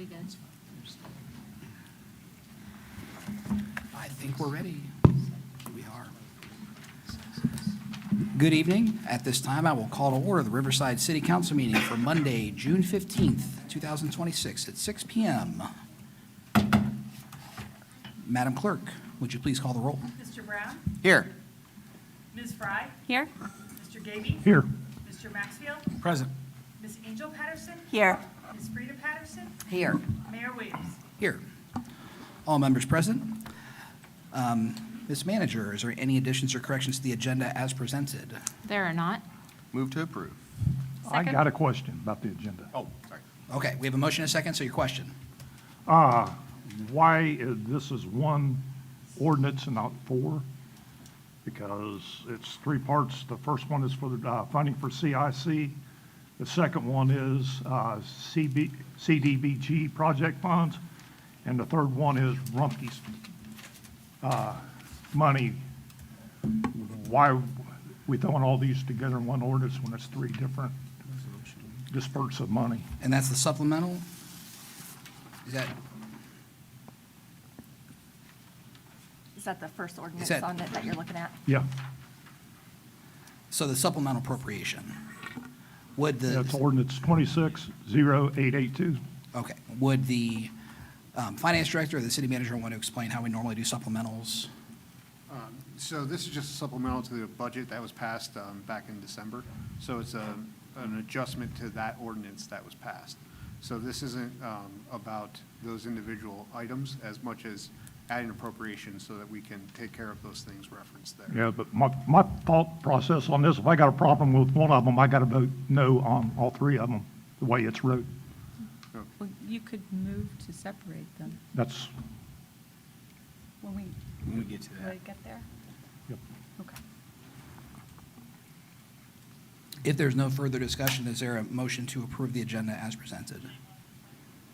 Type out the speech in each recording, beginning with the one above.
be good. I think we're ready. We are. Good evening. At this time, I will call to order the Riverside City Council meeting for Monday, June 15th, 2026 at 6 p.m. Madam Clerk, would you please call the roll? Mr. Brown? Here. Ms. Fry? Here? Mr. Gaby? Here. Mr. Maxfield? Present. Ms. Angel Patterson? Here. Ms. Frida Patterson? Here. Mayor Williams? Here. All members present. Ms. Manager, is there any additions or corrections to the agenda as presented? There are not. Move to approve. I Second. got a question about the agenda. Oh, sorry. Okay, we have a motion and a second, so your question. Why this is one ordinance and not four? Because it's three parts. The first one is for the funding for CIC. The second one is CDBG project funds. And the third one is Rumpke's money. Why we throwing all these together in one ordinance when it's three different disperse of money? And that's the supplemental? Is that, Is that the first ordinance that- on it that you're looking at? Yeah, so the supplemental appropriation? Would that's the, ordinance 260882. okay, would the finance director or the city manager want to explain how we normally do supplementals? So this is just a supplemental to the budget that was passed back in December. So it's an adjustment to that ordinance that was passed. So this isn't about those individual items as much as adding appropriations so that we can take care of those things referenced there. Yeah, but my thought process on this, if I got a problem with one of them, I got to vote no on all three of them, the way it's wrote. Well, you could move to separate them That's, when we get to get there. yep. Okay. If there's no further discussion, is there a motion to approve the agenda as presented?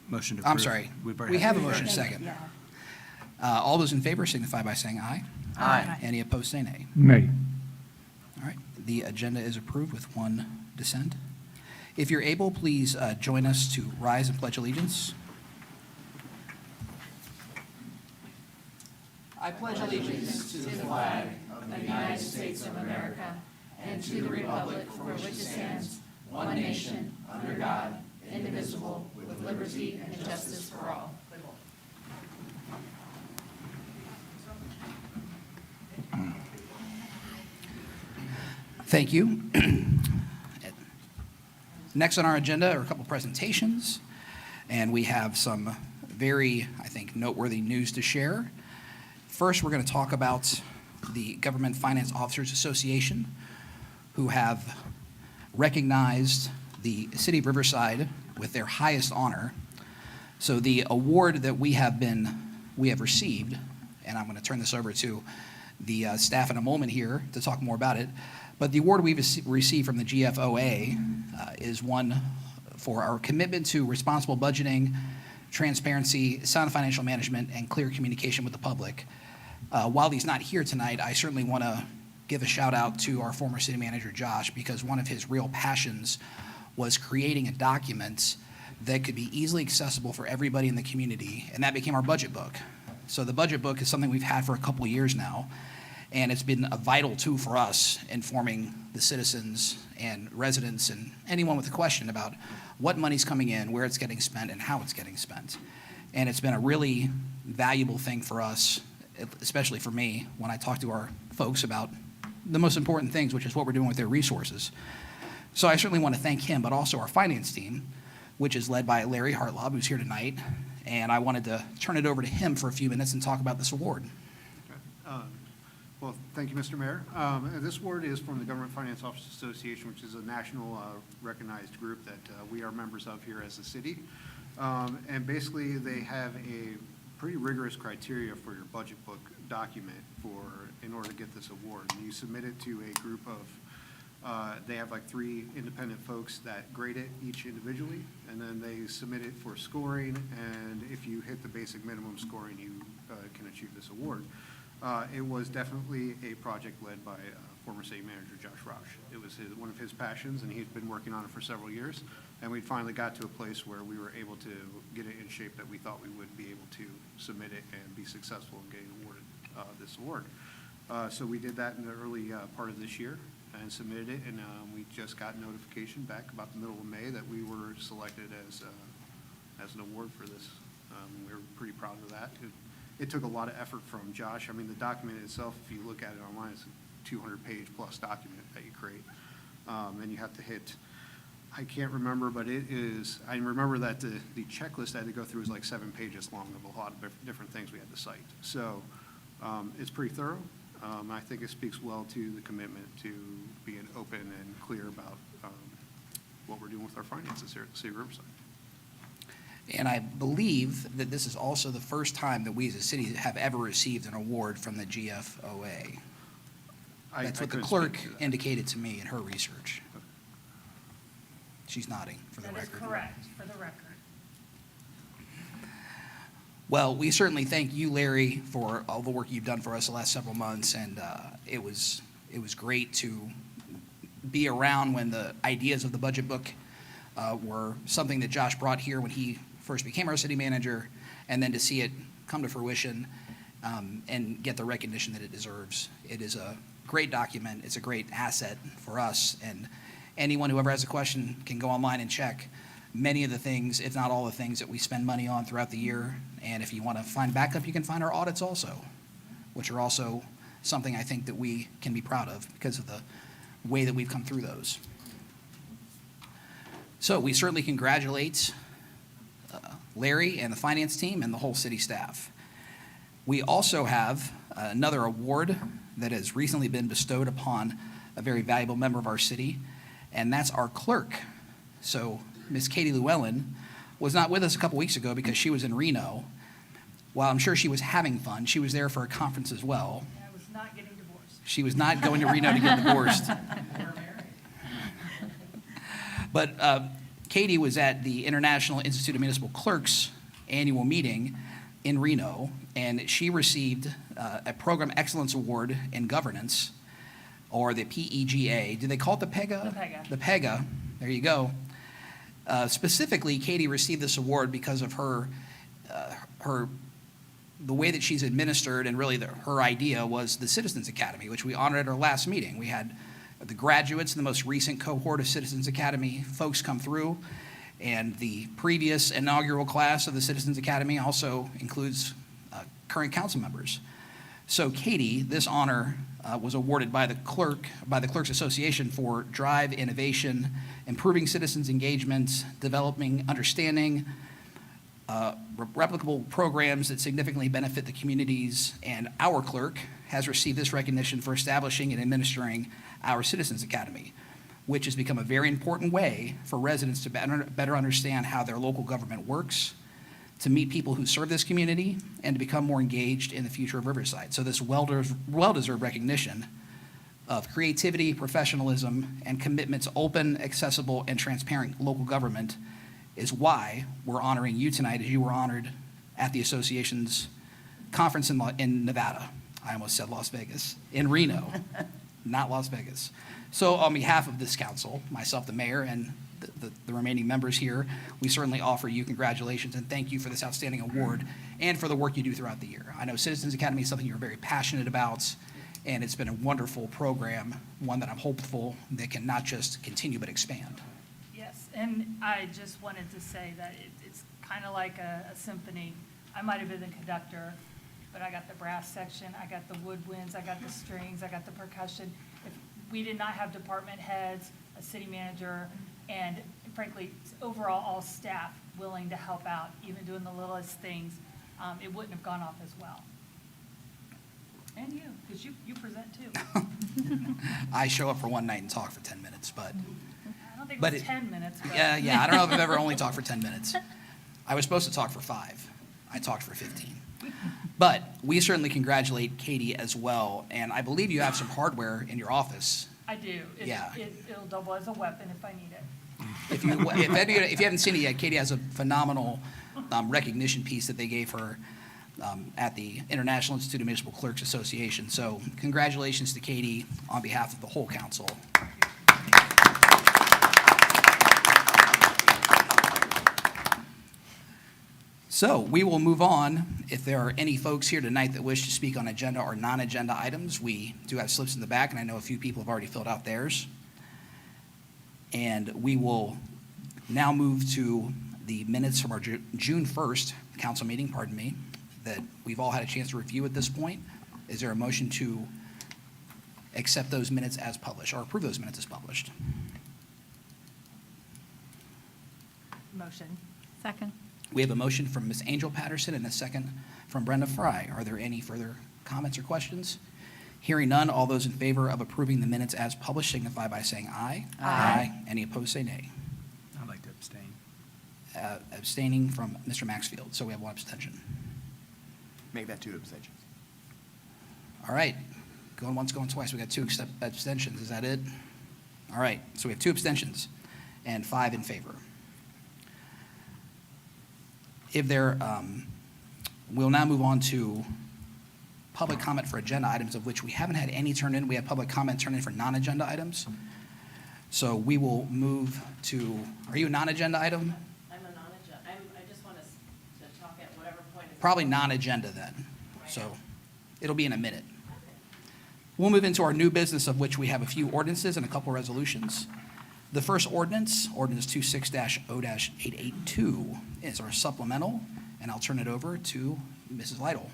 Motion to I'm approve. sorry, We've already we had have a the motion first. second. Yeah. All those in favor signify by saying aye. Aye. Any opposed, say nay. Nay. All right, the agenda is approved with one dissent. If you're able, please join us to rise and pledge allegiance. I pledge allegiance to the flag of the United States of America and to the republic for which it stands, one nation, under God, indivisible, with liberty and justice for all. Thank you. Next on our agenda are a couple presentations, and we have some very, I think, noteworthy news to share. First, we're going to talk about the Government Finance Officers Association, who have recognized the City of Riverside with their highest honor. So the award that we have received, and I'm going to turn this over to the staff in a moment here to talk more about it, but the award we've received from the GFOA is one for our commitment to responsible budgeting, transparency, sound financial management, and clear communication with the public. While he's not here tonight, I certainly want to give a shout out to our former city manager, Josh, because one of his real passions was creating a document that could be easily accessible for everybody in the community, and that became our budget book. So the budget book is something we've had for a couple of years now, and it's been a vital tool for us informing the citizens and residents and anyone with a question about what money's coming in, where it's getting spent, and how it's getting spent. And it's been a really valuable thing for us, especially for me, when I talk to our folks about the most important things, which is what we're doing with their resources. So I certainly want to thank him, but also our finance team, which is led by Larry Hartlob, who's here tonight. And I wanted to turn it over to him for a few minutes and talk about this award. Well, thank you, Mr. Mayor. This award is from the Government Finance Officers Association, which is a national recognized group that we are members of here as a city. And basically, they have a pretty rigorous criteria for your budget book document in order to get this award. You submit it to a group of, they have like 3 independent folks that grade it each individually, and then they submit it for scoring, and if you hit the basic minimum scoring, you can achieve this award. It was definitely a project led by former city manager Josh Roush. It was one of his passions, and he's been working on it for several years. And we finally got to a place where we were able to get it in shape that we thought we would be able to submit it and be successful in getting awarded this award. So we did that in the early part of this year and submitted it, and we just got notification back about the middle of May that we were selected as an award for this. We were pretty proud of that. It took a lot of effort from Josh. I mean, the document itself, if you look at it online, it's a 200-page plus document that you create. And you have to hit, I can't remember, but it is, I remember that the checklist I had to go through was like 7 pages long of a lot of different things we had to cite. So it's pretty thorough. I think it speaks well to the commitment to being open and clear about what we're doing with our finances here at the City of Riverside. And I believe that this is also the first time that we as a city have ever received an award from the GFOA. That's what the couldn't clerk speak to that. indicated to me in her research. She's nodding for the That is record. correct, for the record. Well, we certainly thank you, Larry, for all the work you've done for us the last several months, and it was great to be around when the ideas of the budget book were something that Josh brought here when he first became our city manager, and then to see it come to fruition and get the recognition that it deserves. It is a great document. It's a great asset for us, and anyone who ever has a question can go online and check many of the things, if not all the things, that we spend money on throughout the year. And if you want to find backup, you can find our audits also, which are also something I think that we can be proud of because of the way that we've come through those. So we certainly congratulate Larry and the finance team and the whole city staff. We also have another award that has recently been bestowed upon a very valuable member of our city, and that's our clerk. So Miss Katie Llewellyn was not with us a couple weeks ago because she was in Reno. While I'm sure she was having fun, she was there for a conference as well. And I was not getting divorced. She was not going to Reno to get divorced. But Katie was at the International Institute of Municipal Clerks annual meeting in Reno, and she received a Program Excellence Award in Governance, or the PEGA. Do they call it the PEGA? The PEGA. The PEGA. There you go. Specifically, Katie received this award because of the way that she's administered, and really her idea was the Citizens Academy, which we honored at our last meeting. We had the graduates in the most recent cohort of Citizens Academy folks come through, and the previous inaugural class of the Citizens Academy also includes current council members. So Katie, this honor was awarded by the Clerks Association for drive, innovation, improving citizens' engagement, developing understanding, replicable programs that significantly benefit the communities, and our clerk has received this recognition for establishing and administering our Citizens Academy, which has become a very important way for residents to better understand how their local government works, to meet people who serve this community, and to become more engaged in the future of Riverside. So this well-deserved recognition of creativity, professionalism, and commitment to open, accessible, and transparent local government is why we're honoring you tonight, as you were honored at the association's conference in Nevada. I almost said Las Vegas, in Reno, not Las Vegas. So on behalf of this council, myself, the mayor, and the remaining members here, we certainly offer you congratulations and thank you for this outstanding award and for the work you do throughout the year. I know Citizens Academy is something you're very passionate about, and it's been a wonderful program, one that I'm hopeful that can not just continue but expand. Yes, and I just wanted to say that it's kind of like a symphony. I might have been the conductor, but I got the brass section, I got the woodwinds, I got the strings, I got the percussion. If we did not have department heads, a city manager, and frankly, overall, all staff willing to help out, even doing the littlest things, it wouldn't have gone off as well. And you, because you present too. I show up for one night and talk for 10 minutes, but I don't think But it was it- 10 minutes, but. yeah, I don't know if I've ever only talked for 10 minutes. I was supposed to talk for 5. I talked for 15. But we certainly congratulate Katie as well, and I believe you have some hardware in your office. I do. Yeah. It'll double as a weapon if I need it. If you haven't seen it yet, Katie has a phenomenal recognition piece that they gave her at the International Institute of Municipal Clerks Association. So congratulations to Katie on behalf of the whole council. So we will move on. If there are any folks here tonight that wish to speak on agenda or non-agenda items, we do have slips in the back, and I know a few people have already filled out theirs. And we will now move to the minutes from our June 1st council meeting, pardon me, that we've all had a chance to review at this point. Is there a motion to accept those minutes as published, or approve those minutes as published? Motion. Second. We have a motion from Ms. Angel Patterson and a second from Brenda Fry. Are there any further comments or questions? Hearing none, all those in favor of approving the minutes as published signify by saying aye. Aye. Any opposed, say nay. I'd like to abstain. Abstaining from Mr. Maxfield, so we have one abstention. Make that 2 abstentions. All right, going once, going twice, we got 2 abstentions, is that it? All right, so we have 2 abstentions and 5 in favor. If there, we'll now move on to public comment for agenda items, of which we haven't had any turn in. We have public comment turn in for non-agenda items. So we will move to, are you a non-agenda item? I'm a non-agenda, I just want us to talk at whatever point. Probably non-agenda then, so it'll be in a minute. We'll move into our new business, of which we have a few ordinances and a couple resolutions. The first ordinance, ordinance 26-0-882, is our supplemental, and I'll turn it over to Mrs. Lytle.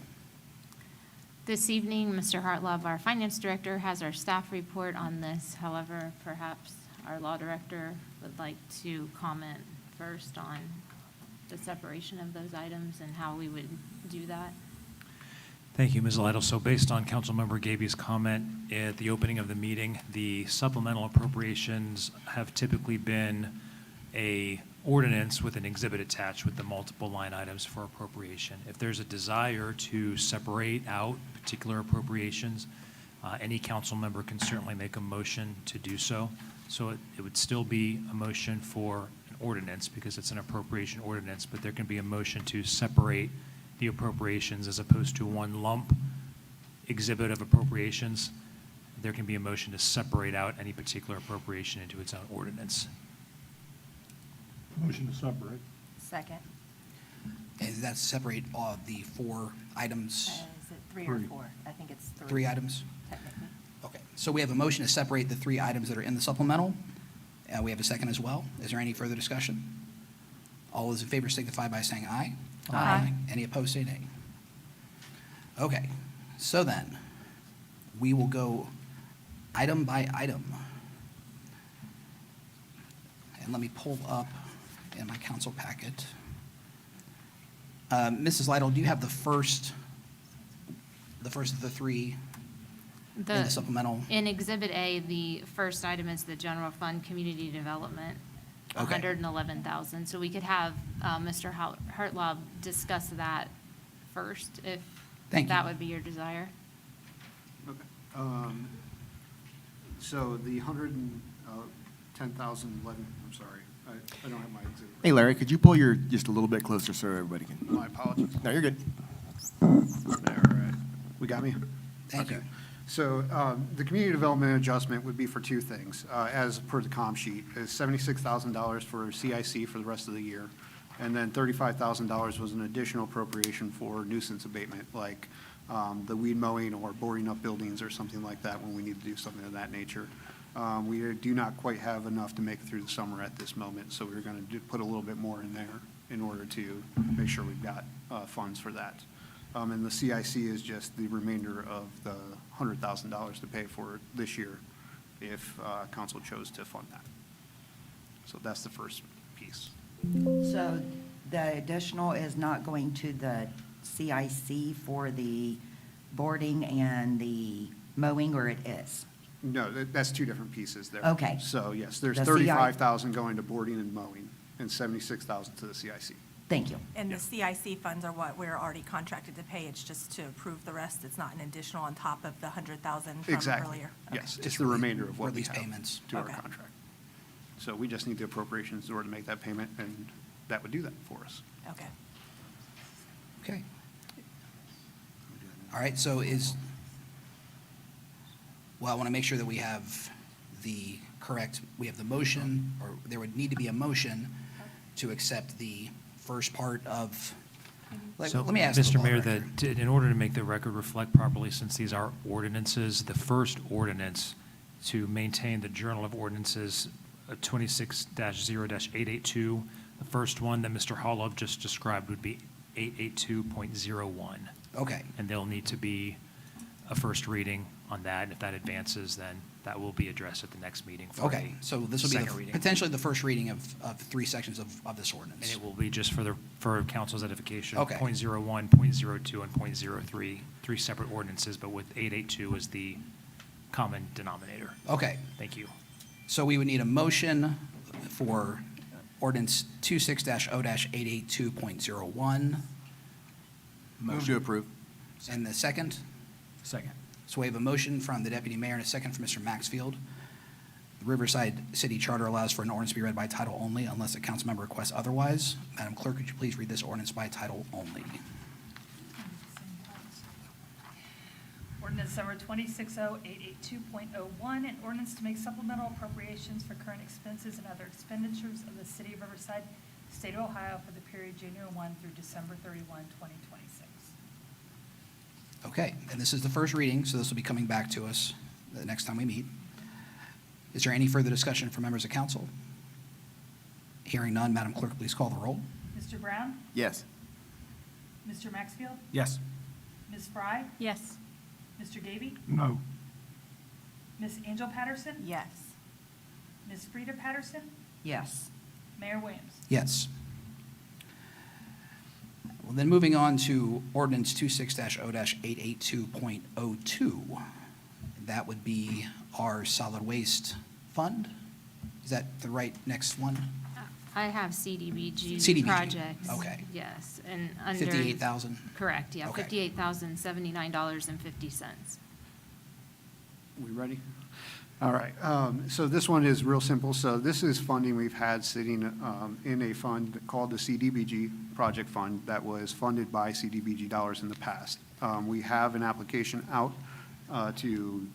This evening, Mr. Hartlove, our finance director, has our staff report on this. However, perhaps our law director would like to comment first on the separation of those items and how we would do that. Thank you, Ms. Lytle. So based on Councilmember Gaby's comment at the opening of the meeting, the supplemental appropriations have typically been a ordinance with an exhibit attached with the multiple line items for appropriation. If there's a desire to separate out particular appropriations, any council member can certainly make a motion to do so. So it would still be a motion for an ordinance because it's an appropriation ordinance, but there can be a motion to separate the appropriations as opposed to one lump exhibit of appropriations. There can be a motion to separate out any particular appropriation into its own ordinance. Motion to separate. Second. And that's separate the 4 items, Is it 3 or 3. 4? I think it's 3. 3 items? Technically. Okay, so we have a motion to separate the 3 items that are in the supplemental. We have a second as well. Is there any further discussion? All those in favor signify by saying aye. Aye. Any opposed, say nay. Okay, so then, we will go item by item. And let me pull up in my council packet. Mrs. Lytle, do you have the first of the 3 in the supplemental? In Exhibit A, the first item is the general fund community development, Okay. 111,000. So we could have Mr. Hartlove discuss that first, if Thank that you. would be your desire. Okay. So the 110,011, I'm sorry, I don't have my exhibit. Hey, Larry, could you pull your just a little bit closer so everybody can? My apologies. No, you're good. All right. We got me? Thank you. So the community development adjustment would be for 2 things, as per the com sheet. Is $76,000 for CIC for the rest of the year, and then $35,000 was an additional appropriation for nuisance abatement, like the weed mowing or boarding up buildings or something like that when we need to do something of that nature. We do not quite have enough to make it through the summer at this moment, so we're going to put a little bit more in there in order to make sure we've got funds for that. And the CIC is just the remainder of the $100,000 to pay for this year if council chose to fund that. So that's the first piece. So the additional is not going to the CIC for the boarding and the mowing, or it is? No, that's 2 different pieces there. Okay. So yes, there's The CI $35,000 going to boarding and mowing and $76,000 to the CIC. Thank you. And the CIC funds are what we're already contracted to pay, it's just to approve the rest, it's not an additional on top of the 100,000 from Exactly. earlier? Yes, Just it's the remainder of what we release have payments. to our Okay. contract. So we just need the appropriations in order to make that payment, and that would do that for us. Okay. Okay. All right, so well, I want to make sure that we have the correct, we have the motion, or there would need to be a motion to accept the first part of, let So, me ask. the Mr. law Mayor, director. in order to make the record reflect properly, since these are ordinances, the first ordinance to maintain the Journal of Ordinances 26-0-882, the first one that Mr. Hollov just described would be 882.01. Okay, And there'll need to be a first reading on that, and if that advances, then that will be addressed at the next meeting for okay, a so this will be second reading. potentially the first reading of three sections of this ordinance. And it will be just for council's edification. Okay. .01, .02, and .03, three separate ordinances, but with 882 as the common denominator. Okay, Thank you. so we would need a motion for ordinance 26-0-882.01. Move to approve. And the second? Second. So we have a motion from the deputy mayor and a second from Mr. Maxfield. The Riverside City Charter allows for an ordinance to be read by title only unless a council member requests otherwise. Madam Clerk, could you please read this ordinance by title only? Ordinance number 260882.01, an ordinance to make supplemental appropriations for current expenses and other expenditures of the city of Riverside, state of Ohio for the period January 1 through December 31, 2026. Okay, and this is the first reading, so this will be coming back to us the next time we meet. Is there any further discussion from members of council? Hearing none, Madam Clerk, please call the roll. Mr. Brown? Yes. Mr. Maxfield? Yes. Ms. Fry? Yes. Mr. Gaby? No. Ms. Angel Patterson? Yes. Ms. Frida Patterson? Yes. Mayor Williams? Yes. Well, then moving on to ordinance 26-0-882.02. That would be our solid waste fund. Is that the right next one? I have CDBG. CDBG, Projects. okay. Yes, and under. 58,000? Correct, yeah, Okay. $58,079.50. We ready? All right, so this one is real simple. So this is funding we've had sitting in a fund called the CDBG Project Fund that was funded by CDBG dollars in the past. We have an application out to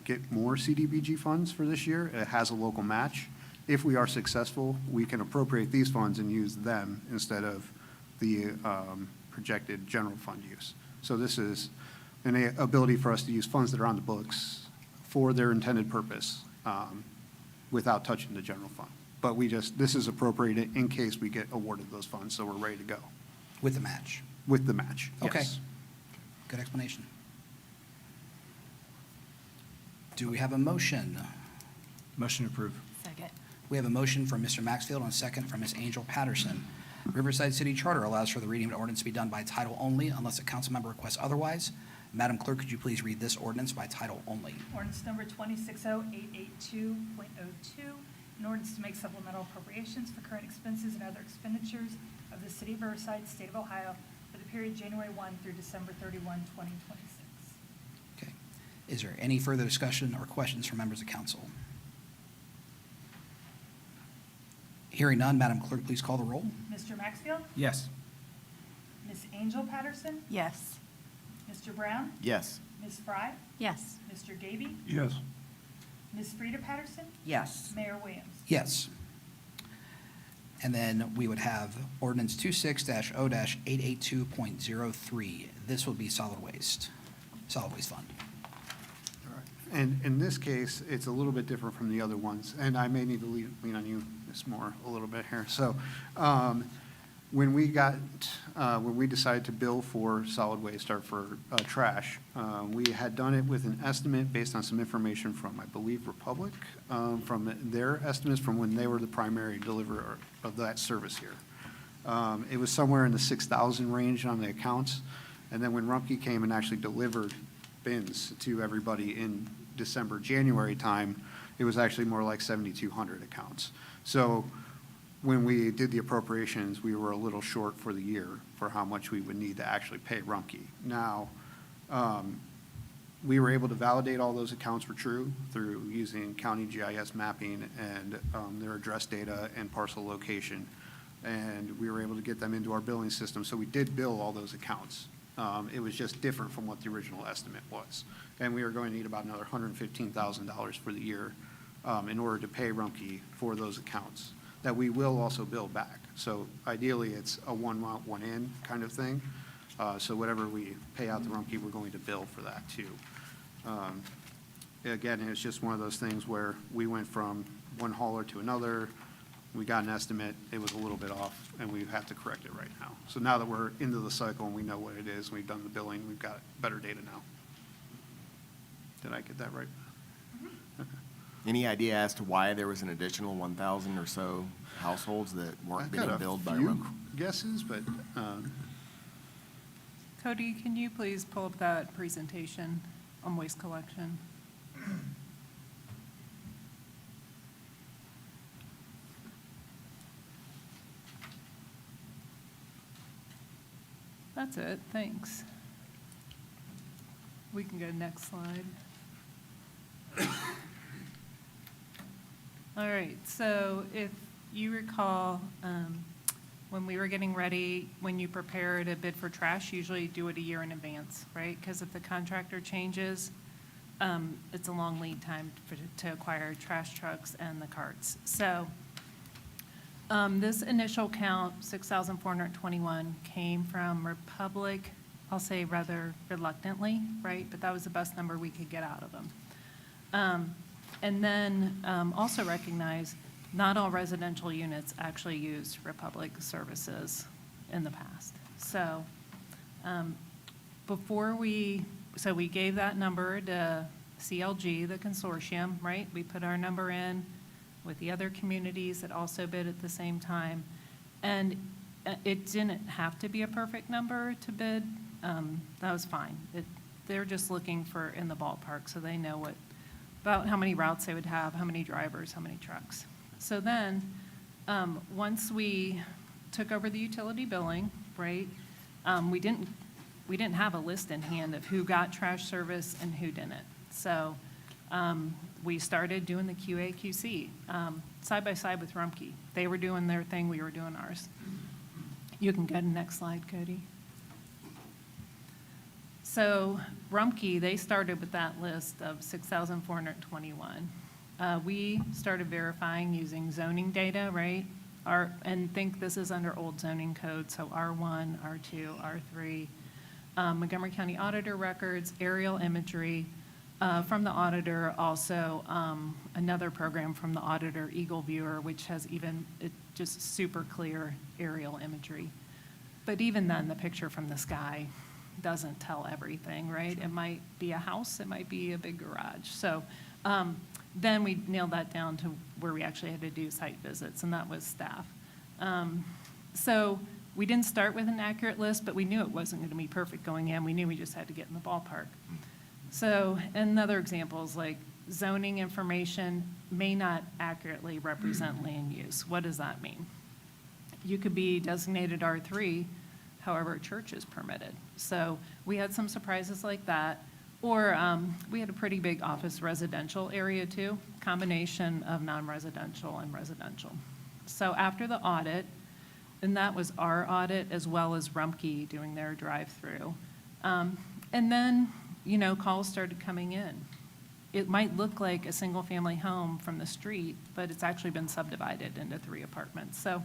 get more CDBG funds for this year. It has a local match. If we are successful, we can appropriate these funds and use them instead of the projected general fund use. So this is an ability for us to use funds that are on the books for their intended purpose without touching the general fund. But this is appropriated in case we get awarded those funds, so we're ready to go With the match? with the match. Okay. Yes. Good explanation. Do we have a motion? Motion to approve. Second. We have a motion from Mr. Maxfield and a second from Ms. Angel Patterson. Riverside City Charter allows for the reading of an ordinance to be done by title only unless a council member requests otherwise. Madam Clerk, could you please read this ordinance by title only? Ordinance number 260882.02, an ordinance to make supplemental appropriations for current expenses and other expenditures of the city of Riverside, state of Ohio, for the period January 1 through December 31, 2026. Okay. Is there any further discussion or questions from members of council? Hearing none, Madam Clerk, please call the roll. Mr. Maxfield? Yes. Ms. Angel Patterson? Yes. Mr. Brown? Yes. Ms. Fry? Yes. Mr. Gaby? Yes. Ms. Frida Patterson? Yes. Mayor Williams? Yes. And then we would have ordinance 26-0-882.03. This would be solid waste fund. All right. And in this case, it's a little bit different from the other ones, and I may need to lean on you, Ms. Moore, a little bit here. So when we decided to bill for solid waste or for trash, we had done it with an estimate based on some information from, I believe, Republic, from their estimates from when they were the primary deliverer of that service here. It was somewhere in the 6,000 range on the accounts, and then when Rumpke came and actually delivered bins to everybody in December, January time, it was actually more like 7,200 accounts. So when we did the appropriations, we were a little short for the year for how much we would need to actually pay Rumpke. Now, we were able to validate all those accounts were true through using county GIS mapping and their address data and parcel location. And we were able to get them into our billing system. So we did bill all those accounts It was just different from what the original estimate was. And we are going to need about another $115,000 for the year in order to pay Rumpke for those accounts that we will also bill back. So ideally, it's a one out, one in kind of thing. So whatever we pay out to Rumpke, we're going to bill for that too. Again, it's just one of those things where we went from one hauler to another. We got an estimate, it was a little bit off, and we have to correct it right now. So now that we're into the cycle and we know what it is, we've done the billing, we've got better data now. Did I get that right? Okay. Any idea as to why there was an additional 1,000 or so households that weren't I've being got billed by a few Rumpke? guesses, but Cody, can you please pull up that presentation on waste collection? That's it, thanks. We can go next slide. All right, so if you recall, when we were getting ready, when you prepare to bid for trash, usually you do it a year in advance, right? Because if the contractor changes, it's a long lead time to acquire trash trucks and the carts. So this initial count, 6,421, came from Republic, I'll say rather reluctantly, right? But that was the best number we could get out of them. And then also recognize not all residential units actually use Republic services in the past. So so we gave that number to CLG, the consortium, right? We put our number in with the other communities that also bid at the same time. And it didn't have to be a perfect number to bid. That was fine. They're just looking for in the ballpark, so they know about how many routes they would have, how many drivers, how many trucks. So then, once we took over the utility billing, right, we didn't have a list in hand of who got trash service and who didn't. So we started doing the QA/QC side by side with Rumpke. They were doing their thing, we were doing ours. You can go to the next slide, Cody. So Rumpke, they started with that list of 6,421. We started verifying using zoning data, right? And think this is under old zoning code, so R1, R2, R3. Montgomery County Auditor records, aerial imagery from the auditor, also another program from the auditor, Eagle Viewer, which has just super clear aerial imagery. But even then, the picture from the sky doesn't tell everything, right? It might be a house, it might be a big garage. So then we nailed that down to where we actually had to do site visits, and that was staff. So we didn't start with an accurate list, but we knew it wasn't going to be perfect going in. We knew we just had to get in the ballpark. So another example is like zoning information may not accurately represent land use. What does that mean? You could be designated R3, however, a church is permitted. So we had some surprises like that. Or we had a pretty big office residential area too, combination of non-residential and residential. So after the audit, and that was our audit as well as Rumpke doing their drive-through. And then, calls started coming in. It might look like a single-family home from the street, but it's actually been subdivided into 3 apartments. So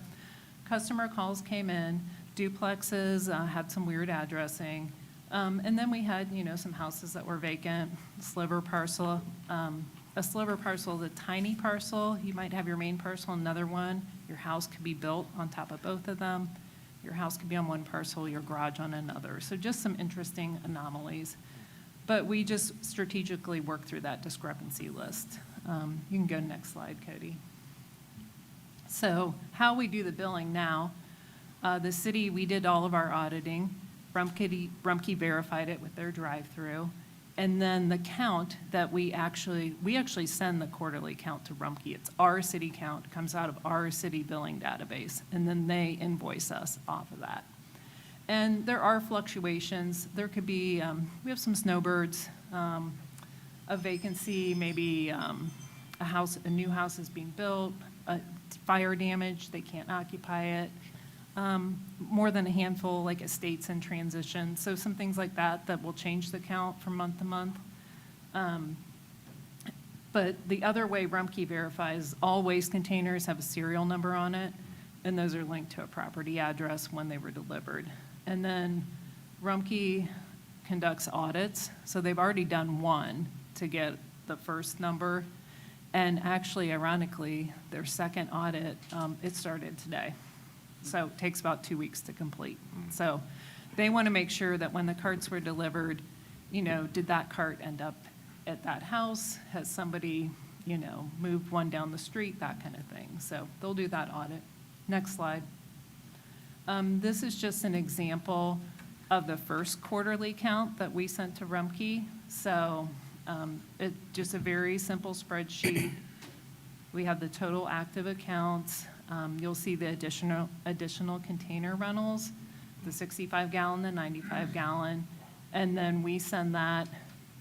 customer calls came in, duplexes had some weird addressing. And then we had, some houses that were vacant, a sliver parcel, the tiny parcel, you might have your main parcel, another one. Your house could be built on top of both of them. Your house could be on one parcel, your garage on another. So just some interesting anomalies. But we just strategically worked through that discrepancy list. You can go to the next slide, Cody. So how we do the billing now, the city, we did all of our auditing. Rumpke verified it with their drive-through. And then the count that we actually send the quarterly count to Rumpke. It's our city count, comes out of our city billing database, and then they invoice us off of that. And there are fluctuations. There could be, we have some snowbirds, a vacancy, maybe a new house is being built, fire damage, they can't occupy it. more than a handful, like estates in transition. So some things like that that will change the count from month to month. But the other way Rumpke verifies, all waste containers have a serial number on it, and those are linked to a property address when they were delivered. And then Rumpke conducts audits, so they've already done one to get the first number. And actually, ironically, their second audit, it started today. So it takes about 2 weeks to complete. So they want to make sure that when the carts were delivered, did that cart end up at that house? Has somebody, moved one down the street, that kind of thing. So they'll do that audit. Next slide. This is just an example of the first quarterly count that we sent to Rumpke. So it's just a very simple spreadsheet. We have the total active accounts. You'll see the additional container rentals, the 65-gallon, the 95-gallon, and then we send that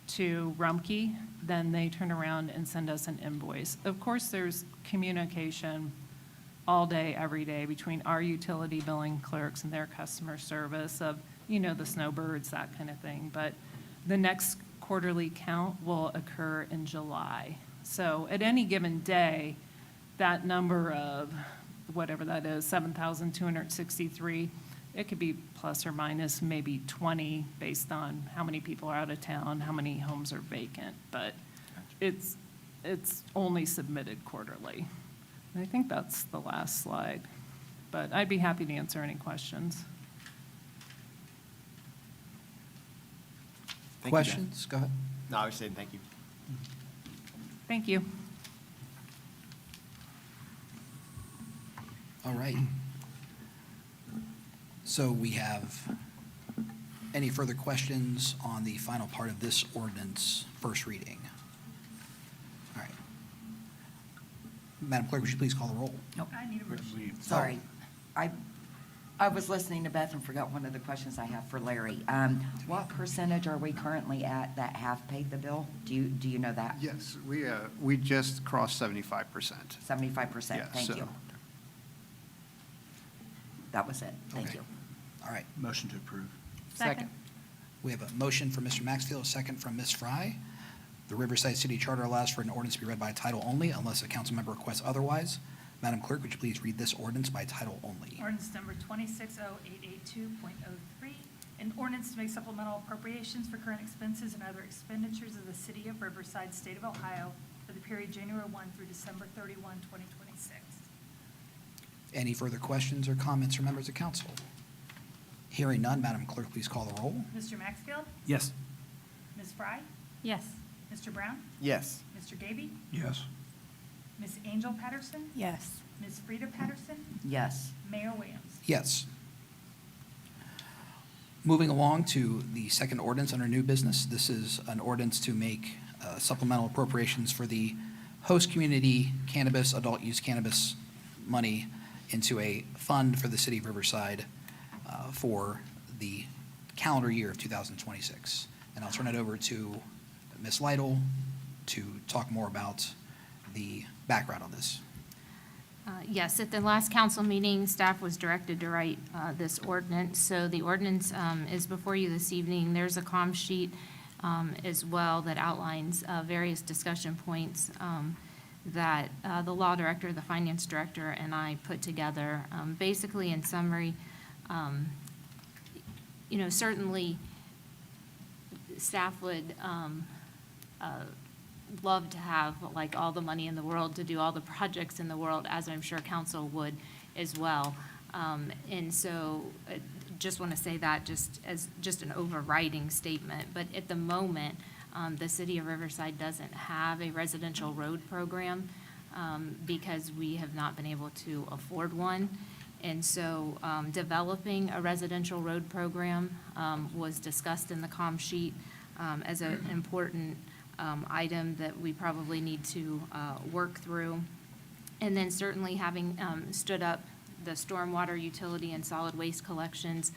to Rumpke. Then they turn around and send us an invoice. Of course, there's communication all day, every day between our utility billing clerks and their customer service of, the snowbirds, that kind of thing. But the next quarterly count will occur in July. So at any given day, that number of whatever that is, 7,263, it could be plus or minus maybe 20 based on how many people are out of town, how many homes are vacant, but it's only submitted quarterly. And I think that's the last slide, but I'd be happy to answer any questions. Thank you, Questions? Go ahead. No, I was saying thank you. Thank you. All right. So we have any further questions on the final part of this ordinance, first reading? All right. Madam Clerk, would you please call the roll? I need a motion. Sorry. I was listening to Beth and forgot one of the questions I have for Larry. What percentage are we currently at that have paid the bill? Do you know that? Yes, we just crossed 75%. 75%, Yeah, thank so- you. That was it, thank Okay. you. All right. Motion to approve. Second. We have a motion from Mr. Maxfield, a second from Ms. Fry. The Riverside City Charter allows for an ordinance to be read by title only unless a council member requests otherwise. Madam Clerk, would you please read this ordinance by title only? Ordinance number 260882.03, an ordinance to make supplemental appropriations for current expenses and other expenditures of the city of Riverside, state of Ohio, for the period January 1 through December 31, 2026. Any further questions or comments from members of council? Hearing none, Madam Clerk, please call the roll. Mr. Maxfield? Yes. Ms. Fry? Yes. Mr. Brown? Yes. Mr. Gaby? Yes. Ms. Angel Patterson? Yes. Ms. Frida Patterson? Yes. Mayor Williams? Yes. Moving along to the second ordinance under new business. This is an ordinance to make supplemental appropriations for the host community cannabis, adult use cannabis money into a fund for the city of Riverside for the calendar year of 2026. And I'll turn it over to Ms. Lytle to talk more about the background on this. Yes, at the last council meeting, staff was directed to write this ordinance. So the ordinance is before you this evening. There's a comm sheet as well that outlines various discussion points that the law director, the finance director, and I put together. Basically, in summary, certainly staff would love to have like all the money in the world to do all the projects in the world, as I'm sure council would as well. And so just want to say that just as just an overriding statement. But at the moment, the city of Riverside doesn't have a residential road program because we have not been able to afford one. And so developing a residential road program was discussed in the comm sheet as an important item that we probably need to work through. And then certainly having stood up the stormwater utility and solid waste collections,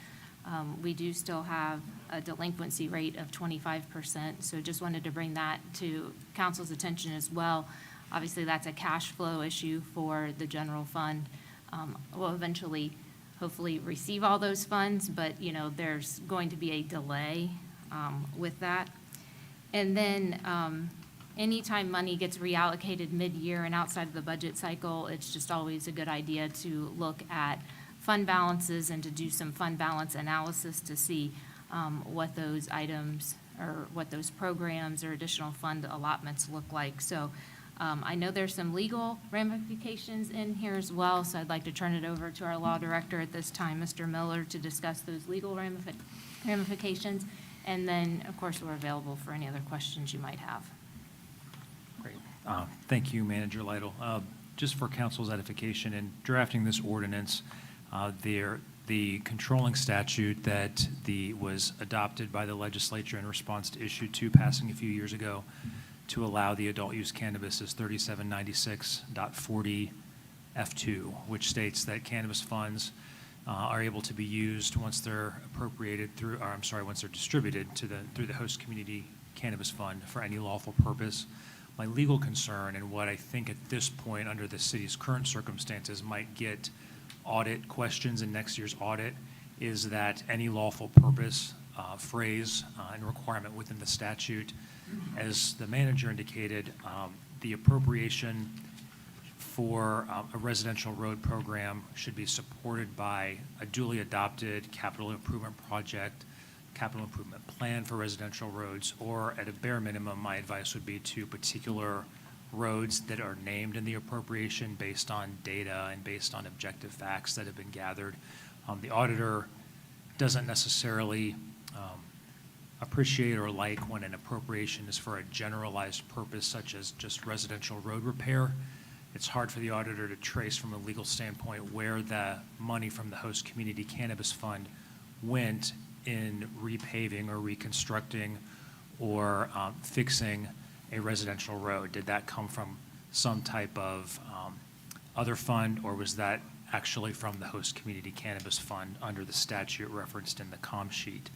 we do still have a delinquency rate of 25%. So just wanted to bring that to council's attention as well. Obviously, that's a cash flow issue for the general fund. We'll eventually hopefully receive all those funds, but, you know, there's going to be a delay with that. And then anytime money gets reallocated mid-year and outside of the budget cycle, it's just always a good idea to look at fund balances and to do some fund balance analysis to see what those items or what those programs or additional fund allotments look like. So I know there's some legal ramifications in here as well, so I'd like to turn it over to our law director at this time, Mr. Miller, to discuss those legal ramifications. And then, of course, we're available for any other questions you might have. Great. Thank you, Manager Lytle. Just for council's edification, in drafting this ordinance, the controlling statute that was adopted by the legislature in response to issue 2 passing a few years ago to allow the adult use cannabis is 3796.40 F2, which states that cannabis funds are able to be used once they're appropriated through, or I'm sorry, once they're distributed through the host community cannabis fund for any lawful purpose. My legal concern, and what I think at this point under the city's current circumstances might get audit questions in next year's audit, is that any lawful purpose phrase and requirement within the statute. As the manager indicated, the appropriation for a residential road program should be supported by a duly adopted capital improvement project, capital improvement plan for residential roads, or at a bare minimum, my advice would be to particular roads that are named in the appropriation based on data and based on objective facts that have been gathered. The auditor doesn't necessarily appreciate or like when an appropriation is for a generalized purpose, such as just residential road repair. It's hard for the auditor to trace from a legal standpoint where the money from the host community cannabis fund went in repaving or reconstructing or fixing a residential road. Did that come from some type of other fund, or was that actually from the host community cannabis fund under the statute referenced in the COM sheet?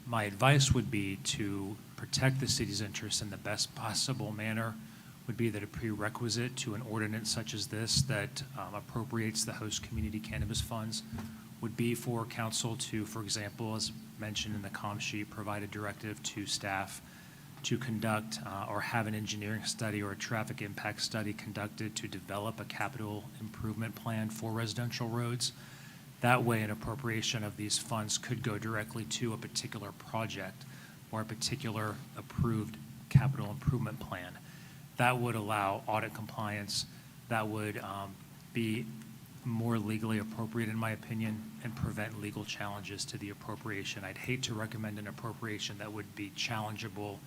My advice would be to protect the city's interests in the best possible manner would be that a prerequisite to an ordinance such as this that appropriates the host community cannabis funds would be for council to, for example, as mentioned in the COM sheet, provide a directive to staff to conduct or have an engineering study or a traffic impact study conducted to develop a capital improvement plan for residential roads. That way, an appropriation of these funds could go directly to a particular project or a particular approved capital improvement plan. That would allow audit compliance. That would be more legally appropriate, in my opinion, and prevent legal challenges to the appropriation. I'd hate to recommend an appropriation that would be challengeable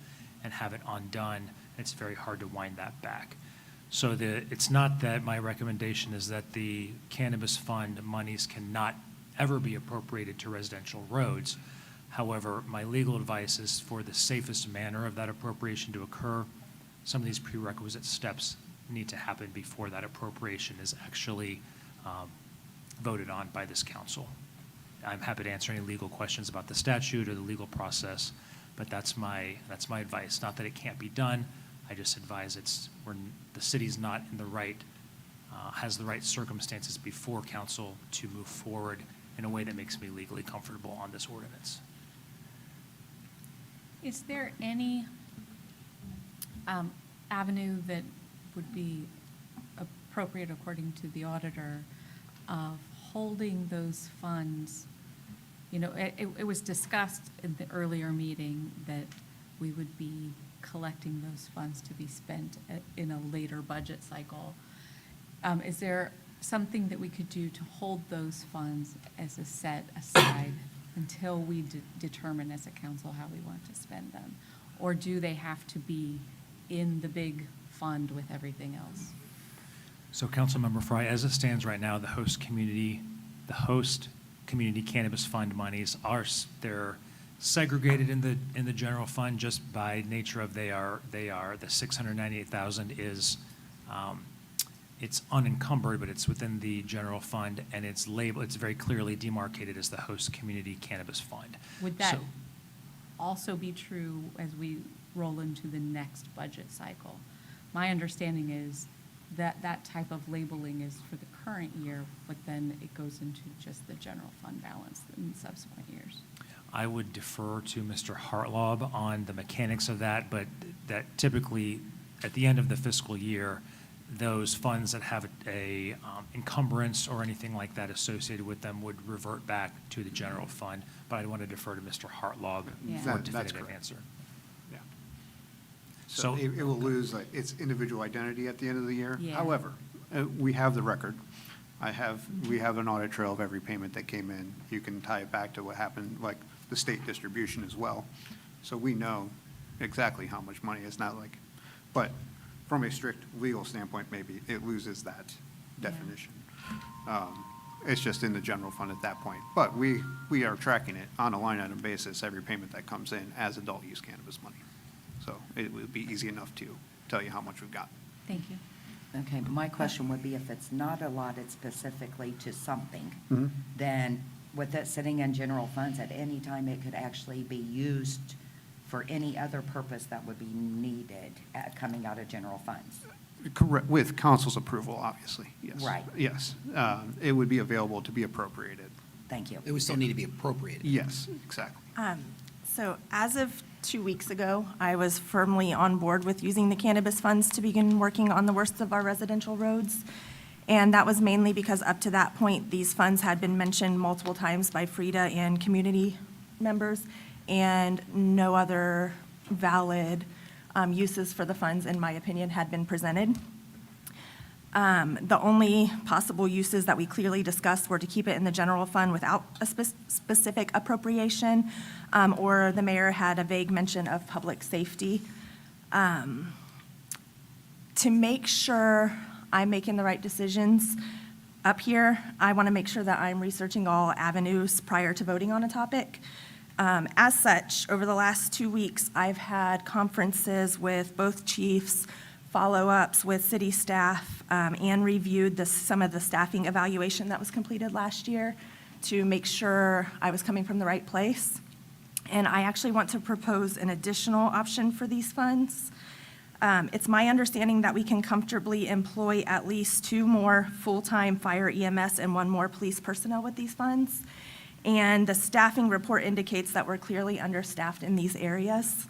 and have it undone. It's very hard to wind that back. So it's not that my recommendation is that the cannabis fund monies cannot ever be appropriated to residential roads. However, my legal advice is for the safest manner of that appropriation to occur, some of these prerequisite steps need to happen before that appropriation is actually voted on by this council. I'm happy to answer any legal questions about the statute or the legal process, but that's my advice. Not that it can't be done. I just advise the city's not in the right, has the right circumstances before council to move forward in a way that makes me legally comfortable on this ordinance. Is there any avenue that would be appropriate, according to the auditor, of holding those funds? You know, it was discussed in the earlier meeting that we would be collecting those funds to be spent in a later budget cycle. Is there something that we could do to hold those funds as a set aside until we determine as a council how we want to spend them? Or do they have to be in the big fund with everything else? So Councilmember Fry, as it stands right now, the host community cannabis fund monies they're segregated in the general fund just by nature of they are the 698,000 is it's unencumbered, but it's within the general fund, and it's labeled, it's very clearly demarcated as the host community cannabis fund. Would that also be true as we roll into the next budget cycle? My understanding is that type of labeling is for the current year, but then it goes into just the general fund balance in subsequent years. I would defer to Mr. Hartlob on the mechanics of that, but that typically, at the end of the fiscal year, those funds that have a encumbrance or anything like that associated with them would revert back to the general fund. But I'd want to defer to Mr. Hartlob Yeah. for a That's definitive correct. answer. Yeah. So So- it will lose its individual identity at the end of the year. Yeah. However, we have the record. We have an audit trail of every payment that came in. You can tie it back to what happened, like the state distribution as well. So we know exactly how much money. It's not like, but from a strict legal standpoint, maybe it loses that definition. It's just in the general fund at that point. But we are tracking it on a line item basis, every payment that comes in as adult use cannabis money. So it would be easy enough to tell you how much we've got. Thank you. Okay, but my question would be if it's not allotted specifically to something, Mhm. then with it sitting in general funds, at any time it could actually be used for any other purpose that would be needed coming out of general funds. Correct, with council's approval, obviously, yes. Right. Yes, it would be available to be appropriated. Thank you. It would still need to be appropriated. Yes, exactly. So as of 2 weeks ago, I was firmly on board with using the cannabis funds to begin working on the worst of our residential roads. And that was mainly because up to that point, these funds had been mentioned multiple times by Frida and community members, and no other valid uses for the funds, in my opinion, had been presented. The only possible uses that we clearly discussed were to keep it in the general fund without a specific appropriation, or the mayor had a vague mention of public safety. To make sure I'm making the right decisions up here, I want to make sure that I'm researching all avenues prior to voting on a topic. As such, over the last 2 weeks, I've had conferences with both chiefs, follow-ups with city staff, and reviewed some of the staffing evaluation that was completed last year to make sure I was coming from the right place. And I actually want to propose an additional option for these funds. It's my understanding that we can comfortably employ at least 2 more full-time fire EMS and 1 more police personnel with these funds. And the staffing report indicates that we're clearly understaffed in these areas,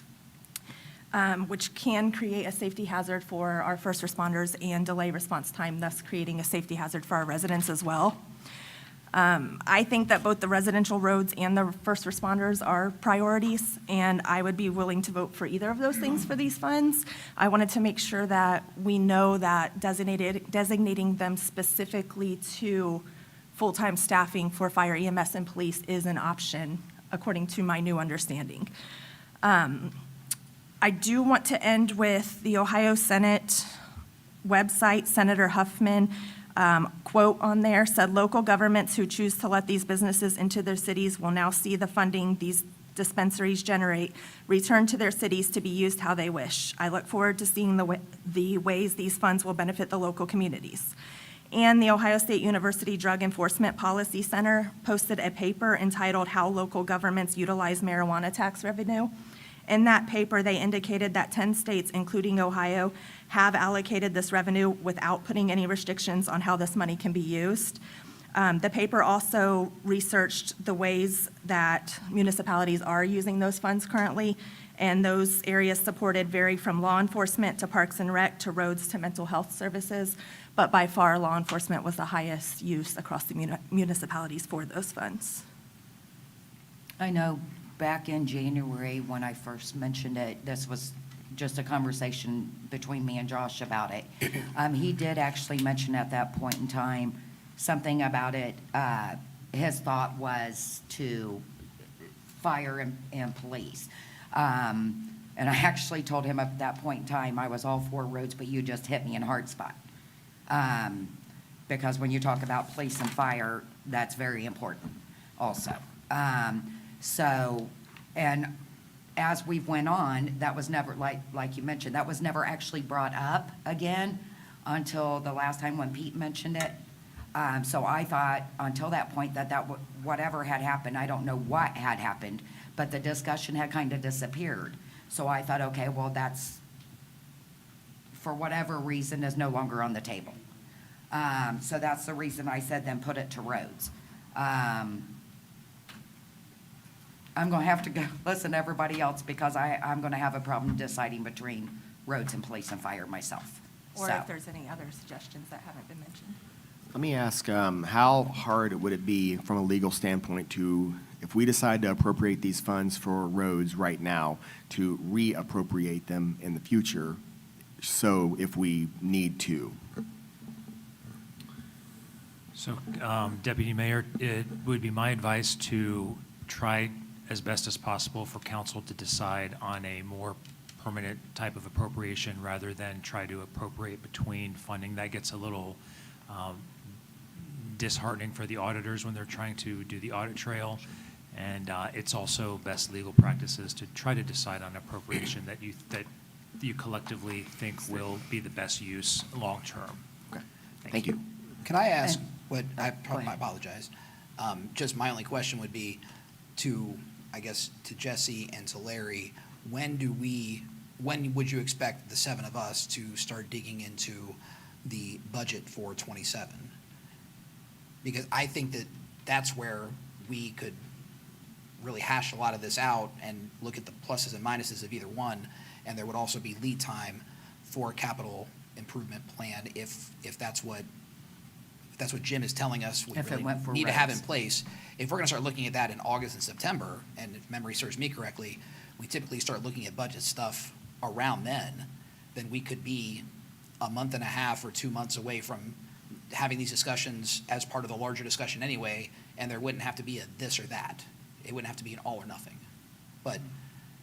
which can create a safety hazard for our first responders and delay response time, thus creating a safety hazard for our residents as well. I think that both the residential roads and the first responders are priorities, and I would be willing to vote for either of those things for these funds. I wanted to make sure that we know that designating them specifically to full-time staffing for fire EMS and police is an option, according to my new understanding. I do want to end with the Ohio Senate website. Senator Huffman quote on there said, "Local governments who choose to let these businesses into their cities will now see the funding these dispensaries generate return to their cities to be used how they wish. I look forward to seeing the ways these funds will benefit the local communities." And the Ohio State University Drug Enforcement Policy Center posted a paper entitled "How Local Governments Utilize Marijuana Tax Revenue." In that paper, they indicated that 10 states, including Ohio, have allocated this revenue without putting any restrictions on how this money can be used. The paper also researched the ways that municipalities are using those funds currently, and those areas supported vary from law enforcement to parks and rec to roads to mental health services, but by far, law enforcement was the highest use across the municipalities for those funds. I know back in January, when I first mentioned it, this was just a conversation between me and Josh about it. He did actually mention at that point in time something about it. His thought was to fire and police. And I actually told him at that point in time, I was all for roads, but you just hit me in a hard spot. Because when you talk about police and fire, that's very important also. And as we went on, that was never, like you mentioned, that was never actually brought up again until the last time when Pete mentioned it. So I thought until that point that whatever had happened, I don't know what had happened, but the discussion had kind of disappeared. So I thought, okay, well, that's for whatever reason, is no longer on the table. So that's the reason I said then put it to roads. I'm gonna have to go listen to everybody else because I'm gonna have a problem deciding between roads and police and fire myself. Or So- if there's any other suggestions that haven't been mentioned. Let me ask, how hard would it be from a legal standpoint to, if we decide to appropriate these funds for roads right now, to reappropriate them in the future, so if we need to? So, Deputy Mayor, it would be my advice to try as best as possible for council to decide on a more permanent type of appropriation rather than try to appropriate between funding. That gets a little disheartening for the auditors when they're trying to do the audit trail. And it's also best legal practices to try to decide on appropriation that you collectively think will be the best use long-term. Okay, thank you. Can I ask And- what, go I ahead. apologize. Just my only question would be to, I guess, to Jesse and to Larry, when would you expect the seven of us to start digging into the budget for '27? Because I think that that's where we could really hash a lot of this out and look at the pluses and minuses of either one. And there would also be lead time for a capital improvement plan if that's what Jim is telling us we If it really went for need to have in roads. place. If we're gonna start looking at that in August and September, and if memory serves me correctly, we typically start looking at budget stuff around then we could be a month and a half or 2 months away from having these discussions as part of the larger discussion anyway, and there wouldn't have to be a this or that. It wouldn't have to be an all or nothing. But,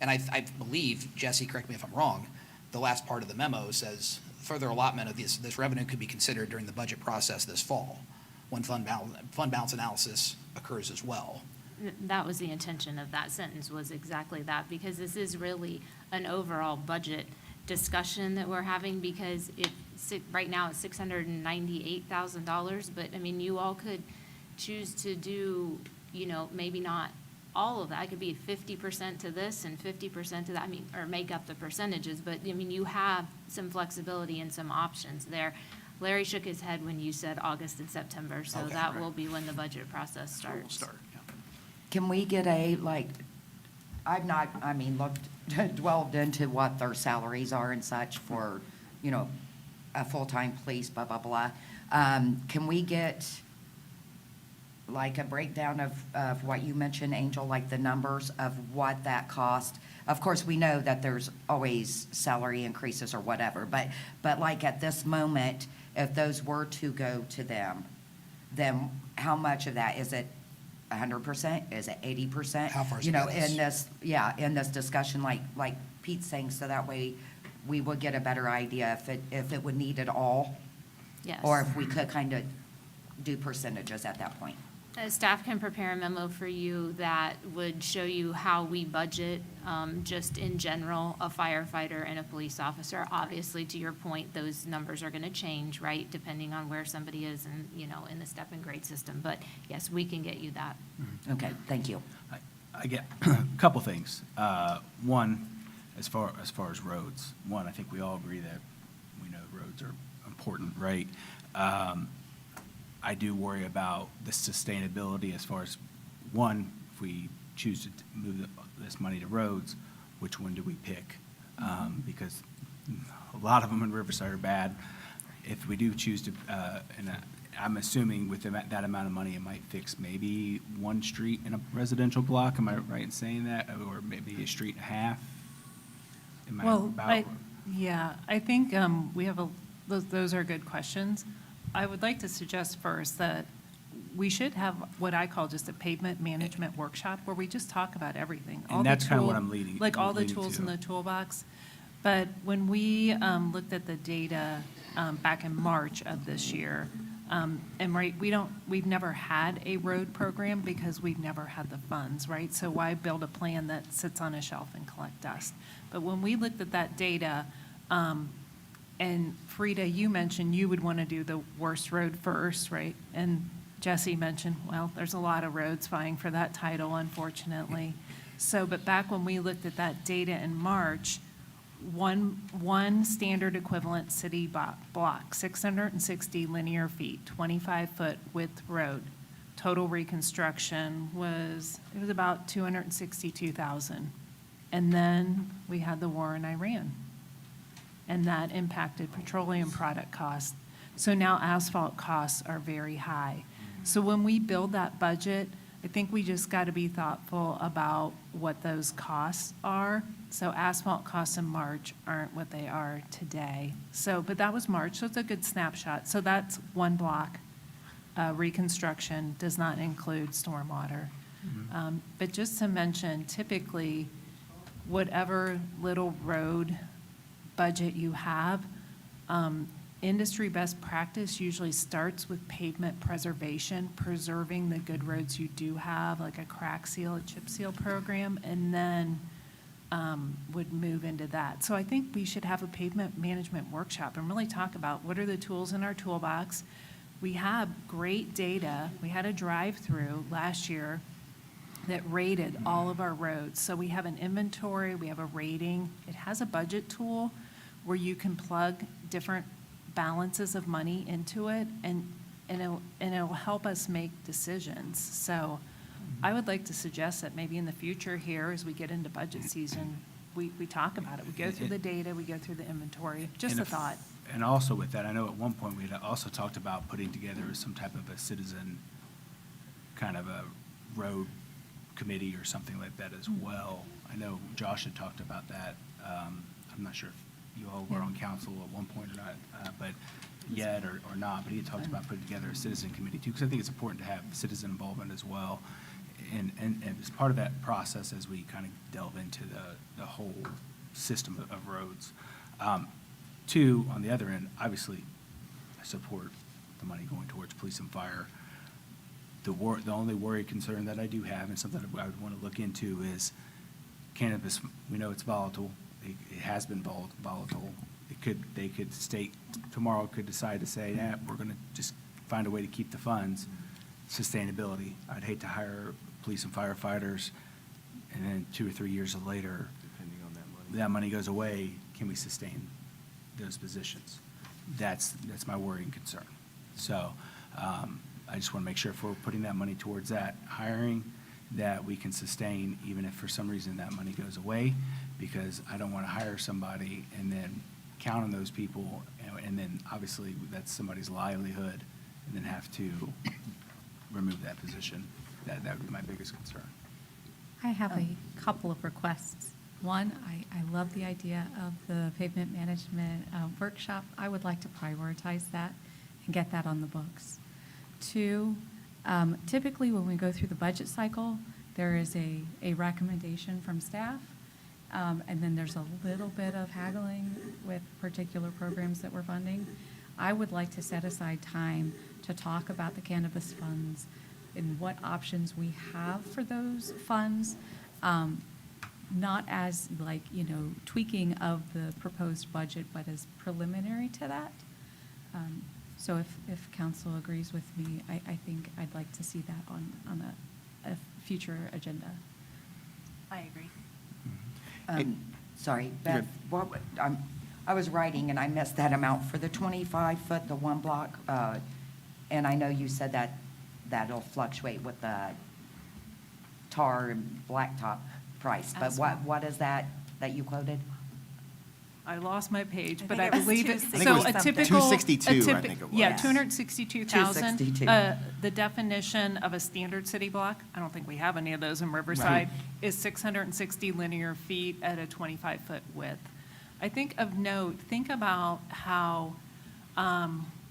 and I believe, Jesse, correct me if I'm wrong, the last part of the memo says further allotment of this revenue could be considered during the budget process this fall, when fund balance analysis occurs as well. That was the intention of that sentence, was exactly that, because this is really an overall budget discussion that we're having, because right now it's $698,000, but, I mean, you all could choose to do, maybe not all of that. It could be 50% to this and 50% to that, or make up the percentages, but, you have some flexibility and some options there. Larry shook his head when you said August and September, so Okay, that right. will be when the budget process So we'll starts. start, yeah. Can we get I've not, dwelled into what their salaries are and such for, a full-time police, blah, blah, blah. Can we get a breakdown of what you mentioned, Angel, like the numbers of what that cost? Of course, we know that there's always salary increases or whatever, but like at this moment, if those were to go to them, then how much of that, is it 100%? Is it 80%? How far does it get us? In this discussion, like Pete's saying, so that way we would get a better idea if it would need it all, Yes. or if we could kind of do percentages at that point. Staff can prepare a memo for you that would show you how we budget, just in general, a firefighter and a police officer. Obviously, to your point, those numbers are going to change, right, depending on where somebody is in the step and grade system. But yes, we can get you that. Okay, thank you. I get a couple things. One, as far as roads, I think we all agree that we know roads are important, right? I do worry about the sustainability as far as, one, if we choose to move this money to roads, which one do we pick? Because a lot of them in Riverside are bad. If we do choose to, and I'm assuming with that amount of money, it might fix maybe one street in a residential block. Am I right in saying that? Or maybe a street and a half? Am I Well, about? I think we have those are good questions. I would like to suggest first that we should have what I call just a pavement management workshop where we just talk about everything. And all the that's kind of what tool- I'm leading- Like all the leading tools in to. the toolbox. But when we looked at the data back in March of this year, and we've never had a road program because we've never had the funds, right? So why build a plan that sits on a shelf and collect dust? But when we looked at that data, and Frida, you mentioned you would want to do the worst road first, right? And Jesse mentioned, well, there's a lot of roads vying for that title, unfortunately. So, but back when we looked at that data in March, one standard equivalent city block, 660 linear feet, 25-foot width road. Total reconstruction was about 262,000. And then we had the war in Iran, and that impacted petroleum product costs. So now asphalt costs are very high. So when we build that budget, I think we just got to be thoughtful about what those costs are. So asphalt costs in March aren't what they are today. So, but that was March, so it's a good snapshot. So that's one block. Reconstruction does not include stormwater. But just to mention, typically, whatever little road budget you have, industry best practice usually starts with pavement preservation, preserving the good roads you do have, like a crack seal, a chip seal program, and then would move into that. So I think we should have a pavement management workshop and really talk about what are the tools in our toolbox. We have great data. We had a drive-through last year that rated all of our roads. So we have an inventory, we have a rating. It has a budget tool where you can plug different balances of money into it, and it'll help us make decisions. So I would like to suggest that maybe in the future here, as we get into budget season, we talk about it. We go through the data, we go through the inventory, just a thought. And also with that, I know at one point we had also talked about putting together some type of a citizen kind of a road committee or something like that as well. I know Josh had talked about that. I'm not sure if you all were on council at one point or not, but yet or not, but he had talked about putting together a citizen committee too, because I think it's important to have citizen involvement as well. And as part of that process, as we kind of delve into the whole system of roads. Two, on the other end, obviously, I support the money going towards police and fire. The only worry, concern that I do have, and something that I would want to look into, is cannabis. We know it's volatile. It has been volatile. They could state tomorrow could decide to say, yeah, we're going to just find a way to keep the funds. Sustainability. I'd hate to hire police and firefighters, and then 2 or 3 years later, Depending on that money. that money goes away. Can we sustain those positions? That's my worrying concern. So I just want to make sure if we're putting that money towards that hiring, that we can sustain even if for some reason that money goes away, because I don't want to hire somebody and then count on those people, and then obviously that's somebody's livelihood, and then have to remove that position. That would be my biggest concern. I have a couple of requests. One, I love the idea of the pavement management workshop. I would like to prioritize that and get that on the books. Two, typically when we go through the budget cycle, there is a recommendation from staff, and then there's a little bit of haggling with particular programs that we're funding. I would like to set aside time to talk about the cannabis funds and what options we have for those funds, not as like, tweaking of the proposed budget, but as preliminary to that. So if council agrees with me, I think I'd like to see that on a future agenda. I agree. Sorry, Beth, I was writing and I missed that amount for the 25-foot, the one block, and I know you said that that'll fluctuate with the tar and blacktop price, but what is that you quoted? I lost my page, I but think I it was believe it. 260 So a something. typical. 262, I think it was. Yeah, Yes. 262,000. 262. The definition of a standard city block, I don't think we have any of those in Riverside, is 660 linear feet at a 25-foot width. I think of note, think about how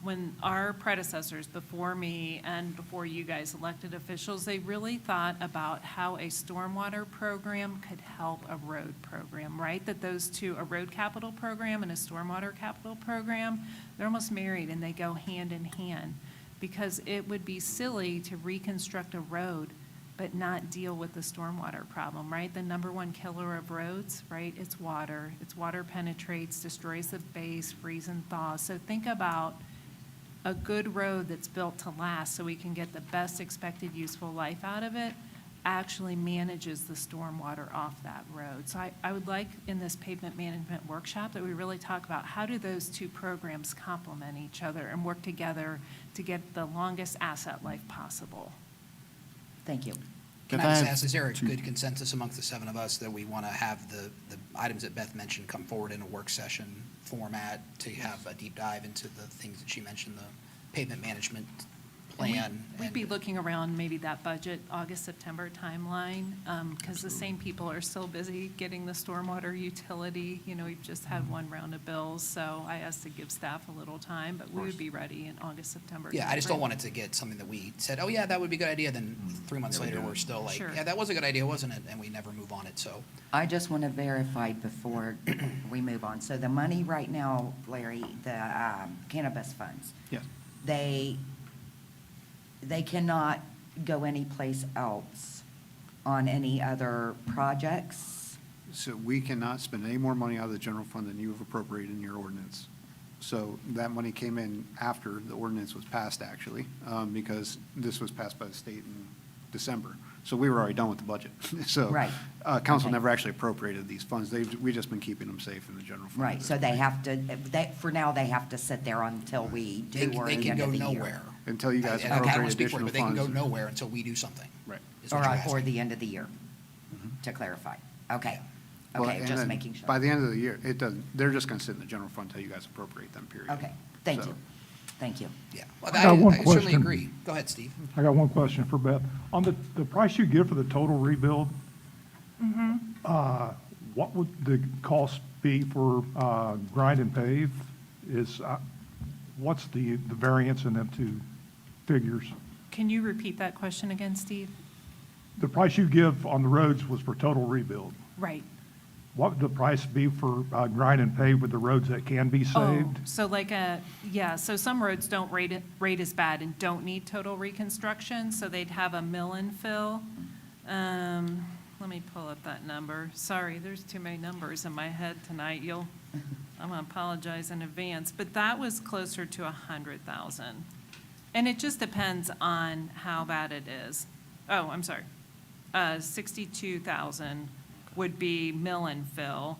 when our predecessors before me and before you guys, elected officials, they really thought about how a stormwater program could help a road program, right? That those two, a road capital program and a stormwater capital program, they're almost married and they go hand in hand, because it would be silly to reconstruct a road but not deal with the stormwater problem, right? The number one killer of roads, right? It's water. It's water penetrates, destroys the base, freeze and thaw. So think about a good road that's built to last so we can get the best expected useful life out of it actually manages the stormwater off that road. So I would like in this pavement management workshop that we really talk about how do those two programs complement each other and work together to get the longest asset life possible. Thank you. Can If I I just have ask, is there a two- good consensus amongst the seven of us that we want to have the items that Beth mentioned come forward in a work session format to have a deep dive into the things that she mentioned, the pavement management plan? We'd be and- looking around maybe that budget, August, September timeline, because the same people are still busy getting the stormwater utility. You know, we've just had one round of bills, so I asked to give staff a little time, but we would be ready in August, September. Yeah, I just don't timeframe. want it to get something that we said, oh, yeah, that would be a good idea, then 3 months later, we're still like, Sure. yeah, that was a good idea, wasn't it? And we never move on it, so. I just want to verify before we move on. So the money right now, Larry, the cannabis funds, Yes. they cannot go anyplace else on any other projects? So we cannot spend any more money out of the general fund than you have appropriated in your ordinance. So that money came in after the ordinance was passed, actually, because this was passed by the state in December. So we were already done with the budget. So Right. council Okay. never actually appropriated these funds. We've just been keeping them safe in the general fund. Right, so they have to, for now, they have to sit there until we They do or they at the can end go of the year. nowhere. Until you guys And I don't want appropriate to speak for it, additional but they can go funds. nowhere until we do something. Right. is what you're Or asking. the end of the year, to clarify. Okay, Well, okay, and just then making sure. By the end of the year, it doesn't, they're just going to sit in the general fund until you guys appropriate them, period. Okay, thank So- you, thank you. Yeah, well, I got one I certainly question. agree. Go ahead, Steve. I got one question for Beth. On the price you give for the total rebuild, what would the cost be for grind and pave? What's the variance in them two figures? Can you repeat that question again, Steve? The price you give on the roads was for total rebuild. Right. What would the price be for grind and pave with the roads that can be Oh, saved? so like so some roads don't rate as bad and don't need total reconstruction, so they'd have a mill and fill. Let me pull up that number. Sorry, there's too many numbers in my head tonight. I'm gonna apologize in advance, but that was closer to 100,000. And it just depends on how bad it is. Oh, I'm sorry. 62,000 would be mill and fill.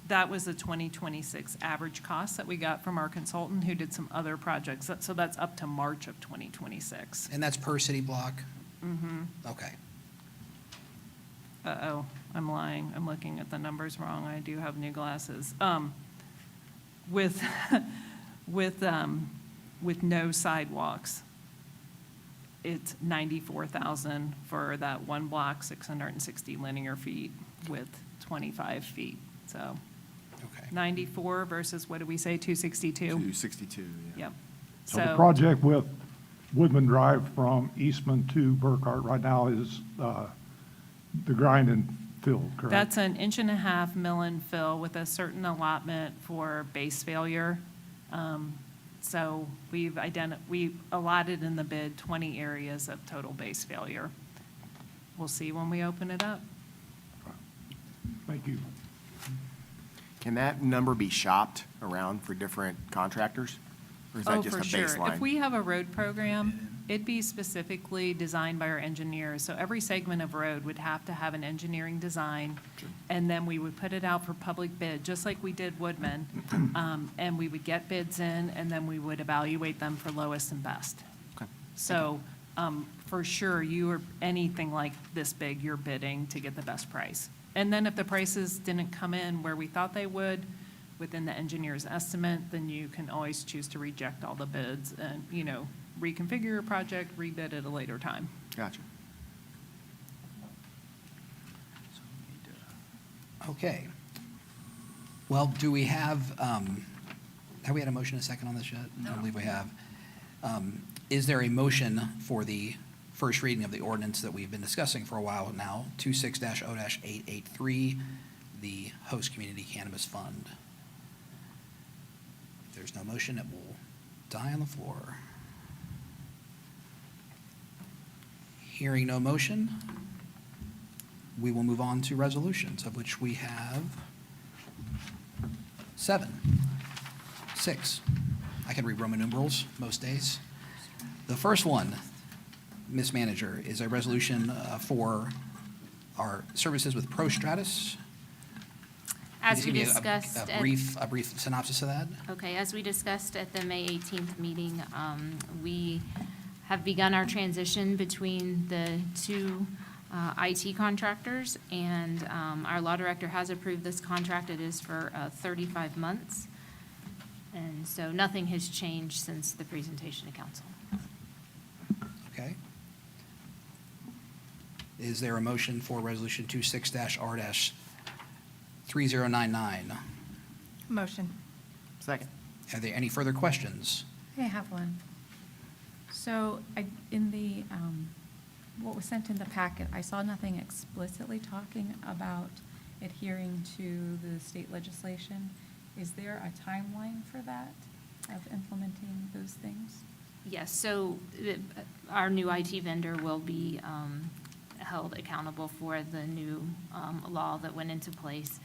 That was the 2026 average cost that we got from our consultant who did some other projects. So that's up to March of 2026. And that's per city block? Mm-hmm. Okay. Uh-oh, I'm lying. I'm looking at the numbers wrong. I do have new glasses. With, with no sidewalks, it's 94,000 for that one block, 660 linear feet with 25 feet. So Okay. 94 versus, what did we say, 262? 262, yeah. Yep. So the project with Woodman Drive from Eastman to Burkhart right now is the grind and fill, correct? That's an 1.5 mill and fill with a certain allotment for base failure. So we allotted in the bid 20 areas of total base failure. We'll see when we open it up. Thank you. Can that number be shopped around for different contractors? Or is that just a Oh, for sure. baseline? If we have a road program, it'd be specifically designed by our engineers. So every segment of road would have to have an engineering design. And then we would put it out for public bid, just like we did Woodman. And we would get bids in, and then we would evaluate them for lowest and best. Okay. So, for sure, anything like this big, you're bidding to get the best price. And then if the prices didn't come in where we thought they would, within the engineer's estimate, then you can always choose to reject all the bids and, reconfigure your project, rebid at a later time. Gotcha. Okay. Well, do we have we had a motion and a second on this yet? I don't believe we have. Is there a motion for the first reading of the ordinance that we've been discussing for a while now, 26-0-883, the Host Community Cannabis Fund? If there's no motion, it will die on the floor. Hearing no motion, we will move on to resolutions, of which we have 6. I can read Roman numerals most days. The first one Ms. Manager, is a resolution for our services with ProStratus. As Can we you just give me discussed. a brief synopsis of that? Okay, as we discussed at the May 18th meeting, we have begun our transition between the two IT contractors, and our law director has approved this contract. It is for 35 months, and so nothing has changed since the presentation to council. Okay. Is there a motion for Resolution 26-R-3099? Motion. Second. Are there any further questions? I have one. So in the, what was sent in the packet, I saw nothing explicitly talking about adhering to the state legislation. Is there a timeline for that, of implementing those things? Yes, so our new IT vendor will be held accountable for the new law that went into place.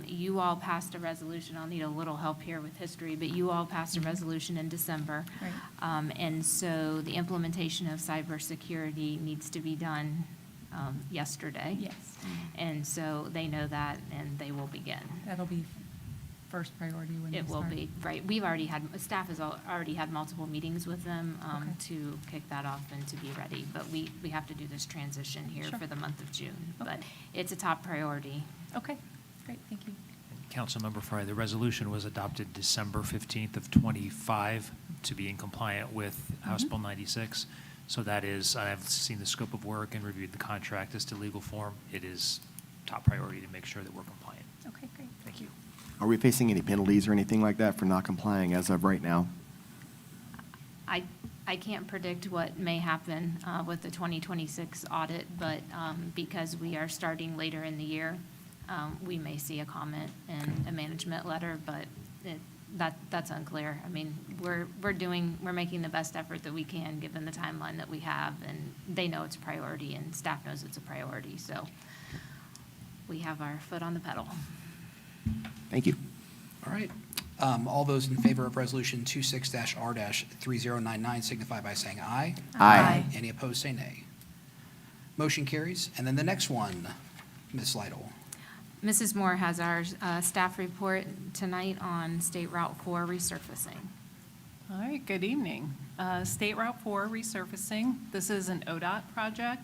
You all passed a resolution, I'll need a little help here with history, but you all passed a resolution in December. Right. And so the implementation of cybersecurity needs to be done yesterday. Yes. And so they know that, and they will begin. That'll be first priority when they It start. will be, right. We've already had, staff has already had multiple meetings with them Okay. to kick that off and to be ready. But we have to do this transition here Sure. for the month of June. Okay. But it's a top priority. Okay, great, thank you. Councilmember Frye, the resolution was adopted December 15th of '25 to be in compliant with House Bill 96. So that is, I've seen the scope of work and reviewed the contract as to legal form. It is top priority to make sure that we're compliant. Okay, great. Thank you. Are we facing any penalties or anything like that for not complying as of right now? I can't predict what may happen with the 2026 audit, but because we are starting later in the year, we may see a comment in a management letter, but that's unclear. I mean, we're making the best effort that we can, given the timeline that we have, and they know it's a priority, and staff knows it's a priority, so we have our foot on the pedal. Thank you. All right. All those in favor of Resolution 26-R-3099 signify by saying aye. Aye. Any opposed, say nay. Motion carries. And then the next one, Ms. Lytle. Mrs. Moore has our staff report tonight on State Route 4 resurfacing. All right, good evening. State Route 4 resurfacing, this is an ODOT project.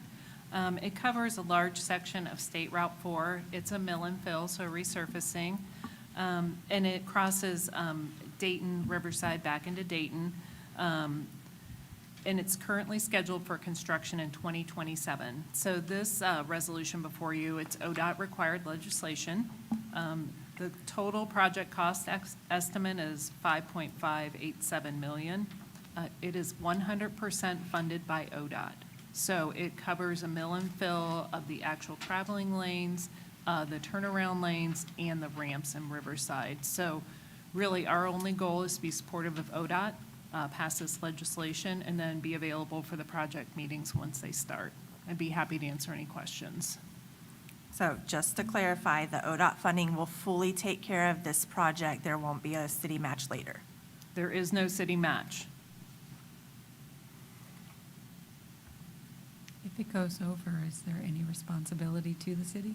It covers a large section of State Route 4. It's a mill and fill, so resurfacing. And it crosses Dayton, Riverside back into Dayton. And it's currently scheduled for construction in 2027. So this resolution before you, it's ODOT required legislation. The total project cost estimate is $5.587 million. It is 100% funded by ODOT. So it covers a mill and fill of the actual traveling lanes, the turnaround lanes, and the ramps in Riverside. So really, our only goal is to be supportive of ODOT, pass this legislation, and then be available for the project meetings once they start. I'd be happy to answer any questions. So just to clarify, the ODOT funding will fully take care of this project. There won't be a city match later. There is no city match. If it goes over, is there any responsibility to the city?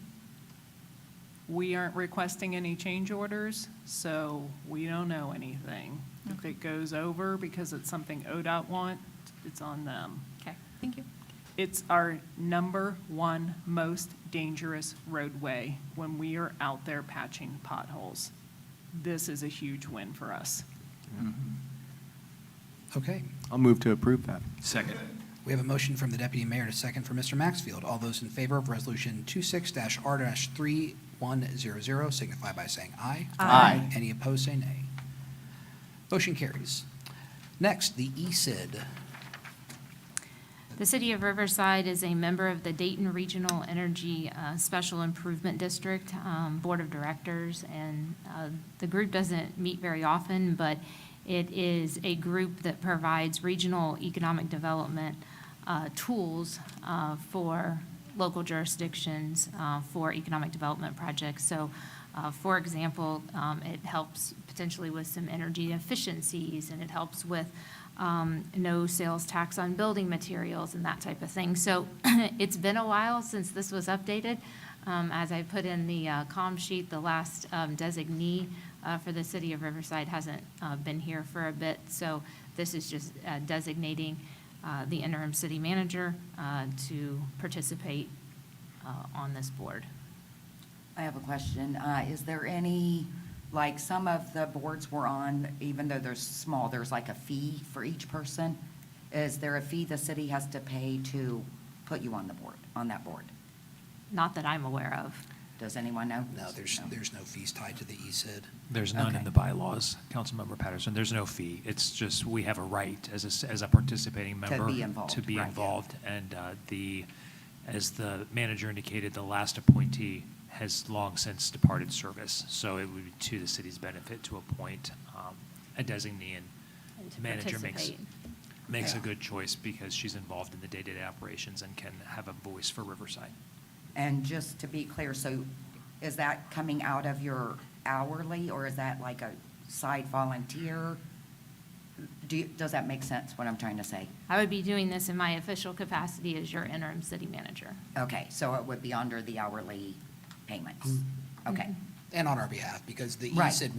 We aren't requesting any change orders, so we don't know anything. If it goes over because it's something ODOT wants, it's on them. Okay, thank you. It's our number one most dangerous roadway when we are out there patching potholes. This is a huge win for us. Okay. I'll move to approve that. Second. We have a motion from the deputy mayor and a second from Mr. Maxfield. All those in favor of Resolution 26-R-3100 signify by saying aye. Aye. Any opposed, say nay. Motion carries. Next, the ESID. The City of Riverside is a member of the Dayton Regional Energy Special Improvement District Board of Directors, and the group doesn't meet very often, but it is a group that provides regional economic development tools for local jurisdictions for economic development projects. So For example, it helps potentially with some energy efficiencies, and it helps with no sales tax on building materials and that type of thing. So it's been a while since this was updated. As I put in the comm sheet, the last designee for the city of Riverside hasn't been here for a bit. So this is just designating the interim city manager to participate on this board. I have a question. Is there any, like, some of the boards we're on, even though they're small, there's like a fee for each person? Is there a fee the city has to pay to put you on the board, on that board? Not that I'm aware of. Does anyone know? No, there's no fees tied to the ESID. There's none in Okay. the bylaws, Councilmember Patterson. There's no fee. It's just, we have a right as a participating member. be involved, To be right. involved. And as the manager indicated, the last appointee has long since departed service. So it would be to the city's benefit to appoint a designee, and And the to manager participate. makes a Yeah. good choice because she's involved in the day-to-day operations and can have a voice for Riverside. And just to be clear, so is that coming out of your hourly, or is that like a side volunteer? Does that make sense, what I'm trying to say? I would be doing this in my official capacity as your interim city manager. Okay, so it would be under the hourly payments? Okay, And on our behalf, because the Right. ESID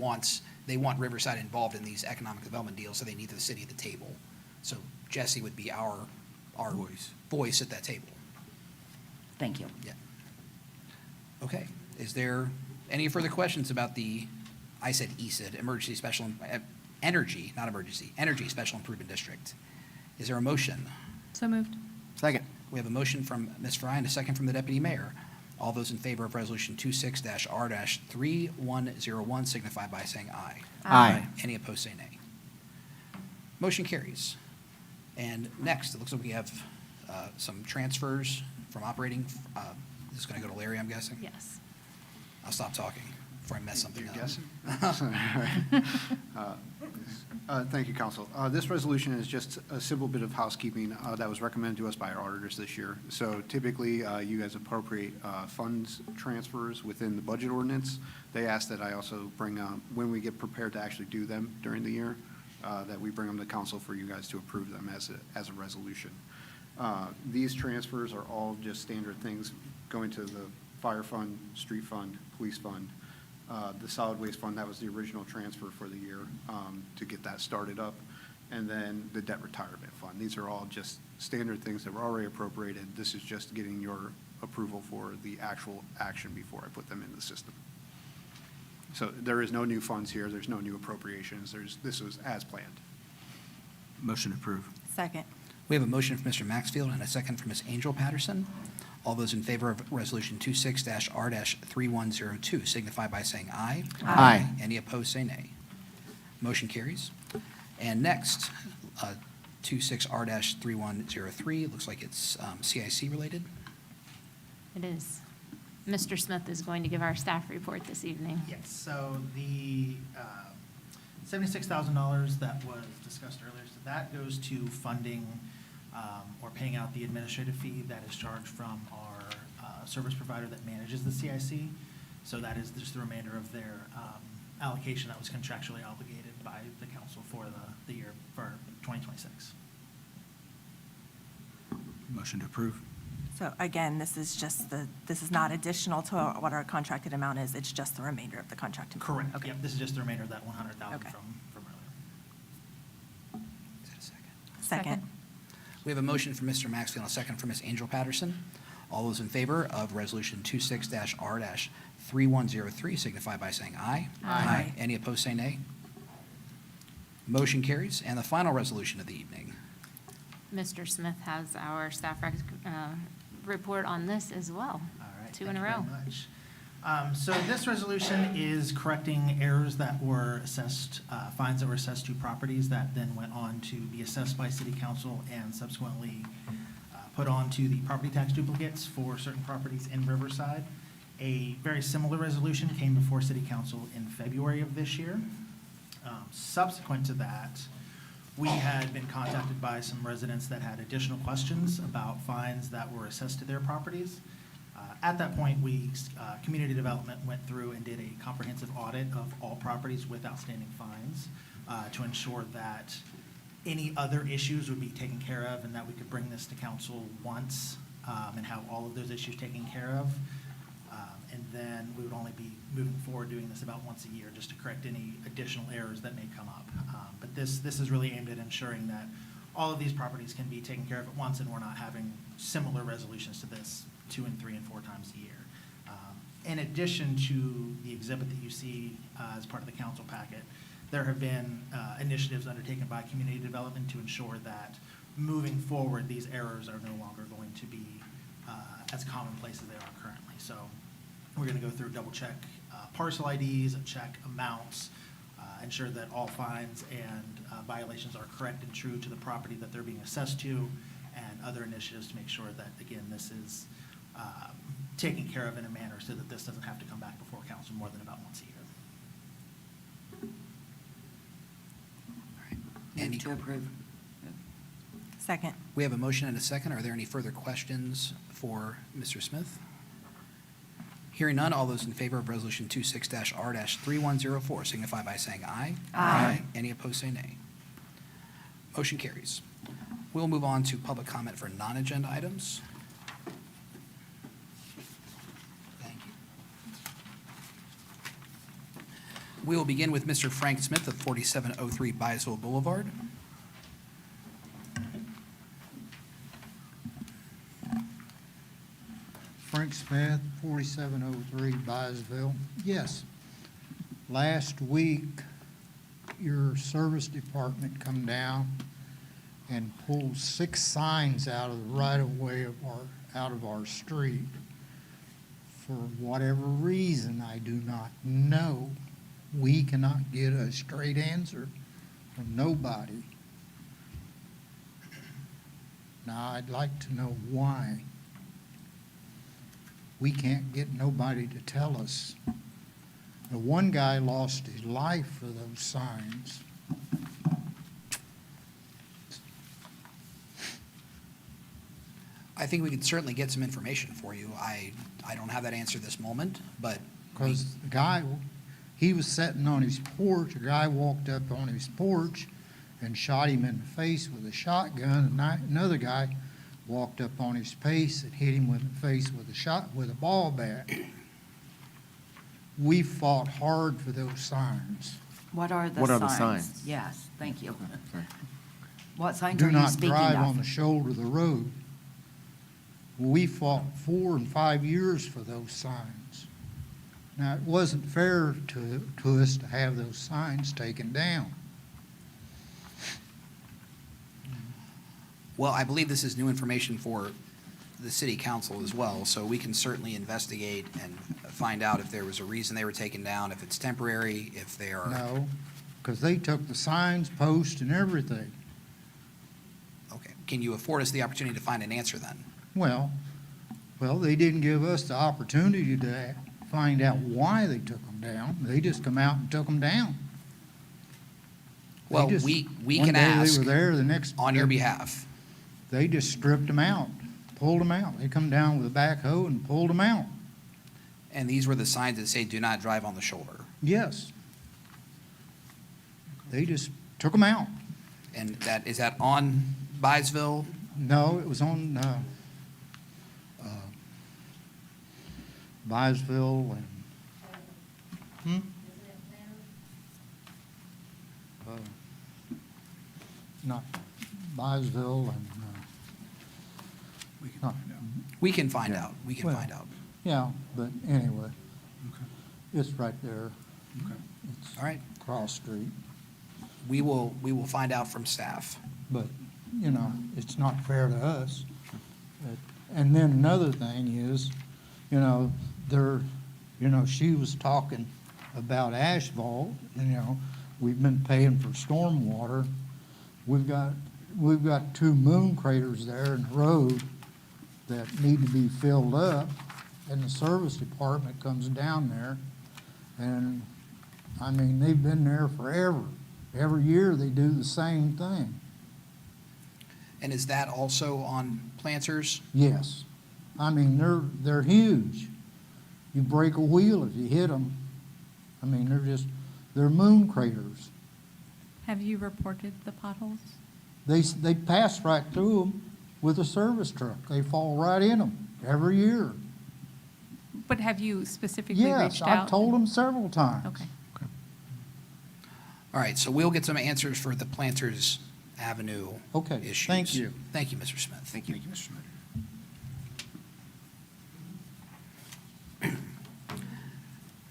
they want Riverside involved in these economic development deals, so they need the city at the table. So Jesse would be our voice at that table. thank you. Yeah. Okay. Is there any further questions about I said ESID, Emergency Special, Energy, not Emergency, Energy Special Improvement District? Is there a motion? So moved. Second. We have a motion from Ms. Fry and a second from the Deputy Mayor. All those in favor of Resolution 26-R-3101 signify by saying aye. Aye. Any opposed, say nay. Motion carries. And next, it looks like we have some transfers from operating. This is going to go to Larry, I'm guessing? Yes. I'll stop talking before I mess something You're up. guessing? Thank you, Council. This resolution is just a simple bit of housekeeping that was recommended to us by our auditors this year. So typically, you guys appropriate funds transfers within the budget ordinance. They asked that I also bring, when we get prepared to actually do them during the year, that we bring them to council for you guys to approve them as a resolution. These transfers are all just standard things going to the fire fund, street fund, police fund. The solid waste fund, that was the original transfer for the year to get that started up. And then the debt retirement fund. These are all just standard things that were already appropriated. This is just getting your approval for the actual action before I put them in the system. So there is no new funds here. There's no new appropriations. This was as planned. Motion approved. Second. We have a motion from Mr. Maxfield and a second from Ms. Angel Patterson. All those in favor of Resolution 26-R-3102 signify by saying aye. Aye. Any opposed, say nay. Motion carries. And next, 26-R-3103, looks like it's CIC related. It is. Mr. Smith is going to give our staff report this evening. Yes, so the $76,000 that was discussed earlier, so that goes to funding or paying out the administrative fee that is charged from our service provider that manages the CIC. So that is just the remainder of their allocation that was contractually obligated by the council for the year for 2026. Motion to approve. So again, this is not additional to what our contracted amount is, it's just the remainder of the contracted amount. Correct. Okay. Yep, this is just the remainder of that 100,000 Okay. from earlier. Is that a second? Second. We have a motion from Mr. Maxfield and a second from Ms. Angel Patterson. All those in favor of Resolution 26-R-3103 signify by saying aye. Aye. Any opposed, say nay. Motion carries. And the final resolution of the evening. Mr. Smith has our staff report on this as well. All right. Two thank in a you very row. much. So this resolution is correcting errors that were assessed, fines that were assessed to properties that then went on to be assessed by city council and subsequently put onto the property tax duplicates for certain properties in Riverside. A very similar resolution came before city council in February of this year. Subsequent to that, we had been contacted by some residents that had additional questions about fines that were assessed to their properties. At that point, community development went through and did a comprehensive audit of all properties with outstanding fines to ensure that any other issues would be taken care of and that we could bring this to council once and have all of those issues taken care of. And then we would only be moving forward doing this about once a year just to correct any additional errors that may come up. But this is really aimed at ensuring that all of these properties can be taken care of at once and we're not having similar resolutions to this 2 and 3 and 4 times a year. In addition to the exhibit that you see as part of the council packet, there have been initiatives undertaken by community development to ensure that moving forward, these errors are no longer going to be as commonplace as they are currently. So we're going to go through, double check parcel IDs, check amounts, ensure that all fines and violations are correct and true to the property that they're being assessed to, and other initiatives to make sure that, again, this is taken care of in a manner so that this doesn't have to come back before council more than about once a year. Any- Move to approve. Second. We have a motion and a second. Are there any further questions for Mr. Smith? Hearing none, all those in favor of Resolution 26-R-3104 signify by saying aye. Aye. Any opposed, say nay. Motion carries. We'll move on to public comment for non-agenda items. Thank you. We will begin with Mr. Frank Smith of 4703 Byesville Boulevard. Frank Smith, 4703 Byesville. Yes, last week, your service department come down and pulled 6 signs out of the right-of-way out of our street. For whatever reason, I do not know. We cannot get a straight answer from nobody. Now, I'd like to know why. We can't get nobody to tell us. The one guy lost his life for those signs. I think we could certainly get some information for you. I don't have that answer this moment, but Because the guy, he was sitting on his porch, a guy walked up on his porch and shot him in the face with a shotgun. And another guy walked up on his face and hit him with the face with a ball bat. We fought hard for those signs. What are the signs? What are the signs? Yes, thank you. What signs Do are you not speaking drive on of? the shoulder of the road. We fought 4 and 5 years for those signs. Now, it wasn't fair to us to have those signs taken down. well, I believe this is new information for the city council as well, so we can certainly investigate and find out if there was a reason they were taken down, if it's temporary, if they are. No, because they took the signs, posts, and everything. Okay. Can you afford us the opportunity to find an answer then? Well, they didn't give us the opportunity to find out why they took them down. They just come out and took them down. They Well, just- we one can day ask They were there, the next. on your behalf. They just stripped them out, pulled them out. They come down with a backhoe and pulled them out. And these were the signs that say, do not drive on the shoulder. Yes. They just took them out. And is that on Byesville? No, it was on Byesville and. Not Byesville and. We can not- find out. We can find Yeah. out. We can Well, find out. Yeah, but anyway, Okay. it's right there. Okay. It's All right. Cross Street. We will find out from staff. But, it's not fair to us. And then another thing is, she was talking about asphalt, we've been paying for stormwater. We've got 2 moon craters there in the road that need to be filled up, and the service department comes down there, and, they've been there forever. Every year, they do the same thing. And is that also on Planters? Yes. I mean, they're huge. You break a wheel if you hit them. I mean, they're moon craters. Have you reported the potholes? They pass right through them with a service truck. They fall right in them every year. But have you specifically Yes, reached out? I've told them several times. Okay. All right, so we'll get some answers for the Planters Avenue Okay, issues. thank you. Thank you, Mr. Smith. Thank you. Mr. Smith.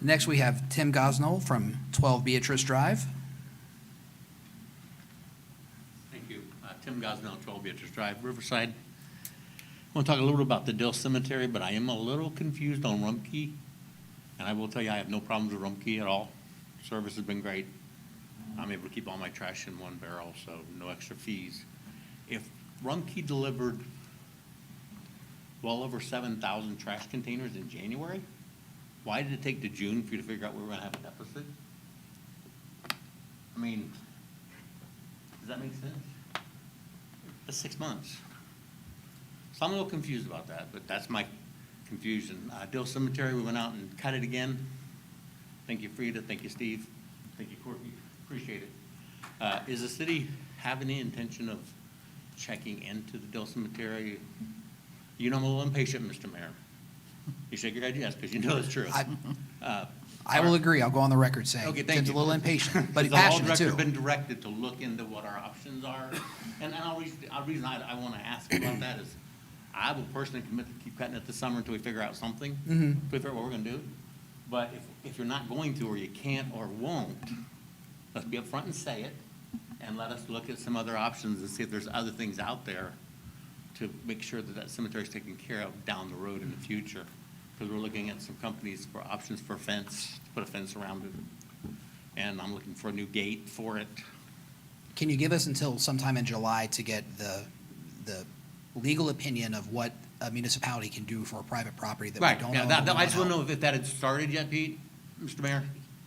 Next, we have Tim Gosnell from 12 Beatrice Drive. Thank you. Tim Gosnell, 12 Beatrice Drive, Riverside. I want to talk a little bit about the Dill Cemetery, but I am a little confused on Rumpke. And I will tell you, I have no problems with Rumpke at all. Service has been great. I'm able to keep all my trash in one barrel, so no extra fees. If Rumpke delivered well over 7,000 trash containers in January, why did it take to June for you to figure out we were going to have a deficit? I mean, does that make sense? That's 6 months. So I'm a little confused about that, but that's my confusion. Dill Cemetery, we went out and cut it again. Thank you, Frida. Thank you, Steve. Thank you, Courtney. Appreciate it. Is the city have any intention of checking into the Dill Cemetery? You know I'm a little impatient, Mr. Mayor. You shake your head yes, because you know it's true. I will agree. I'll go on the record saying Okay, thank Tim's a you. little impatient, but he's The law passionate director's too. been directed to look into what our options are. And the reason I want to ask about that is I will personally commit to keep cutting it this summer until we figure out something, Mhm. to figure out what we're going to do. But if you're not going to, or you can't or won't, let's be upfront and say it, and let us look at some other options and see if there's other things out there to make sure that that cemetery is taken care of down the road in the future. Because we're looking at some companies for options for fence, to put a fence around it. And I'm looking for a new gate for it. Can you give us until sometime in July to get the legal opinion of what a municipality can do for a private property that we Right, don't yeah, own? I just want to know if that had started yet, Pete, Mr. Mayor?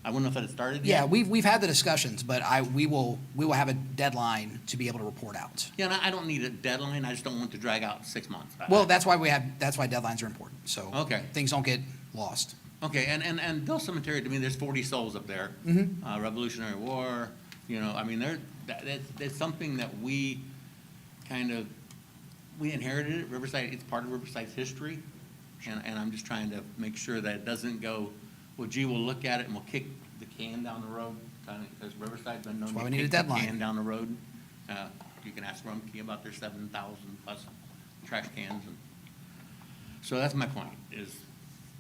I want to know if that had started Yeah, yet. we've had the discussions, but we will have a deadline to be able to report out. Yeah, and I don't need a deadline, I just don't want to drag out 6 months. Well, that's why deadlines are important, so. Okay. Things don't get lost. Okay, and Dill Cemetery, to me, there's 40 souls up there. Mhm. Revolutionary War, I mean, that's something that we we inherited it, Riverside, it's part of Riverside's history. And I'm just trying to make sure that it doesn't go, well, gee, we'll look at it and we'll kick the can down the road, because Riverside's been known That's why to we need a kick the deadline. can down the road. You can ask Rumpke about their 7,000 plus trash cans. So that's my point, is,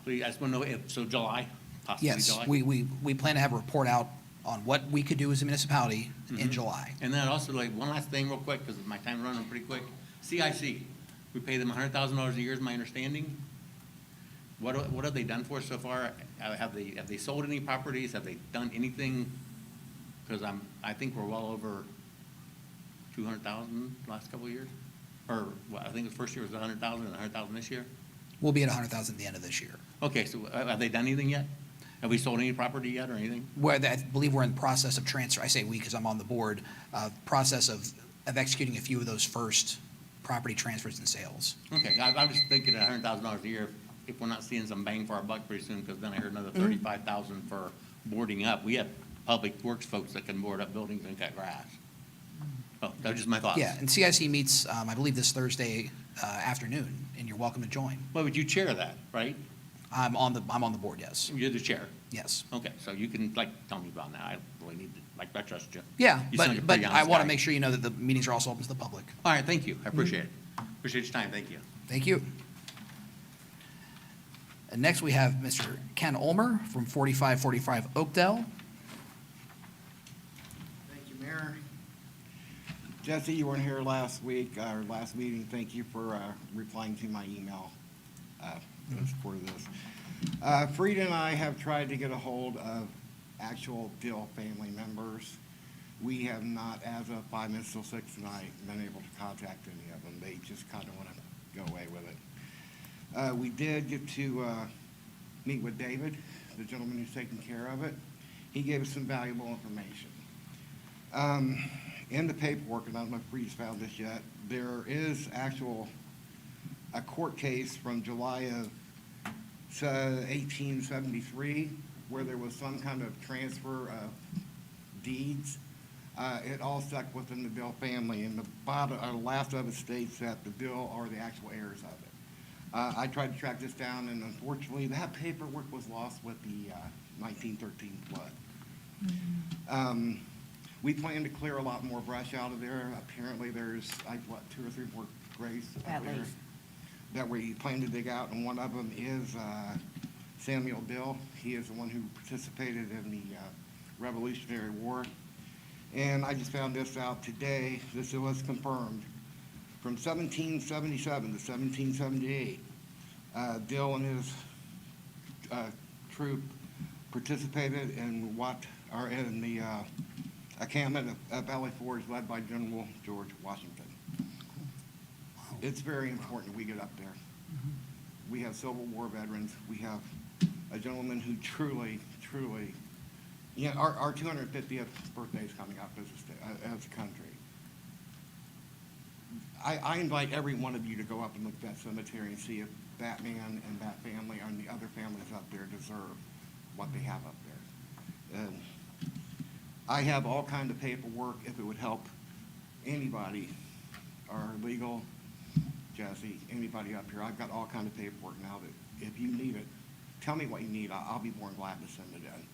please, I just want to know if, so July, possibly Yes, July? we plan to have a report out on what we could do as a municipality in Mhm. July. And then also, one last thing real quick, because my time's running pretty quick. CIC, we pay them $100,000 a year is my understanding. What have they done for us so far? Have they sold any properties? Have they done anything? Because I think we're well over 200,000 last couple of years. Or, I think the first year was 100,000 and 100,000 this year. We'll be at 100,000 at the end of this year. Okay, so have they done anything yet? Have we sold any property yet or anything? I believe we're in the process of transfer, I say we because I'm on the board, process of executing a few of those first property transfers and sales. Okay, I'm just thinking at $100,000 a year, if we're not seeing some bang for our buck pretty soon, because then I heard another Mm-hmm. 35,000 for boarding up. We have public works folks that can board up buildings and cut grass. Oh, that was just my thoughts. Yeah, and CIC meets, I believe, this Thursday afternoon, and you're welcome to join. Well, would you chair that, right? I'm on the board, yes. You're the chair? Yes. Okay, so you can, tell me about that. I don't really need to, I trust you. Yeah, You sound like a but pretty I honest want to guy. make sure you know that the meetings are also open to the public. All right, thank you. I appreciate it. Appreciate your time. Thank you. Thank you. And next, we have Mr. Ken Ulmer from 4545 Oakdale. Thank you, Mayor. Jesse, you weren't here last week, or last meeting. Thank you for replying to my email for this. Frida and I have tried to get a hold of actual Dill family members. We have not, as of 5 minutes till 6 tonight, been able to contact any of them. They just kind of want to go away with it. We did get to meet with David, the gentleman who's taking care of it. He gave us some valuable information. In the paperwork, and I don't know if Bree's found this yet, there is actual a court case from July of 1873 where there was some kind of transfer of deeds. It all stuck within the Bill family, and the last of it states that the Bill are the actual heirs of it. I tried to track this down, and unfortunately, that paperwork was lost with the 1913 flood. We plan to clear a lot more brush out of there. Apparently, there's, 2 or 3 more graves up At there least. that we plan to dig out, and one of them is Samuel Dill. He is the one who participated in the Revolutionary War. And I just found this out today. This was confirmed. From 1777 to 1778, Dill and his troop participated in the encampment of Valley Forge led by General George Washington. It's very important we get up there. We have Civil War veterans. We have a gentleman who truly, our 250th birthday is coming up as a country. I invite every one of you to go up and look at that cemetery and see if that man and that family and the other families up there deserve what they have up there. And I have all kinds of paperwork if it would help anybody, our legal, Jesse, anybody up here. I've got all kinds of paperwork now that if you need it, tell me what you need. I'll be more than glad to send it in.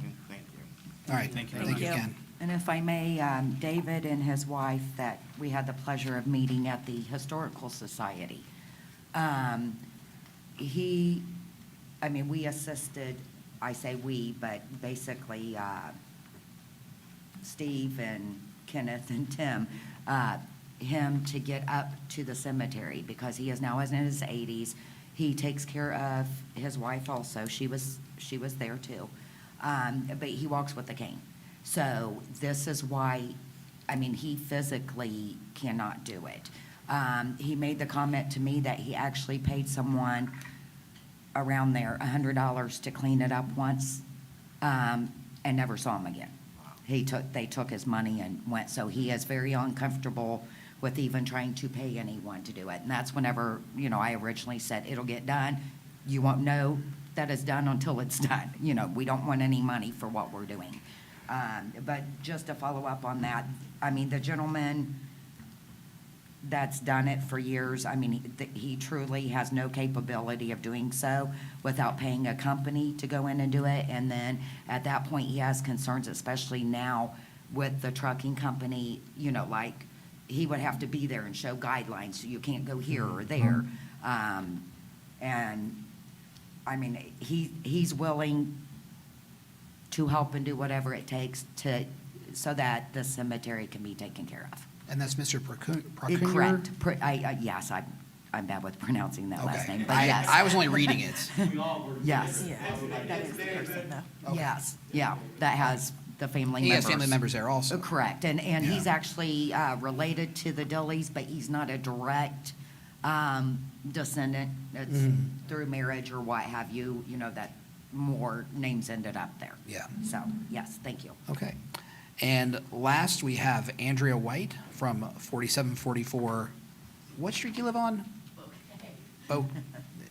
And thank you. All right, Thank you. thank you, Ken. And if I may, David and his wife that we had the pleasure of meeting at the Historical Society. We assisted, I say we, but basically Steve and Kenneth and Tim, him to get up to the cemetery because he is now in his 80s. He takes care of his wife also. She was there too. But he walks with a cane. So this is why, he physically cannot do it. He made the comment to me that he actually paid someone around there $100 to clean it up once, and never saw him again. They took his money and went, so he is very uncomfortable with even trying to pay anyone to do it. And that's whenever, I originally said, it'll get done. You won't know that it's done until it's done. We don't want any money for what we're doing. But just to follow up on that, the gentleman that's done it for years, he truly has no capability of doing so without paying a company to go in and do it. And then at that point, he has concerns, especially now with the trucking company, like he would have to be there and show guidelines, so you can't go here or there. He's willing to help and do whatever it takes so that the cemetery can be taken care of. And that's Mr. Procunier? Correct. Yes, I'm bad with pronouncing that last Okay. name, but yes. I was only reading it. Yes. That is the person, though. Yes, yeah, that has the family He members. has family members there also. Correct, and he's Yeah. actually related to the Dillies, but he's not a direct descendant. It's through marriage or what have you, that more names ended up there. Yeah. So, yes, thank you. Okay. And last, we have Andrea White from 4744, what street do you live on?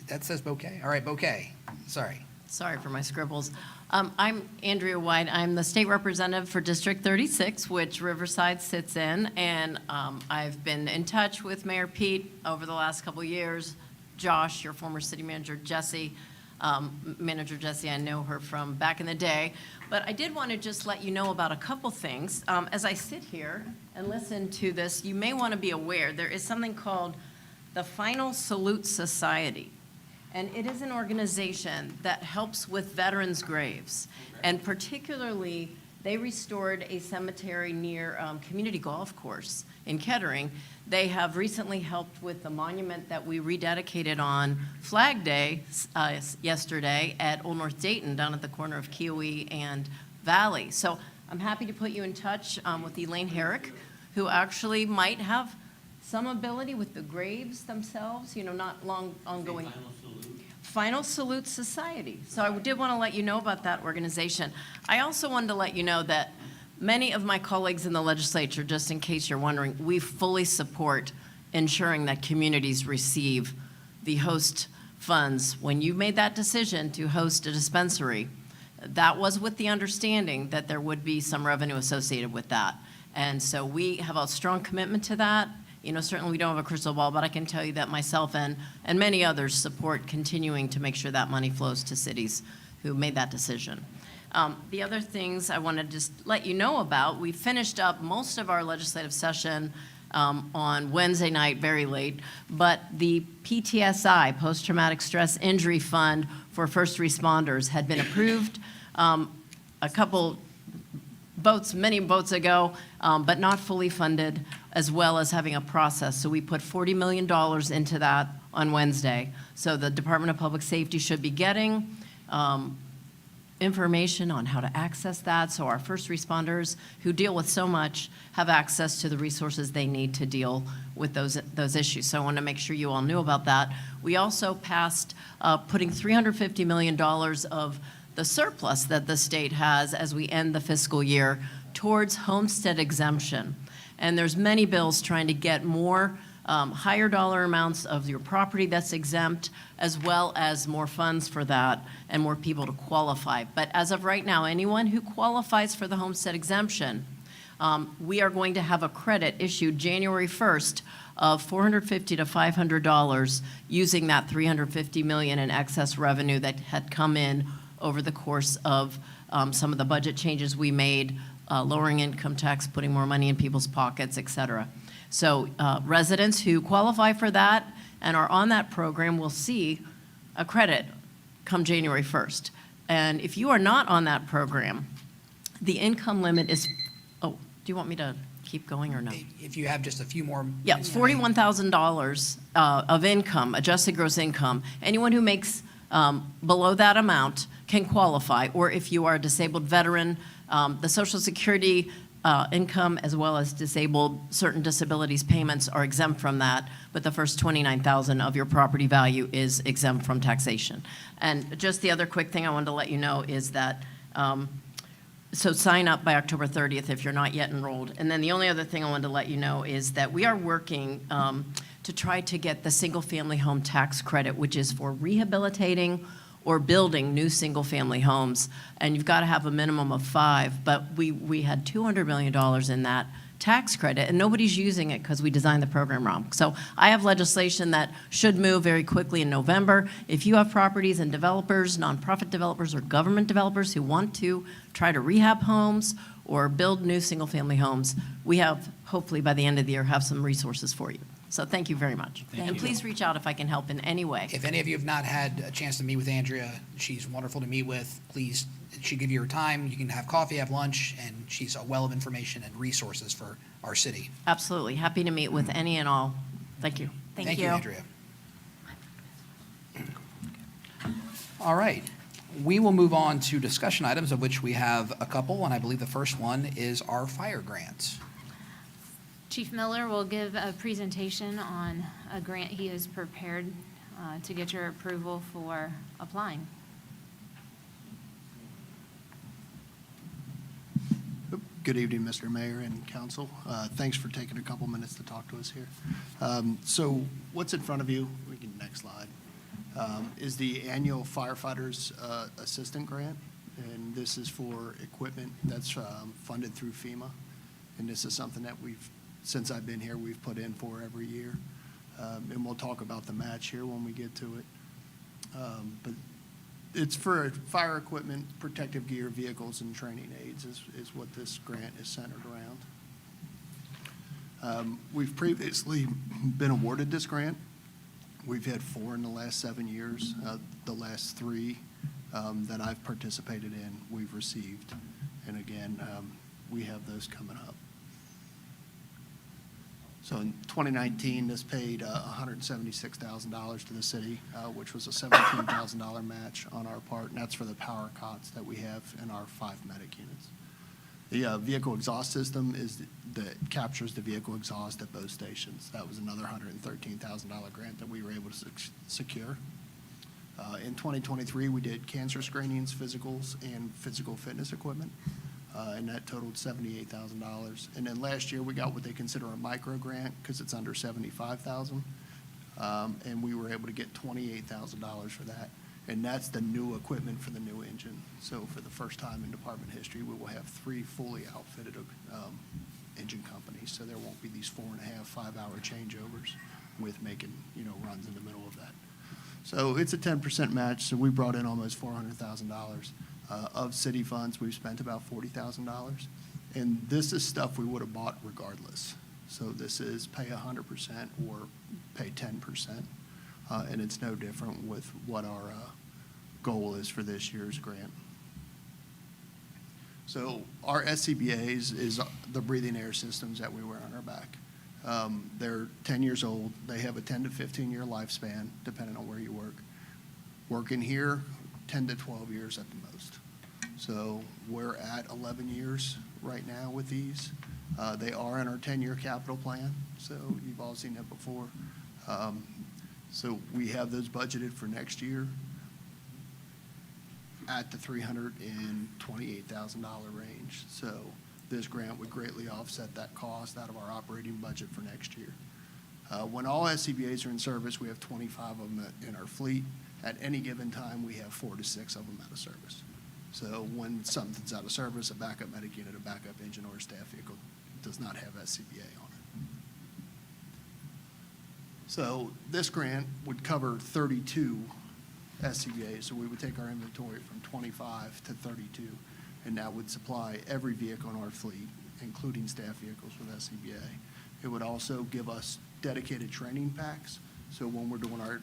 That says Bouquet? All right, Bouquet. Sorry. Sorry for my scribbles. I'm Andrea White. I'm the state representative for District 36, which Riverside sits in, and I've been in touch with Mayor Pete over the last couple of years. Josh, your former city manager, Jesse, Manager Jesse, I know her from back in the day. But I did want to just let you know about a couple things. As I sit here and listen to this, you may want to be aware there is something called the Final Salute Society. And it is an organization that helps with veterans' graves. And particularly, they restored a cemetery near Community Golf Course in Kettering. They have recently helped with the monument that we rededicated on Flag Day yesterday at Old North Dayton, down at the corner of Kiowee and Valley. So I'm happy to put you in touch with Elaine Herrick, who actually might have some ability with the graves themselves, not long ongoing. Final Salute Society. So I did want to let you know about that organization. I also wanted to let you know that many of my colleagues in the legislature, just in case you're wondering, we fully support ensuring that communities receive the host funds. When you made that decision to host a dispensary, that was with the understanding that there would be some revenue associated with that. And so we have a strong commitment to that. Certainly we don't have a crystal ball, but I can tell you that myself and many others support continuing to make sure that money flows to cities who made that decision. The other things I want to just let you know about, we finished up most of our legislative session on Wednesday night, very late, but the PTSI, Post-Traumatic Stress Injury Fund for First Responders, had been approved a couple votes, many votes ago, but not fully funded, as well as having a process. So we put $40 million into that on Wednesday. So the Department of Public Safety should be getting information on how to access that, so our first responders who deal with so much have access to the resources they need to deal with those issues. So I want to make sure you all knew about that. We also passed putting $350 million of the surplus that the state has as we end the fiscal year towards homestead exemption. And there's many bills trying to get more higher dollar amounts of your property that's exempt, as well as more funds for that and more people to qualify. But as of right now, anyone who qualifies for the homestead exemption, we are going to have a credit issued January 1st of $450 to $500 using that $350 million in excess revenue that had come in over the course of some of the budget changes we made, lowering income tax, putting more money in people's pockets, et cetera. So residents who qualify for that and are on that program will see a credit come January 1st. And if you are not on that program, the income limit is, do you want me to keep going or no? If you have just a few more. Yeah, $41,000 of income, adjusted gross income. Anyone who makes below that amount can qualify, or if you are a disabled veteran, the Social Security income as well as disabled certain disabilities payments are exempt from that, but the first $29,000 of your property value is exempt from taxation. And just the other quick thing I wanted to let you know is that, so sign up by October 30th if you're not yet enrolled. And then the only other thing I wanted to let you know is that we are working to try to get the single-family home tax credit, which is for rehabilitating or building new single-family homes, and you've got to have a minimum of 5. But we had $200 million in that tax credit, and nobody's using it because we designed the program wrong. So I have legislation that should move very quickly in November. If you have properties and developers, nonprofit developers or government developers who want to try to rehab homes or build new single-family homes, we have, hopefully by the end of the year, have some resources for you. So thank you very much. And please reach out if I can help in any way. If any of you have not had a chance to meet with Andrea, she's wonderful to meet with. Please, she'll give you her time. You can have coffee, have lunch, and she's a well of information and resources for our city. Absolutely. Happy to meet with any and all. Thank you. Thank you, Andrea. All right. We will move on to discussion items, of which we have a couple, and I believe the first one is our fire grant. Chief Miller will give a presentation on a grant he has prepared to get your approval for applying. Good evening, Mr. Mayor and council. Thanks for taking a couple minutes to talk to us here. So what's in front of you, we can, next slide, is the annual firefighters assistant grant. And this is for equipment that's funded through FEMA. And this is something that since I've been here, we've put in for every year. And we'll talk about the match here when we get to it. But it's for fire equipment, protective gear, vehicles, and training aids is what this grant is centered around. We've previously been awarded this grant. We've had 4 in the last 7 years. The last 3 that I've participated in, we've received. And again, we have those coming up. So in 2019, this paid $176,000 to the city, which was a $17,000 match on our part, and that's for the power cots that we have in our 5 medic units. The vehicle exhaust system that captures the vehicle exhaust at both stations. That was another $113,000 grant that we were able to secure. In 2023, we did cancer screenings, physicals, and physical fitness equipment. and that totaled $78,000. And then last year, we got what they consider a micro grant, because it's under $75,000. And we were able to get $28,000 for that. And that's the new equipment for the new engine. So for the first time in department history, we will have 3 fully outfitted engine companies. So there won't be these 4.5, 5-hour changeovers with making, runs in the middle of that. So it's a 10% match, so we brought in almost $400,000. Of city funds, we've spent about $40,000. And this is stuff we would have bought regardless. So this is pay 100% or pay 10%. And it's no different with what our goal is for this year's grant. So our SCBA's is the breathing air systems that we wear on our back. They're 10 years old. They have a 10 to 15-year lifespan, depending on where you work. Working here, 10 to 12 years at the most. So we're at 11 years right now with these. They are in our 10-year capital plan, so you've all seen that before. So we have those budgeted for next year at the $328,000 range. So this grant would greatly offset that cost out of our operating budget for next year. When all SCBA's are in service, we have 25 of them in our fleet. At any given time, we have 4 to 6 of them out of service. So when something's out of service, a backup medic unit, a backup engine, or a staff vehicle does not have SCBA on it. So this grant would cover 32 SCBA's, so we would take our inventory from 25 to 32, and that would supply every vehicle in our fleet, including staff vehicles with SCBA. It would also give us dedicated training packs, so when we're doing our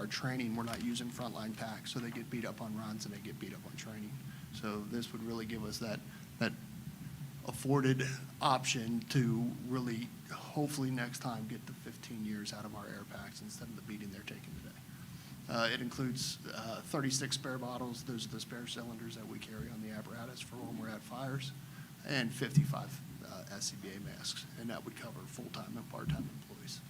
training, we're not using frontline packs, so they get beat up on runs and they get beat up on training. So this would really give us that afforded option to really, hopefully next time, get the 15 years out of our air packs instead of the beating they're taking today. It includes 36 spare bottles. Those are the spare cylinders that we carry on the apparatus for when we're at fires, and 55 SCBA masks, and that would cover full-time and part-time employees.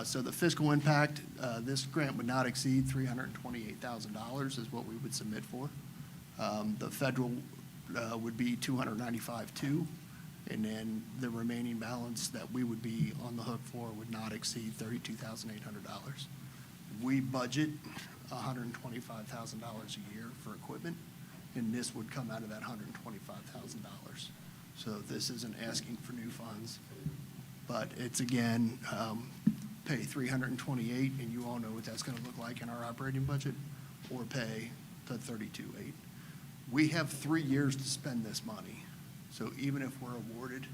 So the fiscal impact, this grant would not exceed $328,000 is what we would submit for. The federal would be $295,200, and then the remaining balance that we would be on the hook for would not exceed $32,800. We budget $125,000 a year for equipment, and this would come out of that $125,000. So this isn't asking for new funds, but it's, again, pay $328,000, and you all know what that's going to look like in our operating budget, or pay the $32,800. We have 3 years to spend this money. So even if we're awarded,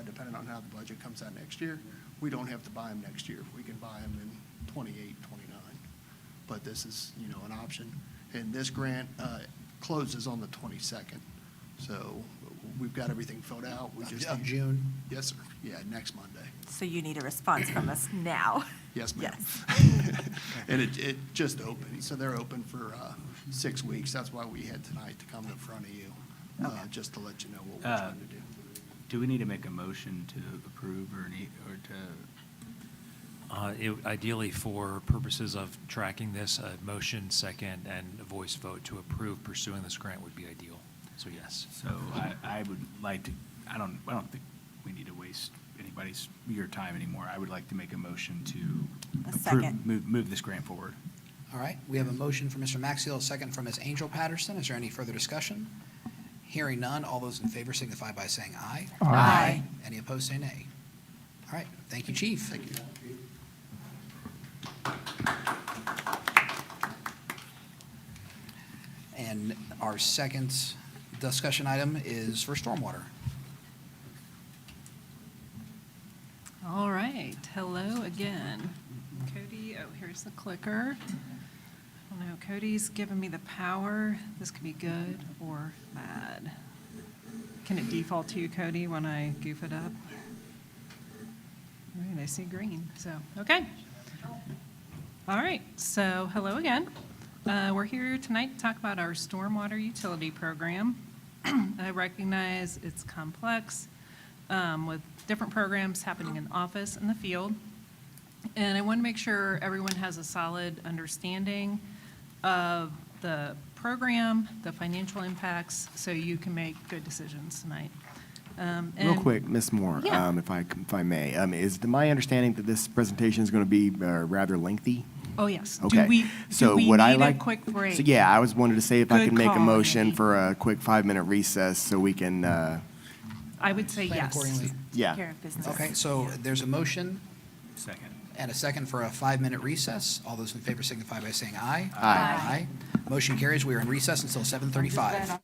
depending on how the budget comes out next year, we don't have to buy them next year. We can buy them in 28, 29. But this is, an option. And this grant closes on the 22nd. So we've got everything filled out. We just Of need- June? Yes, sir. Yeah, next Monday. So you need a response from us now. Yes, ma'am. Yes. And it just opened, so they're open for 6 weeks. That's why we had tonight to come in front of you, just to let you know what we're trying to do. Do we need to make a motion to approve or to? Ideally, for purposes of tracking this, a motion, second, and a voice vote to approve pursuing this grant would be ideal. So yes. So I would like to, I don't think we need to waste your time anymore. I would like to make a motion to A second. move this grant forward. All right, we have a motion from Mr. Maxiel, a second from Ms. Angel Patterson. Is there any further discussion? Hearing none, all those in favor signify by saying aye. Aye. Any opposed, say nay. All right, thank you, Chief. Thank you. And our second discussion item is for stormwater. All right, hello again. Cody, here's the clicker. I don't know, Cody's giving me the power. This could be good or bad. Can it default to you, Cody, when I goof it up? All right, I see green, so, okay. All right, so hello again. We're here tonight to talk about our stormwater utility program. I recognize it's complex with different programs happening in the office and the field. And I want to make sure everyone has a solid understanding of the program, the financial impacts, so you can make good decisions tonight. Real And- quick, Ms. Moore, Yeah. if I may, is my understanding that this presentation is going to be rather lengthy? Oh, yes. Okay. Do we So need would I a like? quick break? So yeah, I was wanted to say if I Good could make a call, motion Andy. for a quick 5-minute recess so we can, I would say Plan yes. accordingly. yeah. Care of business. Okay, so there's a motion Second. and a second for a 5-minute recess. All those in favor signify by saying aye. Aye. Motion carries. We are in recess until 7:35.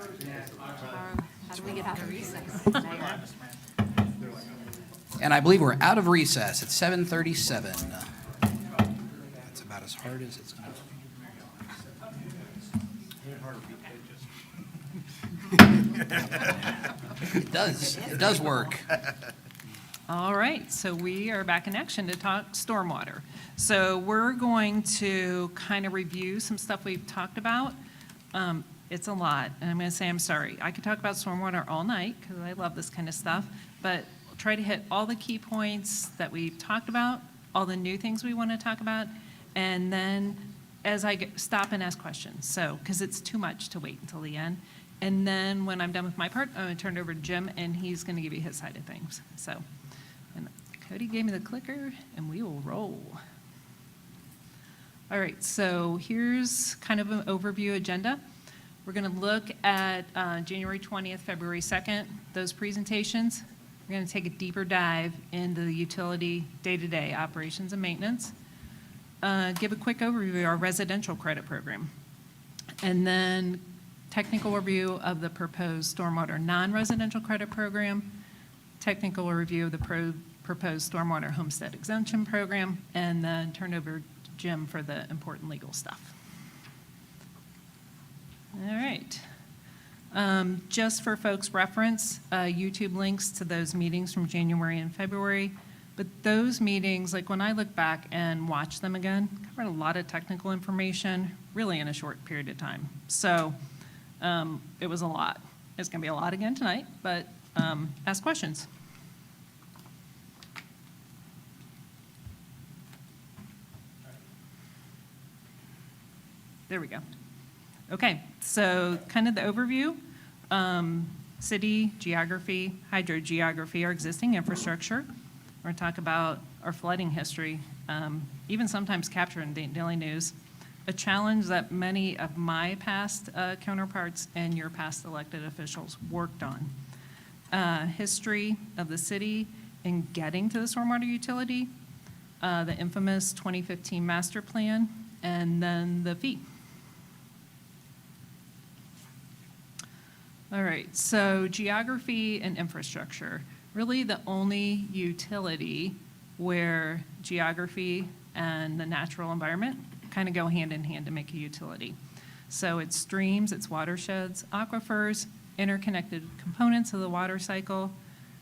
How do we get out of recess? And I believe we're out of recess at 7:37. That's about as hard as it's going to be. It does work. All right, so we are back in action to talk stormwater. So we're going to kind of review some stuff we've talked about. It's a lot, and I'm going to say I'm sorry. I could talk about stormwater all night, because I love this kind of stuff, but I'll try to hit all the key points that we've talked about, all the new things we want to talk about, and then as I stop and ask questions, so, because it's too much to wait until the end. And then when I'm done with my part, I'm going to turn it over to Jim, and he's going to give you his side of things. So, and Cody gave me the clicker, and we will roll. All right, so here's kind of an overview agenda. We're going to look at January 20th, February 2nd, those presentations. We're going to take a deeper dive into the utility day-to-day operations and maintenance. Give a quick overview of our residential credit program. And then technical review of the proposed stormwater non-residential credit program, technical review of the proposed stormwater homestead exemption program, and then turn over to Jim for the important legal stuff. All right. Just for folks' reference, YouTube links to those meetings from January and February. But those meetings, like when I look back and watch them again, covered a lot of technical information, really in a short period of time. So it was a lot. It's going to be a lot again tonight, but ask questions. There we go. Okay, so kind of the overview, city geography, hydrogeography, our existing infrastructure. We're going to talk about our flooding history, even sometimes captured in the daily news, a challenge that many of my past counterparts and your past elected officials worked on. History of the city in getting to the stormwater utility, the infamous 2015 master plan, and then the fee. All right, so geography and infrastructure. Really the only utility where geography and the natural environment kind of go hand in hand to make a utility. So it's streams, it's watersheds, aquifers, interconnected components of the water cycle,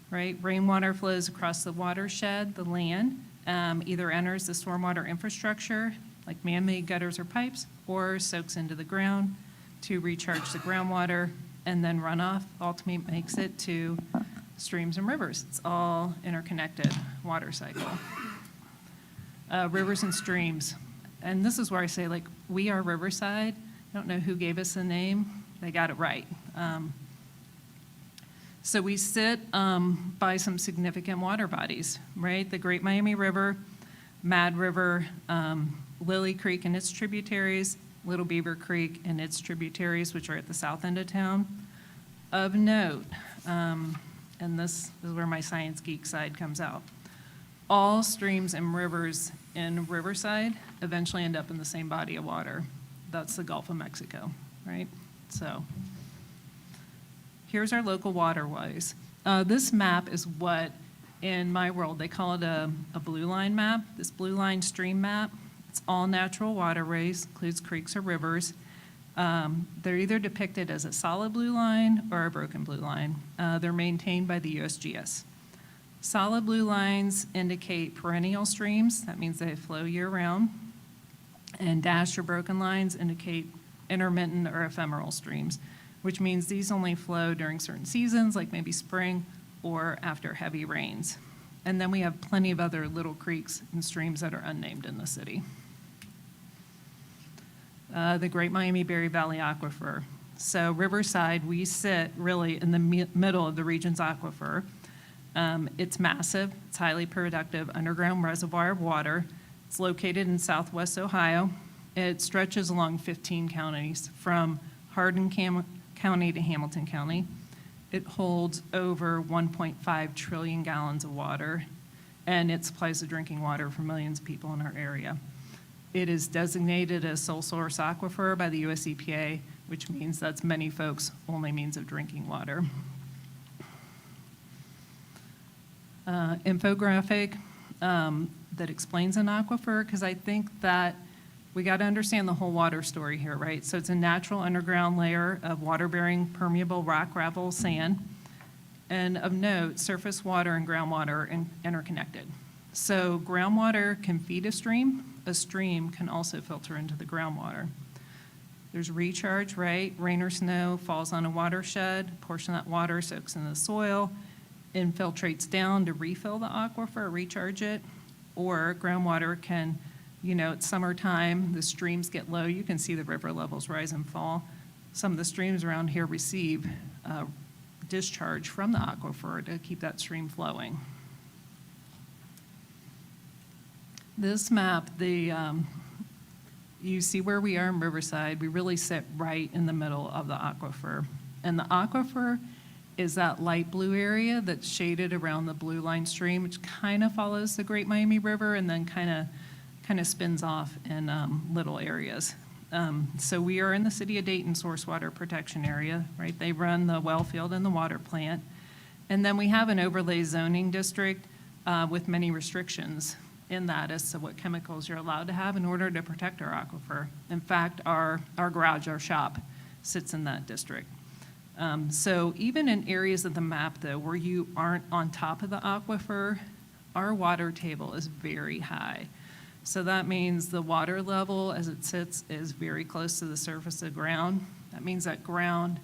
right? Rainwater flows across the watershed, the land, either enters the stormwater infrastructure, like man-made gutters or pipes, or soaks into the ground to recharge the groundwater, and then runoff ultimately makes it to streams and rivers. It's all interconnected water cycle. Rivers and streams. And this is where I say, like, we are Riverside. I don't know who gave us the name. They got it right. So we sit by some significant water bodies, right? The Great Miami River, Mad River, Lily Creek and its tributaries, Little Beaver Creek and its tributaries, which are at the south end of town. Of note, and this is where my science geek side comes out, all streams and rivers in Riverside eventually end up in the same body of water. That's the Gulf of Mexico, right? So here's our local waterways. This map is what, in my world, they call it a blue line map, this blue line stream map. It's all natural waterways, includes creeks or rivers. They're either depicted as a solid blue line or a broken blue line. They're maintained by the USGS. Solid blue lines indicate perennial streams. That means they flow year-round. And dashed or broken lines indicate intermittent or ephemeral streams, which means these only flow during certain seasons, like maybe spring or after heavy rains. And then we have plenty of other little creeks and streams that are unnamed in the city. The Great Miami-Berry Valley Aquifer. So Riverside, we sit really in the middle of the region's aquifer. It's massive, it's highly productive underground reservoir of water. It's located in southwest Ohio. It stretches along 15 counties from Hardin County to Hamilton County. It holds over 1.5 trillion gallons of water, and it supplies the drinking water for millions of people in our area. It is designated a sole source aquifer by the US EPA, which means that's many folks' only means of drinking water. Infographic that explains an aquifer, because I think that we got to understand the whole water story here, right? So it's a natural underground layer of water-bearing permeable rock, gravel, sand. And of note, surface water and groundwater are interconnected. So groundwater can feed a stream can also filter into the groundwater. There's recharge, right? Rain or snow falls on a watershed, a portion of that water soaks in the soil, infiltrates down to refill the aquifer, recharge it, or groundwater can, it's summertime, the streams get low, you can see the river levels rise and fall. Some of the streams around here receive discharge from the aquifer to keep that stream flowing. This map, you see where we are in Riverside, we really sit right in the middle of the aquifer. And the aquifer is that light blue area that's shaded around the blue line stream, which kind of follows the Great Miami River and then kind of spins off in little areas. So we are in the City of Dayton Source Water Protection Area, right? They run the well field and the water plant. And then we have an overlay zoning district with many restrictions in that as to what chemicals you're allowed to have in order to protect our aquifer. In fact, our garage, our shop, sits in that district. So even in areas of the map, though, where you aren't on top of the aquifer, our water table is very high. So that means the water level as it sits is very close to the surface of the ground. That means that ground,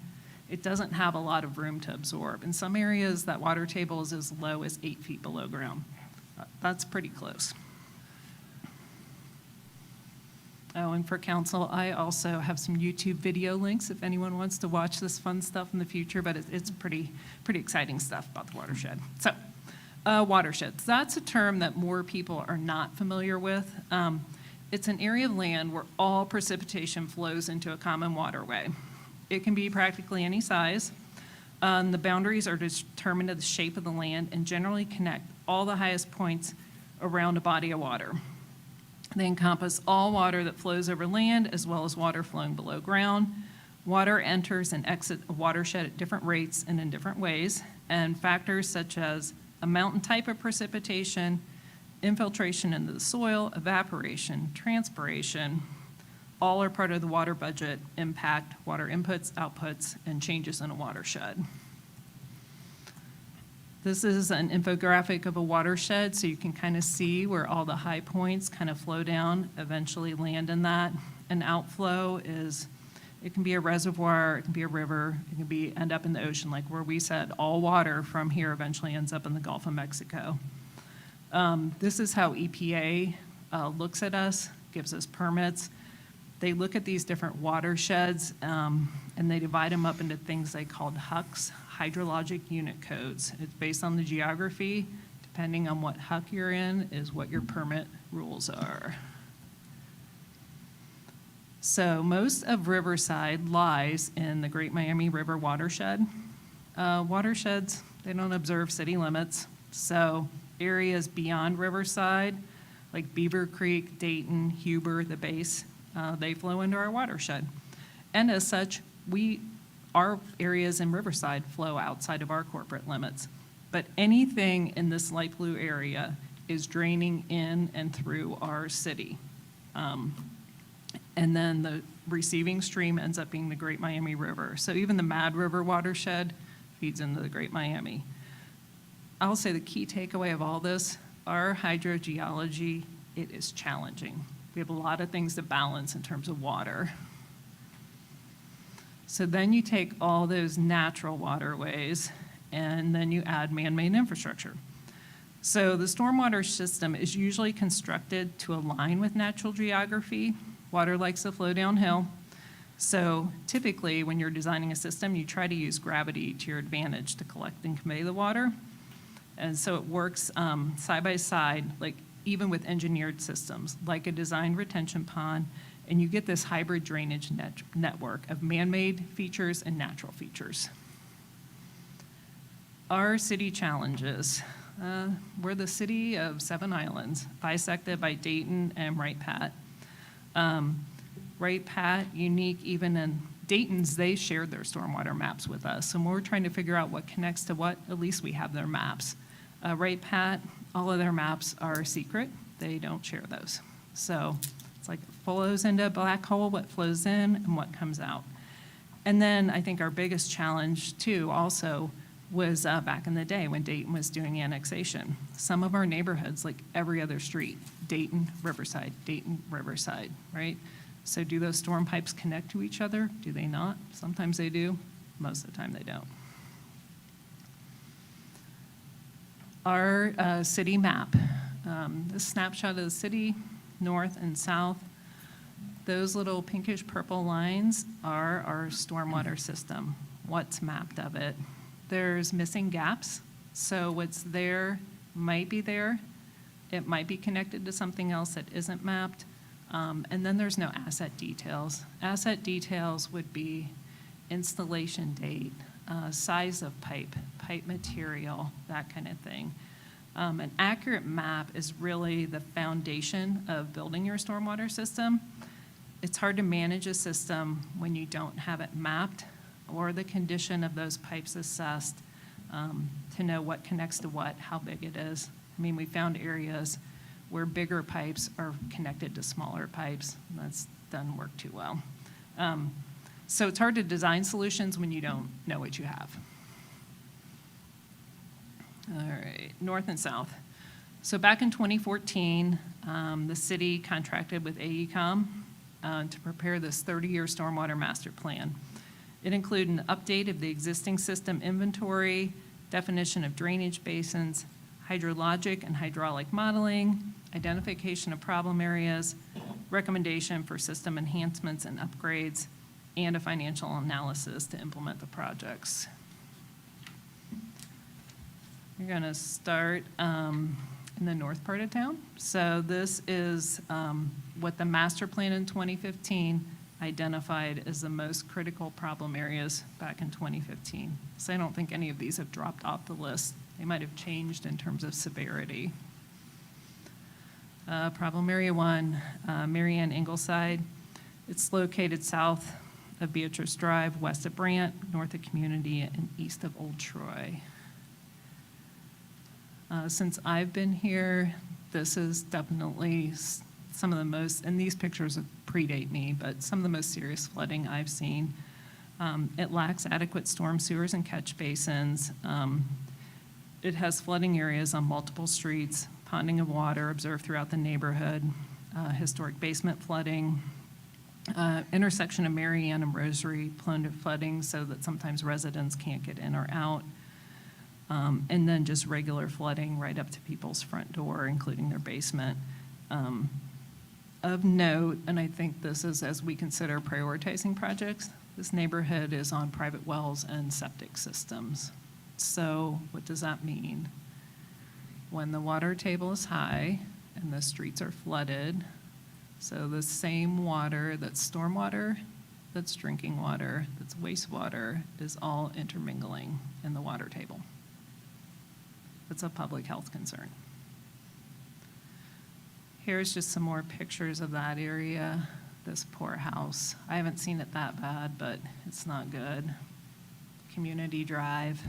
it doesn't have a lot of room to absorb. In some areas, that water table is as low as 8 feet below ground. That's pretty close. Oh, and for council, I also have some YouTube video links if anyone wants to watch this fun stuff in the future, but it's pretty exciting stuff about the watershed. So, watersheds, that's a term that more people are not familiar with. It's an area of land where all precipitation flows into a common waterway. It can be practically any size. The boundaries are determined by the shape of the land and generally connect all the highest points around a body of water. They encompass all water that flows over land as well as water flowing below ground. Water enters and exits a watershed at different rates and in different ways, and factors such as amount and type of precipitation, infiltration into the soil, evaporation, transpiration, all are part of the water budget, impact water inputs, outputs, and changes in a watershed. This is an infographic of a watershed, so you can kind of see where all the high points kind of flow down, eventually land in that. An outflow is, it can be a reservoir, it can be a river, it can be end up in the ocean, like where we said all water from here eventually ends up in the Gulf of Mexico. This is how EPA looks at us, gives us permits. They look at these different watersheds and they divide them up into things they called HUCs, hydrologic unit codes. It's based on the geography. Depending on what HUC you're in is what your permit rules are. So most of Riverside lies in the Great Miami River watershed. Watersheds, they don't observe city limits. So areas beyond Riverside, like Beaver Creek, Dayton, Huber, the base, they flow into our watershed. And as such, our areas in Riverside flow outside of our corporate limits. But anything in this light blue area is draining in and through our city. And then the receiving stream ends up being the Great Miami River. So even the Mad River watershed feeds into the Great Miami. I'll say the key takeaway of all this, our hydrogeology, it is challenging. We have a lot of things to balance in terms of water. So then you take all those natural waterways and then you add man-made infrastructure. So the stormwater system is usually constructed to align with natural geography. Water likes to flow downhill. So typically when you're designing a system, you try to use gravity to your advantage to collect and convey the water. And so it works side by side, like even with engineered systems, like a designed retention pond, and you get this hybrid drainage network of man-made features and natural features. Our city challenges. We're the city of 7 islands, bisected by Dayton and Wright Pat. Wright Pat, unique even in Dayton's, they shared their stormwater maps with us, and we're trying to figure out what connects to what. At least we have their maps. Right, Pat? All of their maps are secret. They don't share those. So it's like it flows into a black hole, what flows in and what comes out. And then I think our biggest challenge too also was back in the day when Dayton was doing annexation. Some of our neighborhoods, like every other street, Dayton, Riverside, right? So do those storm pipes connect to each other? Do they not? Sometimes they do. Most of the time they don't. Our city map, this snapshot of the city, north and south, those little pinkish purple lines are our stormwater system, what's mapped of it. There's missing gaps, so what's there might be there. It might be connected to something else that isn't mapped. And then there's no asset details. Asset details would be installation date, size of pipe, pipe material, that kind of thing. An accurate map is really the foundation of building your stormwater system. It's hard to manage a system when you don't have it mapped or the condition of those pipes assessed to know what connects to what, how big it is. I mean, we found areas where bigger pipes are connected to smaller pipes. That doesn't work too well. So it's hard to design solutions when you don't know what you have. All right, north and south. So back in 2014, the city contracted with AECom to prepare this 30-year stormwater master plan. It included an update of the existing system inventory, definition of drainage basins, hydrologic and hydraulic modeling, identification of problem areas, recommendation for system enhancements and upgrades, and a financial analysis to implement the projects. We're going to start in the north part of town. So this is what the master plan in 2015 identified as the most critical problem areas back in 2015. So I don't think any of these have dropped off the list. They might have changed in terms of severity. Problem area 1, Marianne Ingleside. It's located south of Beatrice Drive, west of Brant, north of Community, and east of Old Troy. Since I've been here, this is definitely some of the most, and these pictures predate me, but some of the most serious flooding I've seen. It lacks adequate storm sewers and catch basins. It has flooding areas on multiple streets, ponding of water observed throughout the neighborhood, historic basement flooding, intersection of Marianne and Rosary prone to flooding so that sometimes residents can't get in or out. And then just regular flooding right up to people's front door, including their basement. Of note, and I think this is as we consider prioritizing projects, this neighborhood is on private wells and septic systems. So what does that mean? When the water table is high and the streets are flooded, so the same water that's stormwater, that's drinking water, that's wastewater, is all intermingling in the water table. It's a public health concern. Here's just some more pictures of that area, this poor house. I haven't seen it that bad, but it's not good. Community Drive.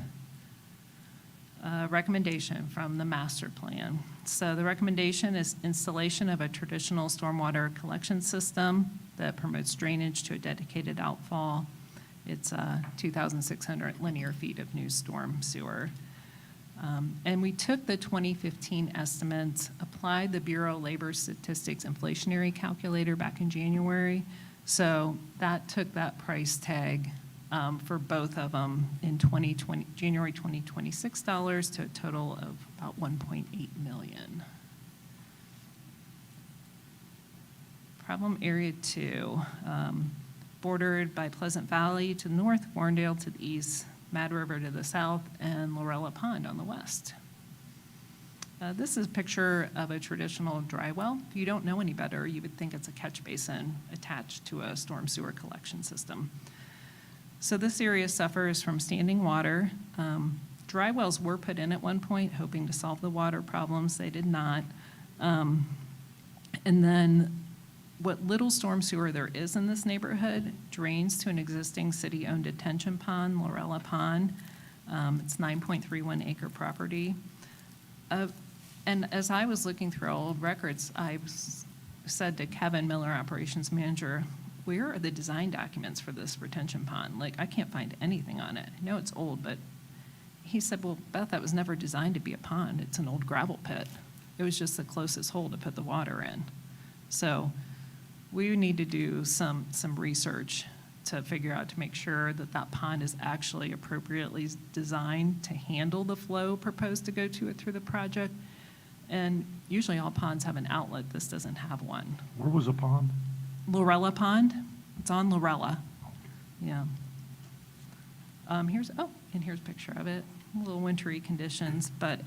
Recommendation from the master plan. So the recommendation is installation of a traditional stormwater collection system that promotes drainage to a dedicated outfall. It's 2,600 linear feet of new storm sewer. And we took the 2015 estimates, applied the Bureau of Labor Statistics inflationary calculator back in January. So that took that price tag for both of them in January 2026 dollars to a total of about 1.8 million. Problem area 2, bordered by Pleasant Valley to the north, Warrendale to the east, Mad River to the south, and Lorella Pond on the west. This is a picture of a traditional dry well. If you don't know any better, you would think it's a catch basin attached to a storm sewer collection system. So this area suffers from standing water. Dry wells were put in at one point, hoping to solve the water problems. They did not. And then what little storm sewer there is in this neighborhood drains to an existing city-owned detention pond, Lorella Pond. It's 9.31 acre property. And as I was looking through old records, said to Kevin Miller, operations manager, where are the design documents for this retention pond? Like, I can't find anything on it. I know it's old, but he said, well, Beth, that was never designed to be a pond. It's an old gravel pit. It was just the closest hole to put the water in. So we need to do some research to figure out, to make sure that that pond is actually appropriately designed to handle the flow proposed to go to it through the project. And usually all ponds have an outlet. This doesn't have one. Where was the pond? Lorella Pond. It's on Lorella. Yeah. Here's a picture of it. A little wintry conditions, but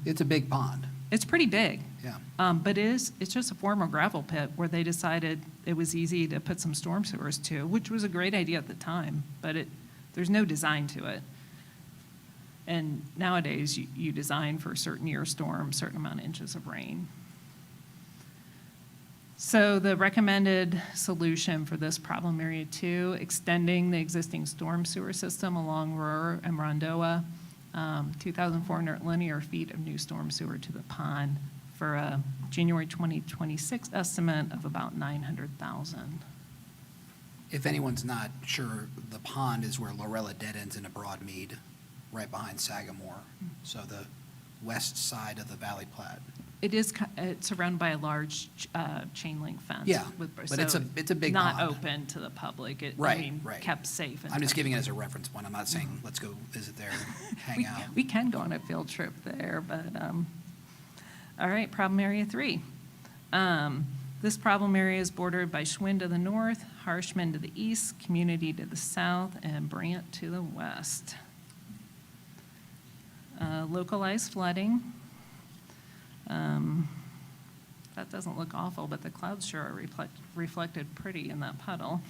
It's a big pond. it's pretty big. Yeah. But it's just a former gravel pit where they decided it was easy to put some storm sewers to, which was a great idea at the time, but there's no design to it. And nowadays, you design for a certain year storm, certain amount of inches of rain. So the recommended solution for this problem area 2, extending the existing storm sewer system along Rohr and Rondoa, 2,400 linear feet of new storm sewer to the pond for a January 2026 estimate of about $900,000. If anyone's not sure, the pond is where Lorella dead ends into Broadmead, right behind Sagamore. So the west side of the Valley Platte. It's surrounded by a large chain link fence. Yeah, with- but so it's a big Not pond. open to the public. Right, right. Kept safe. and I'm just giving it touched. as a reference point. I'm not saying, let's go visit there, hang We- out. We can go on a field trip there, but, all right, problem area 3. This problem area is bordered by Schwinn to the north, Harshman to the east, Community to the south, and Brant to the west. Localized flooding. That doesn't look awful, but the clouds sure are reflected pretty in that puddle.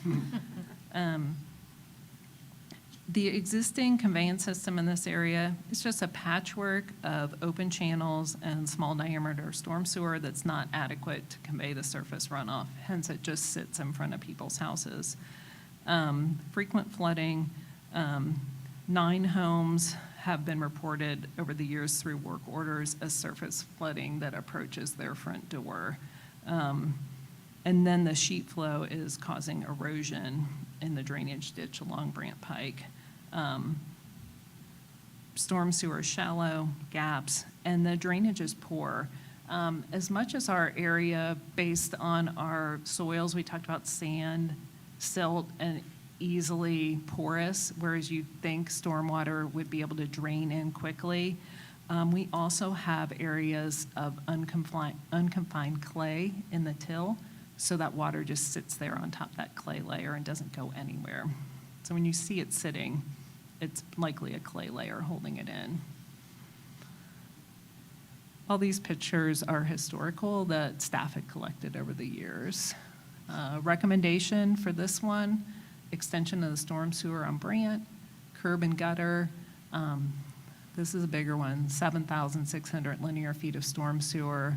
The existing conveyance system in this area is just a patchwork of open channels and small diameter storm sewer that's not adequate to convey the surface runoff. Hence, it just sits in front of people's houses. Frequent flooding. 9 homes have been reported over the years through work orders as surface flooding that approaches their front door. And then the sheet flow is causing erosion in the drainage ditch along Brant Pike. Storm sewer is shallow, gaps, and the drainage is poor. As much as our area, based on our soils, we talked about sand, silt, and easily porous, whereas you'd think stormwater would be able to drain in quickly. We also have areas of unconfined clay in the till, so that water just sits there on top of that clay layer and doesn't go anywhere. So when you see it sitting, it's likely a clay layer holding it in. All these pictures are historical that staff had collected over the years. Recommendation for this one, extension of the storm sewer on Brant, curb and gutter. This is a bigger one, 7,600 linear feet of storm sewer,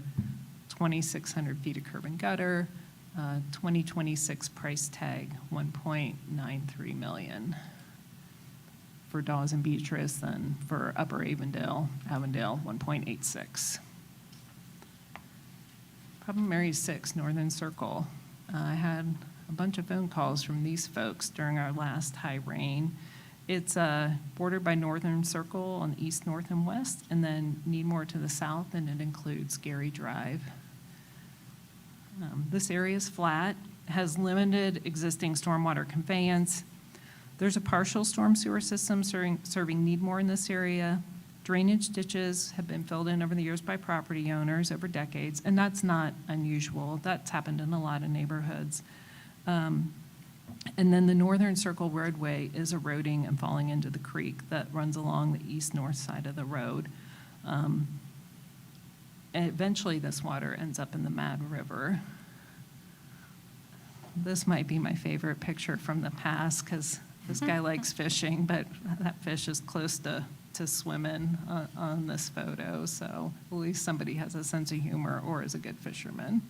2,600 feet of curb and gutter, 2026 price tag, $1.93 million for Dawes and Beatrice, and for Upper Avondale, 1.86. Problem area 6, Northern Circle. I had a bunch of phone calls from these folks during our last high rain. It's bordered by Northern Circle on the east, north, and west, and then Needmore to the south, and it includes Gary Drive. This area is flat, has limited existing stormwater conveyance. There's a partial storm sewer system serving Needmore in this area. Drainage ditches have been filled in over the years by property owners over decades, and that's not unusual. That's happened in a lot of neighborhoods. And then the Northern Circle roadway is eroding and falling into the creek that runs along the east-north side of the road. And eventually, this water ends up in the Mad River. This might be my favorite picture from the past, because this guy likes fishing, but that fish is close to swimming on this photo, so at least somebody has a sense of humor or is a good fisherman.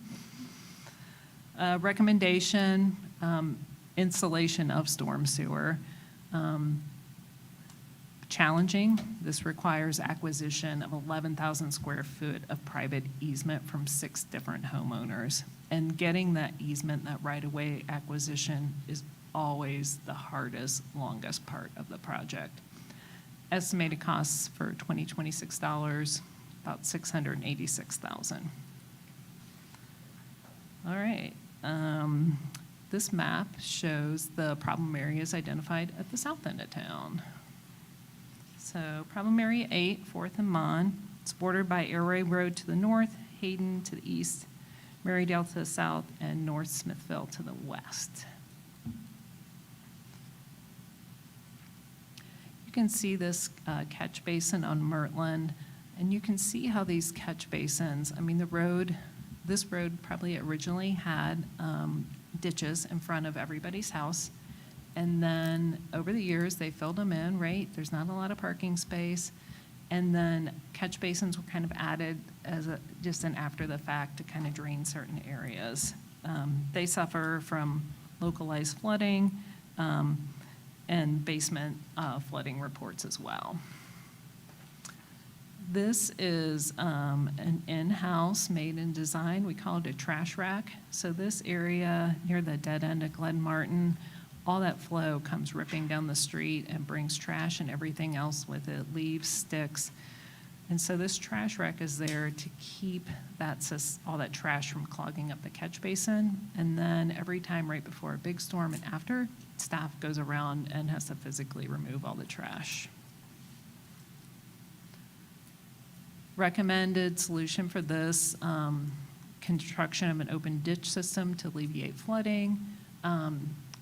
Recommendation, installation of storm sewer. Challenging, this requires acquisition of 11,000 square foot of private easement from 6 different homeowners. And getting that easement, that right-of-way acquisition is always the hardest, longest part of the project. Estimated costs for 2026 dollars, about $686,000. All right. This map shows the problem areas identified at the south end of town. So problem area 8, 4th and Mon. It's bordered by Airway Road to the north, Hayden to the east, Marydale to the south, and North Smithville to the west. You can see this catch basin on Mertland, and you can see how these catch basins, I mean, this road probably originally had ditches in front of everybody's house. And then over the years, they filled them in, right? There's not a lot of parking space. And then catch basins were kind of added as just an after the fact to kind of drain certain areas. They suffer from localized flooding and basement flooding reports as well. This is an in-house made and designed, we call it a trash rack. So this area near the dead end of Glen Martin, all that flow comes ripping down the street and brings trash and everything else with it, leaves, sticks. And so this trash rack is there to keep all that trash from clogging up the catch basin. And then every time right before a big storm and after, staff goes around and has to physically remove all the trash. Recommended solution for this, construction of an open ditch system to alleviate flooding,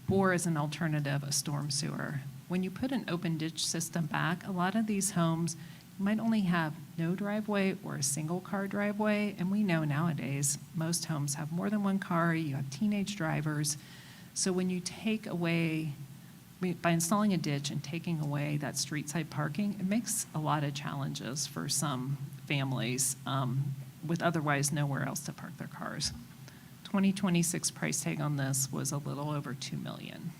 or as an alternative, a storm sewer. When you put an open ditch system back, a lot of these homes might only have no driveway or a single car driveway, and we know nowadays most homes have more than one car, you have teenage drivers. So when you take away, by installing a ditch and taking away that street side parking, it makes a lot of challenges for some families with otherwise nowhere else to park their cars. 2026 price tag on this was a little over $2 million.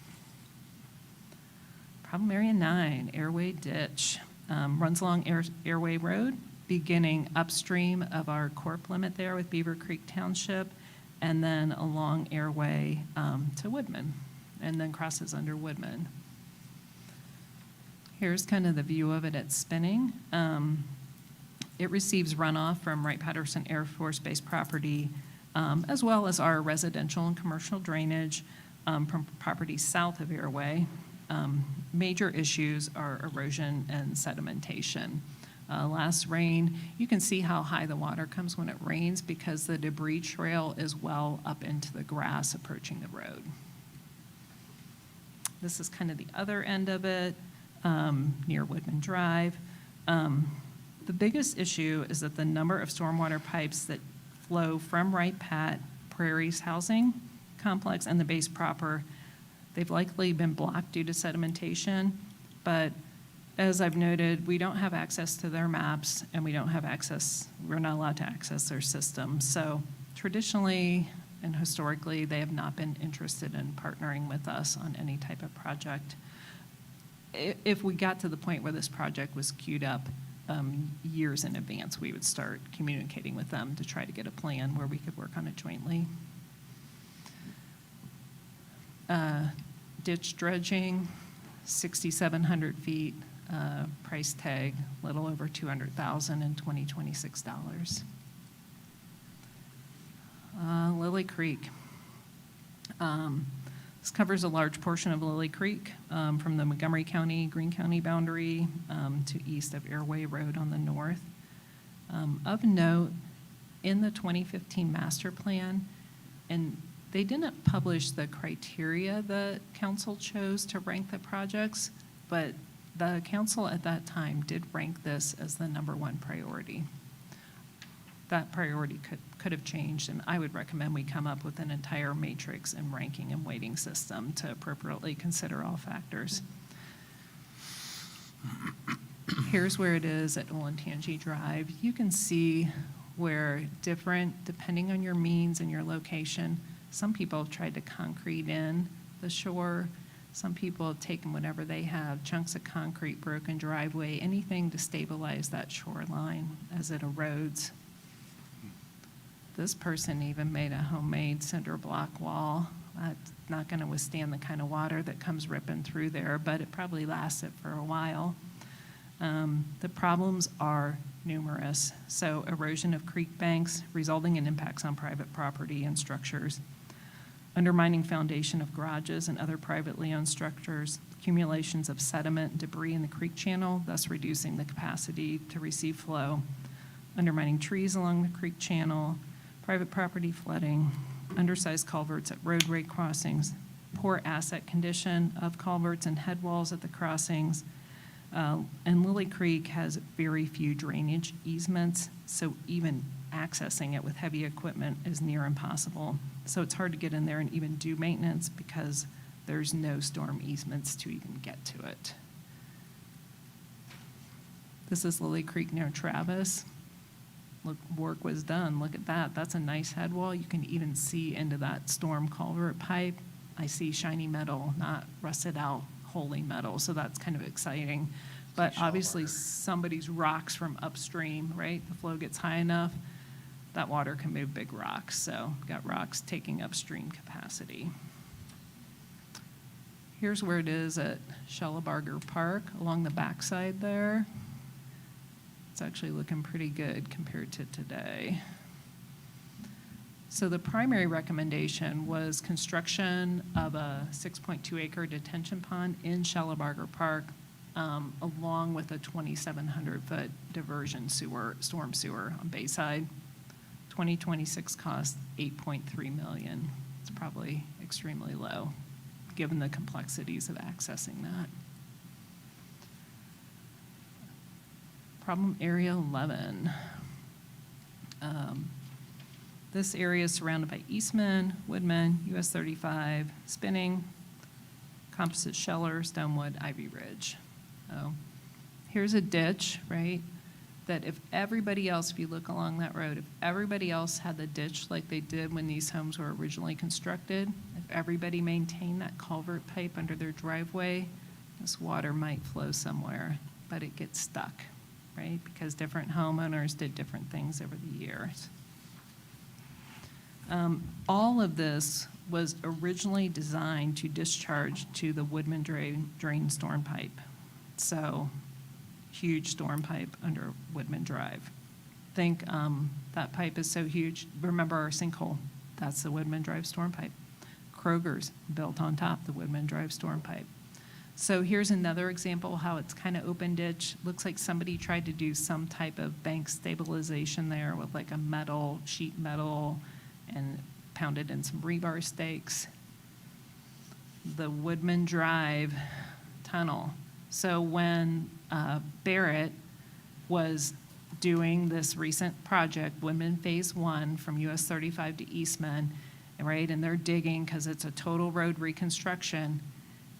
Problem area 9, Airway Ditch. Runs along Airway Road, beginning upstream of our corp limit there with Beaver Creek Township, and then along Airway to Woodman, and then crosses under Woodman. Here's kind of the view of it at Spinning. It receives runoff from Wright-Patterson Air Force Base property, as well as our residential and commercial drainage from properties south of Airway. Major issues are erosion and sedimentation. Last rain, you can see how high the water comes when it rains because the debris trail is well up into the grass approaching the road. This is kind of the other end of it, near Woodman Drive. The biggest issue is that the number of stormwater pipes that flow from Wright Pat, Prairie's housing complex, and the base proper, they've likely been blocked due to sedimentation, but as I've noted, we don't have access to their maps, and we're not allowed to access their system. So traditionally and historically, they have not been interested in partnering with us on any type of project. If we got to the point where this project was queued up years in advance, we would start communicating with them to try to get a plan where we could work on it jointly. Ditch dredging, 6,700 feet, price tag, little over $200,000 in 2026 dollars. Lily Creek. This covers a large portion of Lily Creek from the Montgomery County, Greene County boundary to east of Airway Road on the north. Of note, in the 2015 master plan, and they didn't publish the criteria the council chose to rank the projects, but the council at that time did rank this as the #1 priority. That priority could have changed, and I would recommend we come up with an entire matrix and ranking and weighting system to appropriately consider all factors. Here's where it is at Olentangy Drive. You can see where depending on your means and your location, Some people have tried to concrete in the shore. Some people have taken whatever they have, chunks of concrete, broken driveway, anything to stabilize that shoreline as it erodes. This person even made a homemade cinder block wall. That's not going to withstand the kind of water that comes ripping through there, but it probably lasts it for a while. The problems are numerous. So erosion of creek banks resulting in impacts on private property and structures, undermining foundation of garages and other privately owned structures, accumulations of sediment and debris in the creek channel, thus reducing the capacity to receive flow, undermining trees along the creek channel, private property flooding, undersized culverts at roadway crossings, poor asset condition of culverts and head walls at the crossings. And Lily Creek has very few drainage easements, so even accessing it with heavy equipment is near impossible. So it's hard to get in there and even do maintenance because there's no storm easements to even get to it. This is Lily Creek near Travis. Look, work was done. Look at that. That's a nice head wall. You can even see into that storm culvert pipe. I see shiny metal, not rusted out holy metal, so that's kind of exciting. But obviously somebody's rocks from upstream, right? The flow gets high enough, that water can move big rocks. So got rocks taking upstream capacity. Here's where it is at Shellabarger Park along the backside there. It's actually looking pretty good compared to today. So the primary recommendation was construction of a 6.2 acre detention pond in Shellabarger Park, along with a 2,700 foot diversion sewer, storm sewer on Bayside. 2026 cost $8.3 million. It's probably extremely low, given the complexities of accessing that. Problem area 11. This area is surrounded by Eastman, Woodman, US 35, Spinning, Composite Sheller, Stonewood, Ivy Ridge. So here's a ditch, right? That if everybody else, if you look along that road, if everybody else had the ditch like they did when these homes were originally constructed, if everybody maintained that culvert pipe under their driveway, this water might flow somewhere, but it gets stuck, right? Because different homeowners did different things over the years. All of this was originally designed to discharge to the Woodman drain storm pipe. So huge storm pipe under Woodman Drive. Think that pipe is so huge. Remember our sinkhole? That's the Woodman Drive storm pipe. Kroger's built on top the Woodman Drive storm pipe. So here's another example how it's kind of open ditch. Looks like somebody tried to do some type of bank stabilization there with like a metal, sheet metal, and pounded in some rebar stakes. The Woodman Drive tunnel. So when Barrett was doing this recent project, Woodman Phase 1 from US 35 to Eastman, right, and they're digging because it's a total road reconstruction,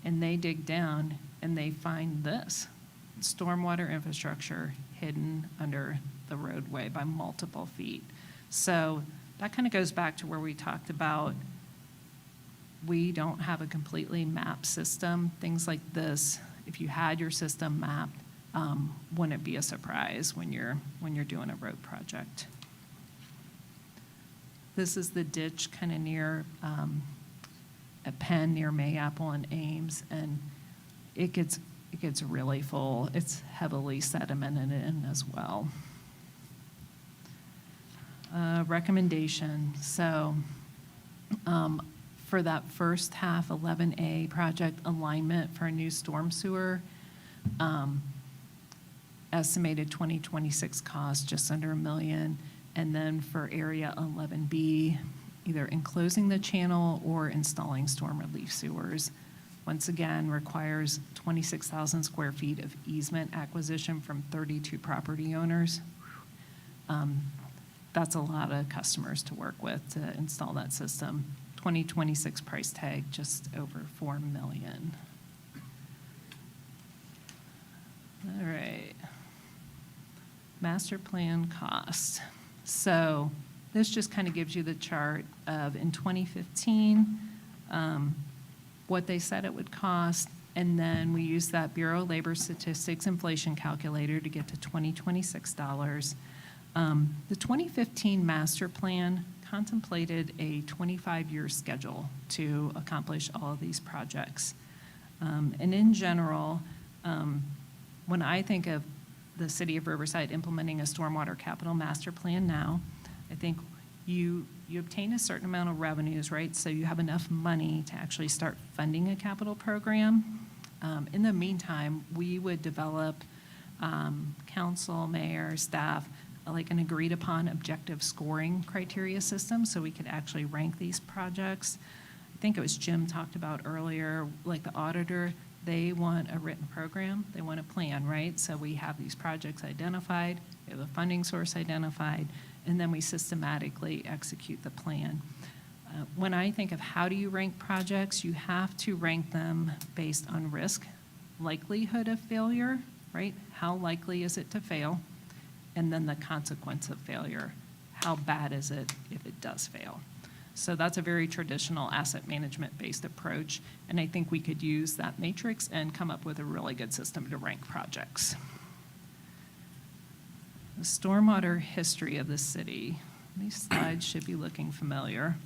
and they dig down and they find this stormwater infrastructure hidden under the roadway by multiple feet. So that kind of goes back to where we talked about we don't have a completely mapped system. Things like this, if you had your system mapped, wouldn't be a surprise when you're doing a road project. This is the ditch kind of near a Penn near Mayapple and Ames, and it gets really full. It's heavily sedimented in as well. Recommendation. So for that first half 11A project alignment for a new storm sewer, estimated 2026 cost just under $1 million. And then for area 11B, either enclosing the channel or installing storm relief sewers. Once again, requires 26,000 square feet of easement acquisition from 32 property owners. That's a lot of customers to work with to install that system. 2026 price tag, just over $4 million. All right. Master plan cost. So this just kind of gives you the chart of in 2015, what they said it would cost, and then we use that Bureau of Labor Statistics inflation calculator to get to 2026 dollars. The 2015 master plan contemplated a 25-year schedule to accomplish all of these projects. And in general, when I think of the city of Riverside implementing a stormwater capital master plan now, I think you obtain a certain amount of revenues, right? So you have enough money to actually start funding a capital program. In the meantime, we would develop, council, mayor, staff, like an agreed upon objective scoring criteria system so we could actually rank these projects. I think it was Jim talked about earlier, like the auditor, they want a written program, they want a plan, right? So we have these projects identified, we have a funding source identified, and then we systematically execute the plan. When I think of how do you rank projects, you have to rank them based on risk, likelihood of failure, right? How likely is it to fail? And then the consequence of failure. How bad is it if it does fail? So that's a very traditional asset management-based approach, and I think we could use that matrix and come up with a really good system to rank projects. The stormwater history of the city. These slides should be looking familiar.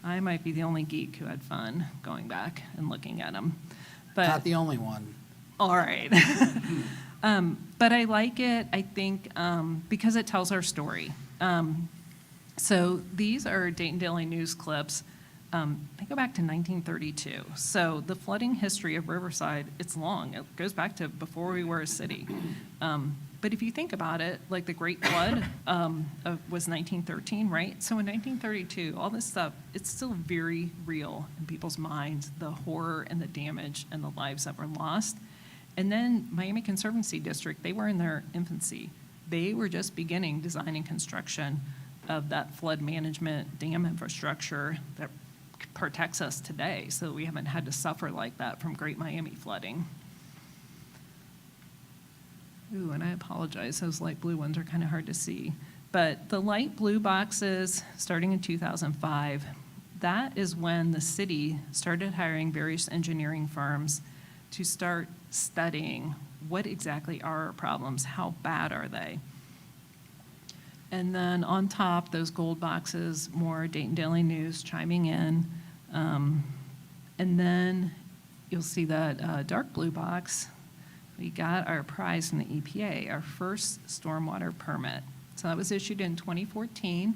I might be the only geek who had fun going back and looking at them. But, Not the only one. all right. But I like it, I think, because it tells our story. So these are Dayton Daily News clips. They go back to 1932. So the flooding history of Riverside, it's long. It goes back to before we were a city. But if you think about it, like the Great Flood was 1913, right? So in 1932, all this stuff, it's still very real in people's minds, the horror and the damage and the lives that were lost. And then Miami Conservancy District, they were in their infancy. They were just beginning design and construction of that flood management dam infrastructure that protects us today, so we haven't had to suffer like that from Great Miami flooding. Ooh, and I apologize, those light blue ones are kind of hard to see. But the light blue boxes, starting in 2005, that is when the city started hiring various engineering firms to start studying what exactly are our problems, how bad are they? And then on top, those gold boxes, more Dayton Daily News chiming in. And then you'll see that dark blue box. We got our prize from the EPA, our first stormwater permit. So that was issued in 2014.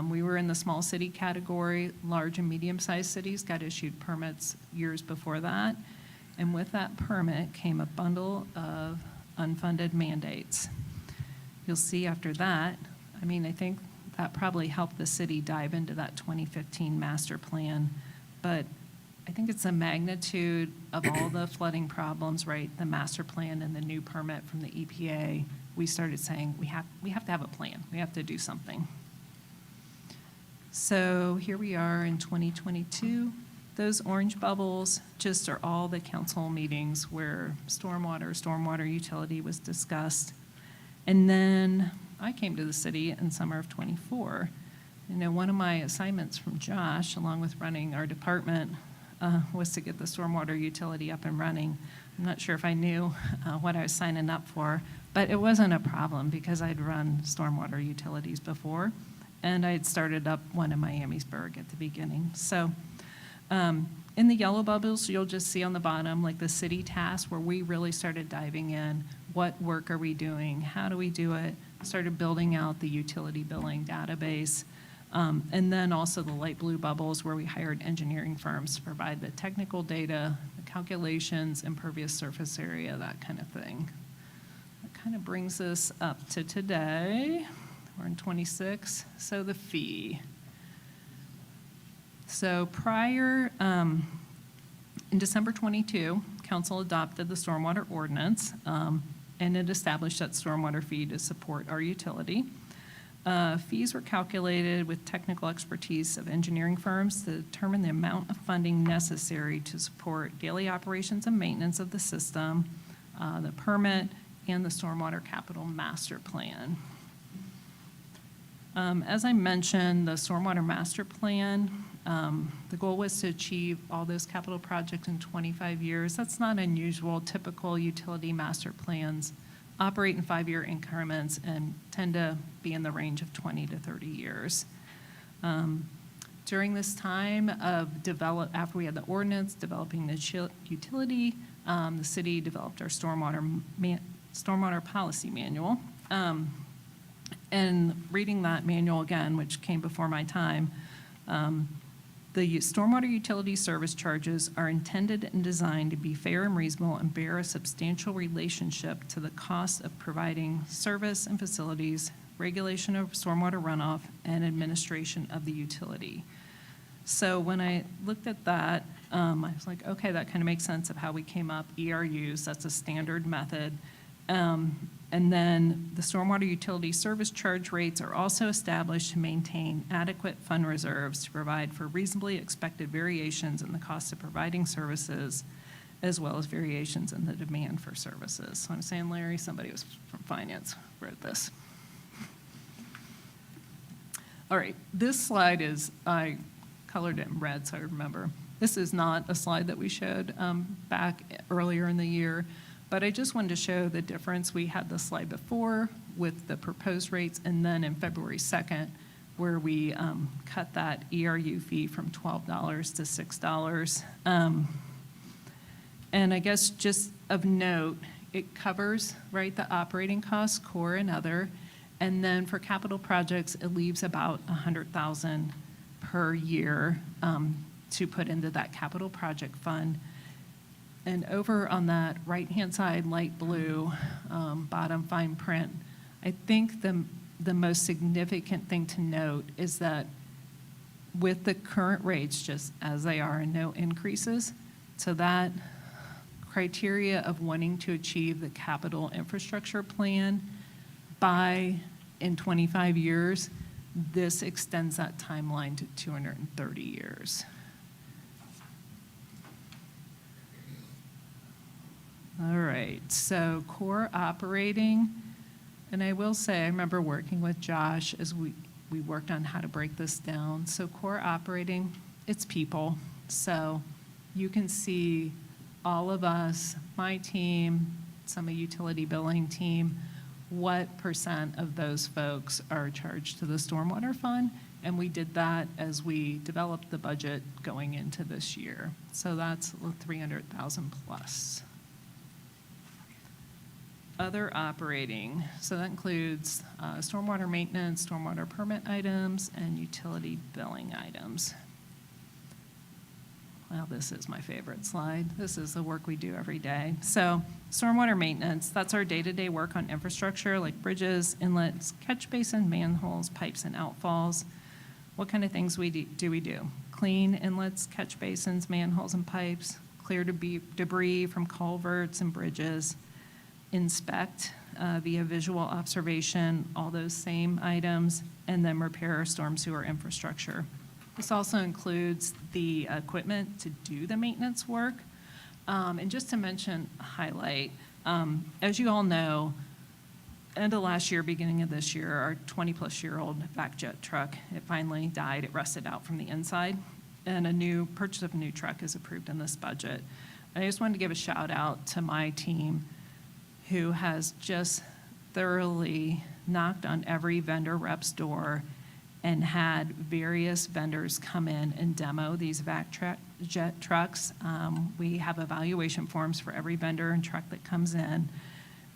We were in the small city category. Large and medium-sized cities got issued permits years before that. And with that permit came a bundle of unfunded mandates. You'll see after that, I mean, I think that probably helped the city dive into that 2015 master plan. But I think it's the magnitude of all the flooding problems, right? The master plan and the new permit from the EPA. We started saying we have to have a plan. We have to do something. So here we are in 2022. Those orange bubbles just are all the council meetings where stormwater utility was discussed. And then I came to the city in summer of '24. You know, one of my assignments from Josh, along with running our department, was to get the stormwater utility up and running. I'm not sure if I knew what I was signing up for, but it wasn't a problem because I'd run stormwater utilities before, and I'd started up one in Miamisburg at the beginning. So in the yellow bubbles, you'll just see on the bottom, like the city task where we really started diving in. What work are we doing? How do we do it? Started building out the utility billing database. And then also the light blue bubbles where we hired engineering firms to provide the technical data, the calculations, impervious surface area, that kind of thing. That kind of brings us up to today. We're in 26, so the fee. So prior, in December 22, council adopted the stormwater ordinance, and it established that stormwater fee to support our utility. Fees were calculated with technical expertise of engineering firms to determine the amount of funding necessary to support daily operations and maintenance of the system, the permit, and the stormwater capital master plan. As I mentioned, the Stormwater Master Plan, the goal was to achieve all those capital projects in 25 years. That's not unusual. Typical utility master plans operate in 5-year increments and tend to be in the range of 20 to 30 years. During this time of after we had the ordinance developing the utility, the city developed our stormwater policy manual. And reading that manual again, which came before my time, the stormwater utility service charges are intended and designed to be fair and reasonable and bear a substantial relationship to the cost of providing service and facilities, regulation of stormwater runoff, and administration of the utility. So when I looked at that, I was like, okay, that kind of makes sense of how we came up, ERUs, that's a standard method. And then the stormwater utility service charge rates are also established to maintain adequate fund reserves to provide for reasonably expected variations in the cost of providing services, as well as variations in the demand for services. So I'm saying, Larry, somebody was from finance wrote this. All right, this slide I colored it in red so I remember. This is not a slide that we showed back earlier in the year. But I just wanted to show the difference. We had the slide before with the proposed rates, and then in February 2nd, where we cut that ERU fee from $12 to $6. And I guess just of note, it covers, right, the operating costs, core and other, and then for capital projects, it leaves about $100,000 per year to put into that capital project fund. And over on that right-hand side, light blue, bottom fine print, I think the most significant thing to note is that with the current rates, just as they are, and no increases, so that criteria of wanting to achieve the capital infrastructure plan in 25 years, this extends that timeline to 230 years. All right, so core operating, and I will say, I remember working with Josh as we worked on how to break this down. So core operating, it's people. So you can see all of us, my team, some utility billing team, what % of those folks are charged to the stormwater fund. And we did that as we developed the budget going into this year. So that's 300,000 plus. Other operating, so that includes stormwater maintenance, stormwater permit items, and utility billing items. Well, this is my favorite slide. This is the work we do every day. So stormwater maintenance, that's our day-to-day work on infrastructure like bridges, inlets, catch basin, manholes, pipes, and outfalls. What kind of things do we do? Clean inlets, catch basins, manholes, and pipes, clear debris from culverts and bridges, inspect via visual observation, all those same items, and then repair our storm sewer infrastructure. This also includes the equipment to do the maintenance work. And just to mention, highlight, as you all know, end of last year, beginning of this year, our 20-plus-year-old vac jet truck, it finally died. It rusted out from the inside, and purchase of a new truck is approved in this budget. I just wanted to give a shout out to my team who has just thoroughly knocked on every vendor rep's door and had various vendors come in and demo these vac jet trucks. We have evaluation forms for every vendor and truck that comes in.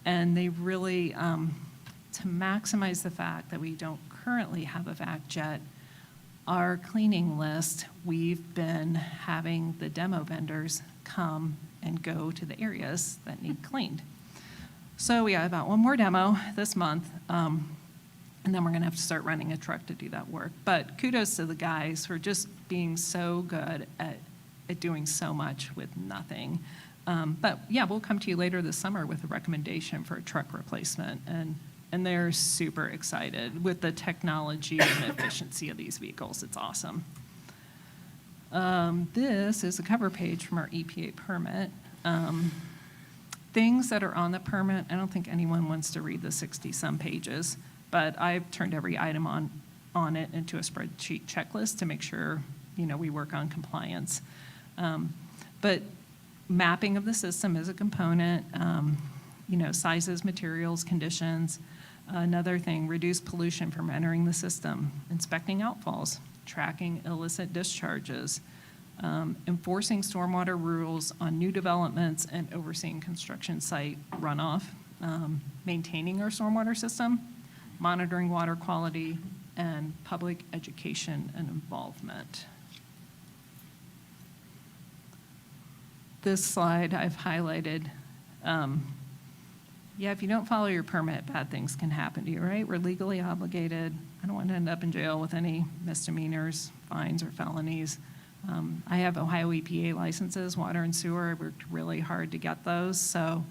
And they really, to maximize the fact that we don't currently have a vac jet, our cleaning list, we've been having the demo vendors come and go to the areas that need cleaned. So we have about one more demo this month, and then we're going to have to start running a truck to do that work. But kudos to the guys for just being so good at doing so much with nothing. But yeah, we'll come to you later this summer with a recommendation for a truck replacement, and they're super excited with the technology and efficiency of these vehicles. It's awesome. This is a cover page from our EPA permit. Things that are on the permit, I don't think anyone wants to read the 60-some pages, but I've turned every item on it into a spreadsheet checklist to make sure, we work on compliance. But mapping of the system is a component, sizes, materials, conditions. Another thing, reduce pollution from entering the system, inspecting outfalls, tracking illicit discharges, enforcing stormwater rules on new developments and overseeing construction site runoff, maintaining our stormwater system, monitoring water quality, and public education and involvement. This slide I've highlighted. If you don't follow your permit, bad things can happen to you, right? We're legally obligated. I don't want to end up in jail with any misdemeanors, fines, or felonies. I have Ohio EPA licenses, water and sewer. I worked really hard to get those. So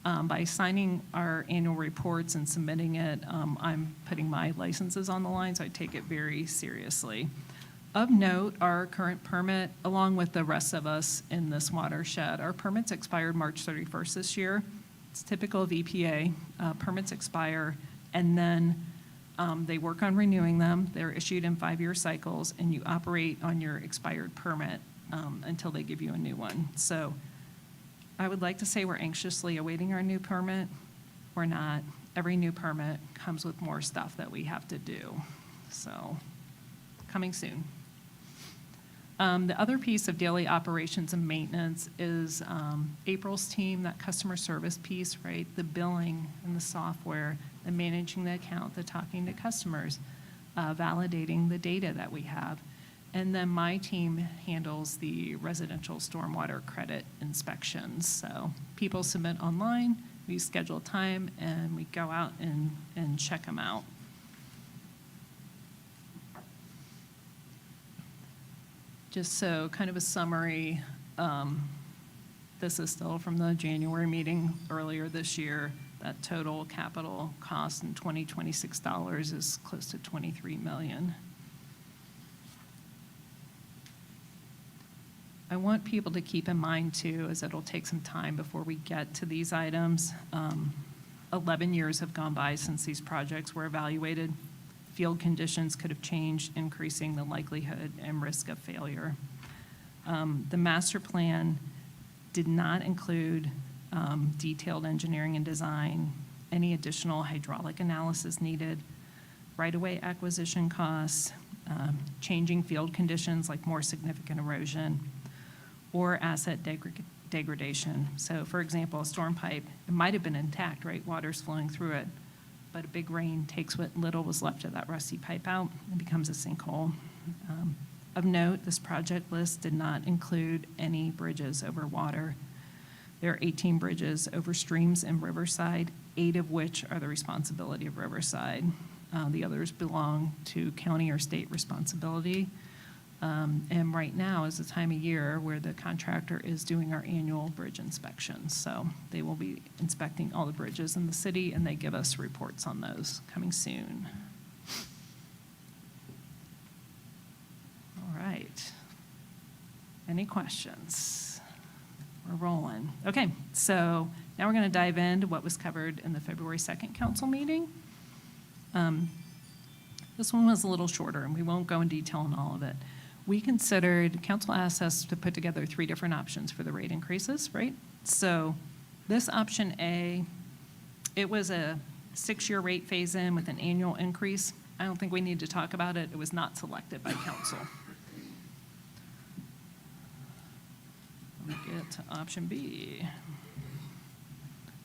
by signing our annual reports and submitting it, I'm putting my licenses on the line, so I take it very seriously. Of note, our current permit, along with the rest of us in this watershed, our permits expired March 31st this year. It's typical of EPA. Permits expire, and then they work on renewing them. They're issued in 5-year cycles, and you operate on your expired permit until they give you a new one. So I would like to say we're anxiously awaiting our new permit. We're not. Every new permit comes with more stuff that we have to do. So coming soon. The other piece of daily operations and maintenance is April's team, that customer service piece, right? The billing and the software, the managing the account, the talking to customers, validating the data that we have. And then my team handles the residential stormwater credit inspections. So people submit online, we schedule time, and we go out and check them out. Just so kind of a summary, this is still from the January meeting earlier this year. That total capital cost in 2026 dollars is close to $23 million. I want people to keep in mind too, as it'll take some time before we get to these items. 11 years have gone by since these projects were evaluated. Field conditions could have changed, increasing the likelihood and risk of failure. The master plan did not include detailed engineering and design, any additional hydraulic analysis needed, right-of-way acquisition costs, changing field conditions like more significant erosion, or asset degradation. So for example, a storm pipe, it might have been intact, right? Water's flowing through it, but a big rain takes what little was left of that rusty pipe out and becomes a sinkhole. Of note, this project list did not include any bridges over water. There are 18 bridges over streams in Riverside, 8 of which are the responsibility of Riverside. The others belong to county or state responsibility. And right now is the time of year where the contractor is doing our annual bridge inspections. So they will be inspecting all the bridges in the city, and they give us reports on those coming soon. All right. Any questions? We're rolling. Okay, so now we're going to dive into what was covered in the February 2nd council meeting. This one was a little shorter, and we won't go in detail on all of it. We considered, council asked us to put together 3 different options for the rate increases, right? So this option A, it was a 6-year rate phase-in with an annual increase. I don't think we need to talk about it. It was not selected by council. Let me get to option B.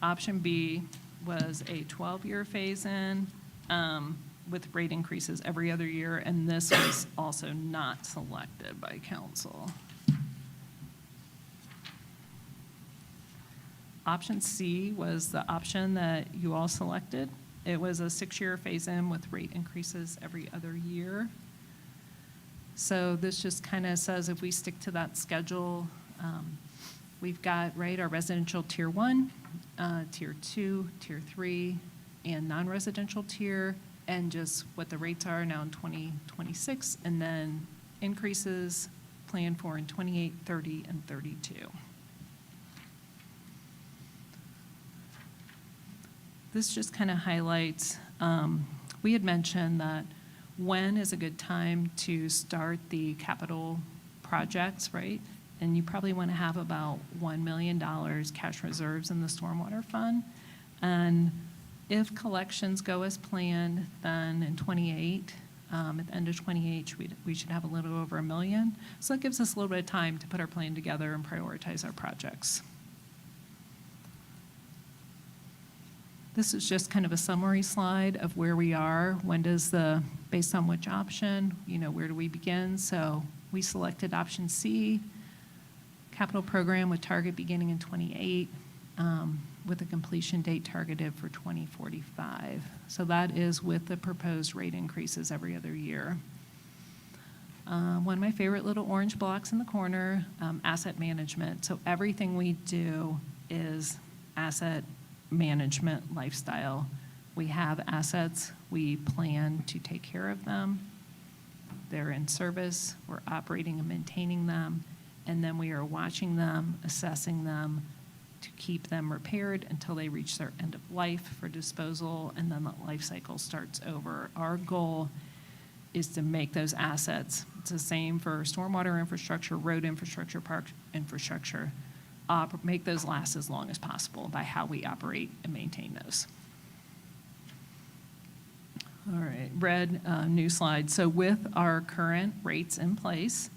Option B was a 12-year phase-in with rate increases every other year, and this was also not selected by council. Option C was the option that you all selected. It was a 6-year phase-in with rate increases every other year. So this just kind of says if we stick to that schedule, we've got, right, our residential tier 1, tier 2, tier 3, and non-residential tier, and just what the rates are now in 2026, and then increases planned for in 28, 30, and 32. This just kind of highlights, we had mentioned that when is a good time to start the capital projects, right? And you probably want to have about $1 million cash reserves in the stormwater fund. And if collections go as planned, then in '28, at the end of '28, we should have a little over $1 million. So that gives us a little bit of time to put our plan together and prioritize our projects. This is just kind of a summary slide of where we are. When does based on which option, where do we begin? So we selected option C, capital program with target beginning in '28, with a completion date targeted for 2045. So that is with the proposed rate increases every other year. One of my favorite little orange blocks in the corner, asset management. So everything we do is asset management lifestyle. We have assets, we plan to take care of them. They're in service, we're operating and maintaining them, and then we are watching them, assessing them to keep them repaired until they reach their end of life for disposal, and then the life cycle starts over. Our goal is to make those assets, it's the same for stormwater infrastructure, road infrastructure, park infrastructure, make those last as long as possible by how we operate and maintain those. All right, red, new slide. So with our current rates in place,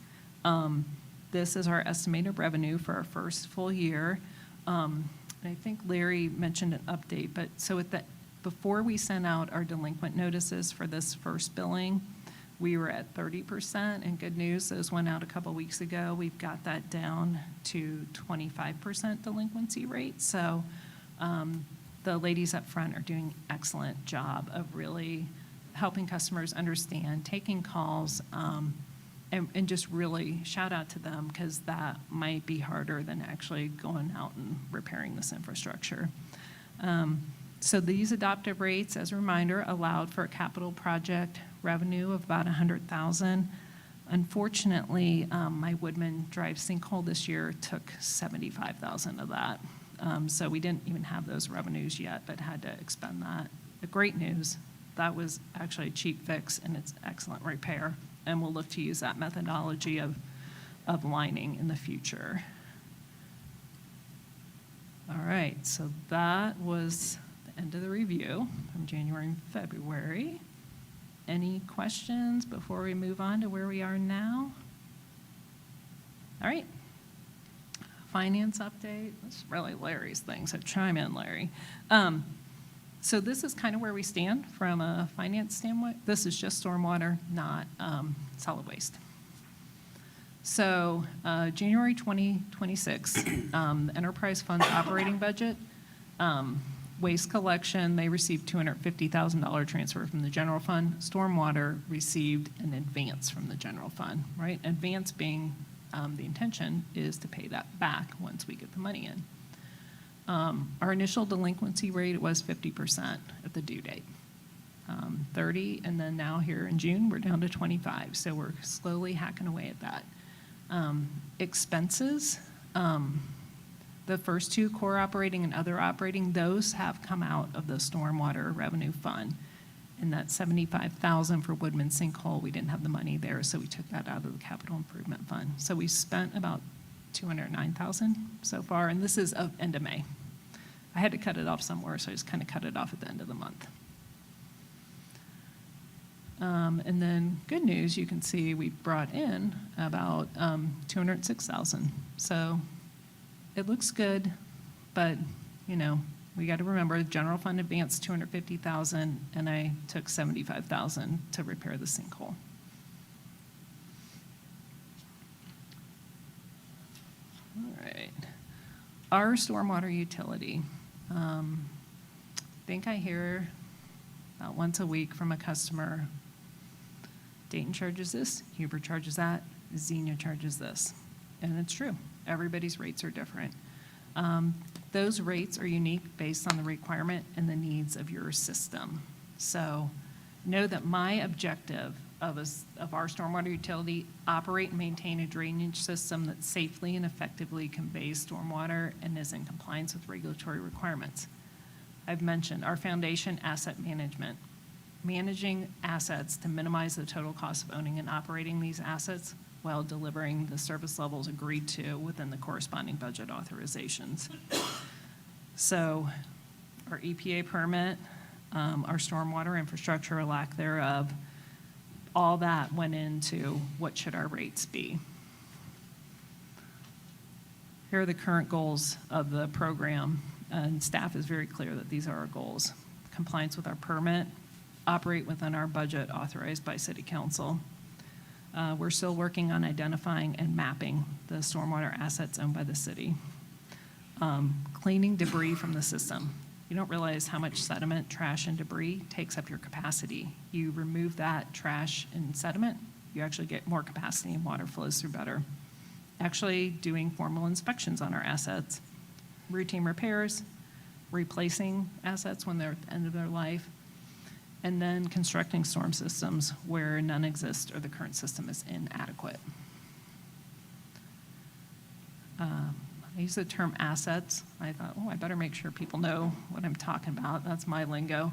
this is our estimated revenue for our first full year. And I think Larry mentioned an update, but so before we sent out our delinquent notices for this first billing, we were at 30%, and good news, those went out a couple weeks ago. We've got that down to 25% delinquency rate. So the ladies up front are doing an excellent job of really helping customers understand, taking calls, and just really shout out to them, because that might be harder than actually going out and repairing this infrastructure. So these adoptive rates, as a reminder, allowed for a capital project revenue of about $100,000. Unfortunately, my Woodman Drive sinkhole this year took $75,000 of that. So we didn't even have those revenues yet, but had to expend that. The great news, that was actually a cheap fix, and it's excellent repair. And we'll look to use that methodology of lining in the future. All right, so that was the end of the review from January and February. Any questions before we move on to where we are now? All right. Finance update. This is really Larry's thing, so chime in, Larry. So this is kind of where we stand from a finance standpoint. This is just stormwater, not solid waste. So January 2026, the enterprise funds operating budget, waste collection, they received $250,000 transfer from the general fund. Stormwater received an advance from the general fund, right? Advance being the intention is to pay that back once we get the money in. Our initial delinquency rate was 50% at the due date, 30, and then now here in June, we're down to 25. So we're slowly hacking away at that. Expenses, the first two, core operating and other operating, those have come out of the stormwater revenue fund. And that $75,000 for Woodman sinkhole, we didn't have the money there, so we took that out of the capital improvement fund. So we spent about $209,000 so far, and this is of end of May. I had to cut it off somewhere, so I just kind of cut it off at the end of the month. And then good news, you can see we brought in about $206,000. So it looks good, but we got to remember the general fund advanced $250,000, and I took $75,000 to repair the sinkhole. All right, our stormwater utility. I think I hear about once a week from a customer, Dayton charges this, Huber charges that, Xenia charges this. And it's true, everybody's rates are different. Those rates are unique based on the requirement and the needs of your system. So know that my objective of our stormwater utility, operate and maintain a drainage system that safely and effectively conveys stormwater and is in compliance with regulatory requirements. I've mentioned our foundation, asset management. managing assets to minimize the total cost of owning and operating these assets while delivering the service levels agreed to within the corresponding budget authorizations. So our EPA permit, our stormwater infrastructure or lack thereof, all that went into what should our rates be. Here are the current goals of the program, and staff is very clear that these are our goals. Compliance with our permit, operate within our budget authorized by City Council. We're still working on identifying and mapping the stormwater assets owned by the city. Cleaning debris from the system. You don't realize how much sediment, trash, and debris takes up your capacity. You remove that trash and sediment, you actually get more capacity and water flows through better. Actually doing formal inspections on our assets, routine repairs, replacing assets when they're at the end of their life, and then constructing storm systems where none exist or the current system is inadequate. I use the term assets. I thought, oh, I better make sure people know what I'm talking about. That's my lingo.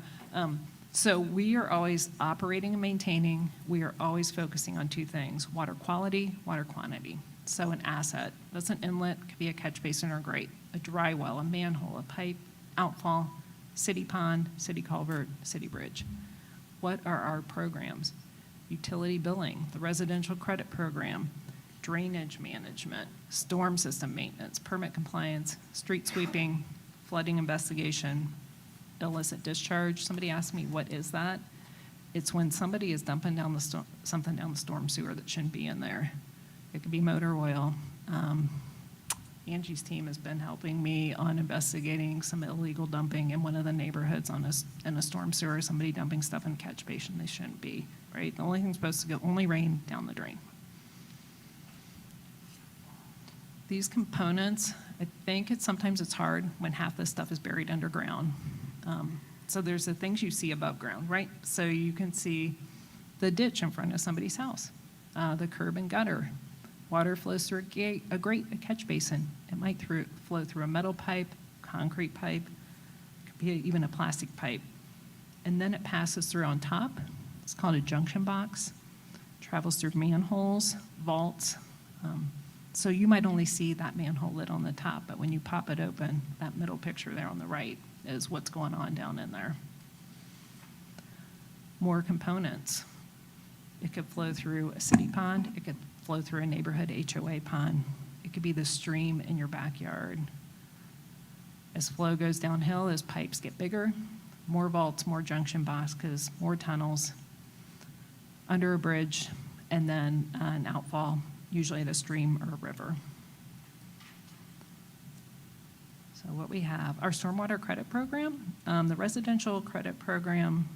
So we are always operating and maintaining. We are always focusing on two things: water quality, water quantity. So an asset, that's an inlet, could be a catch basin or grate, a dry well, a manhole, a pipe, outfall, city pond, city culvert, city bridge. What are our programs? Utility billing, the residential credit program, drainage management, storm system maintenance, permit compliance, street sweeping, flooding investigation, illicit discharge. Somebody asked me, what is that? It's when somebody is dumping down something down the storm sewer that shouldn't be in there. It could be motor oil. Angie's team has been helping me on investigating some illegal dumping in one of the neighborhoods in a storm sewer, somebody dumping stuff in a catch basin they shouldn't be, right? The only thing supposed to go, only rain down the drain. These components, I think sometimes it's hard when half this stuff is buried underground. So there's the things you see above ground, right? So you can see the ditch in front of somebody's house, the curb and gutter. Water flows through a catch basin. It might flow through a metal pipe, concrete pipe, could be even a plastic pipe. And then it passes through on top. It's called a junction box. Travels through manholes, vaults. So you might only see that manhole lid on the top, but when you pop it open, that middle picture there on the right is what's going on down in there. More components. It could flow through a city pond. It could flow through a neighborhood HOA pond. It could be the stream in your backyard. As flow goes downhill, as pipes get bigger, more vaults, more junction boxes, more tunnels, under a bridge, and then an outfall, usually at a stream or a river. So what we have, our stormwater credit program, the residential credit program,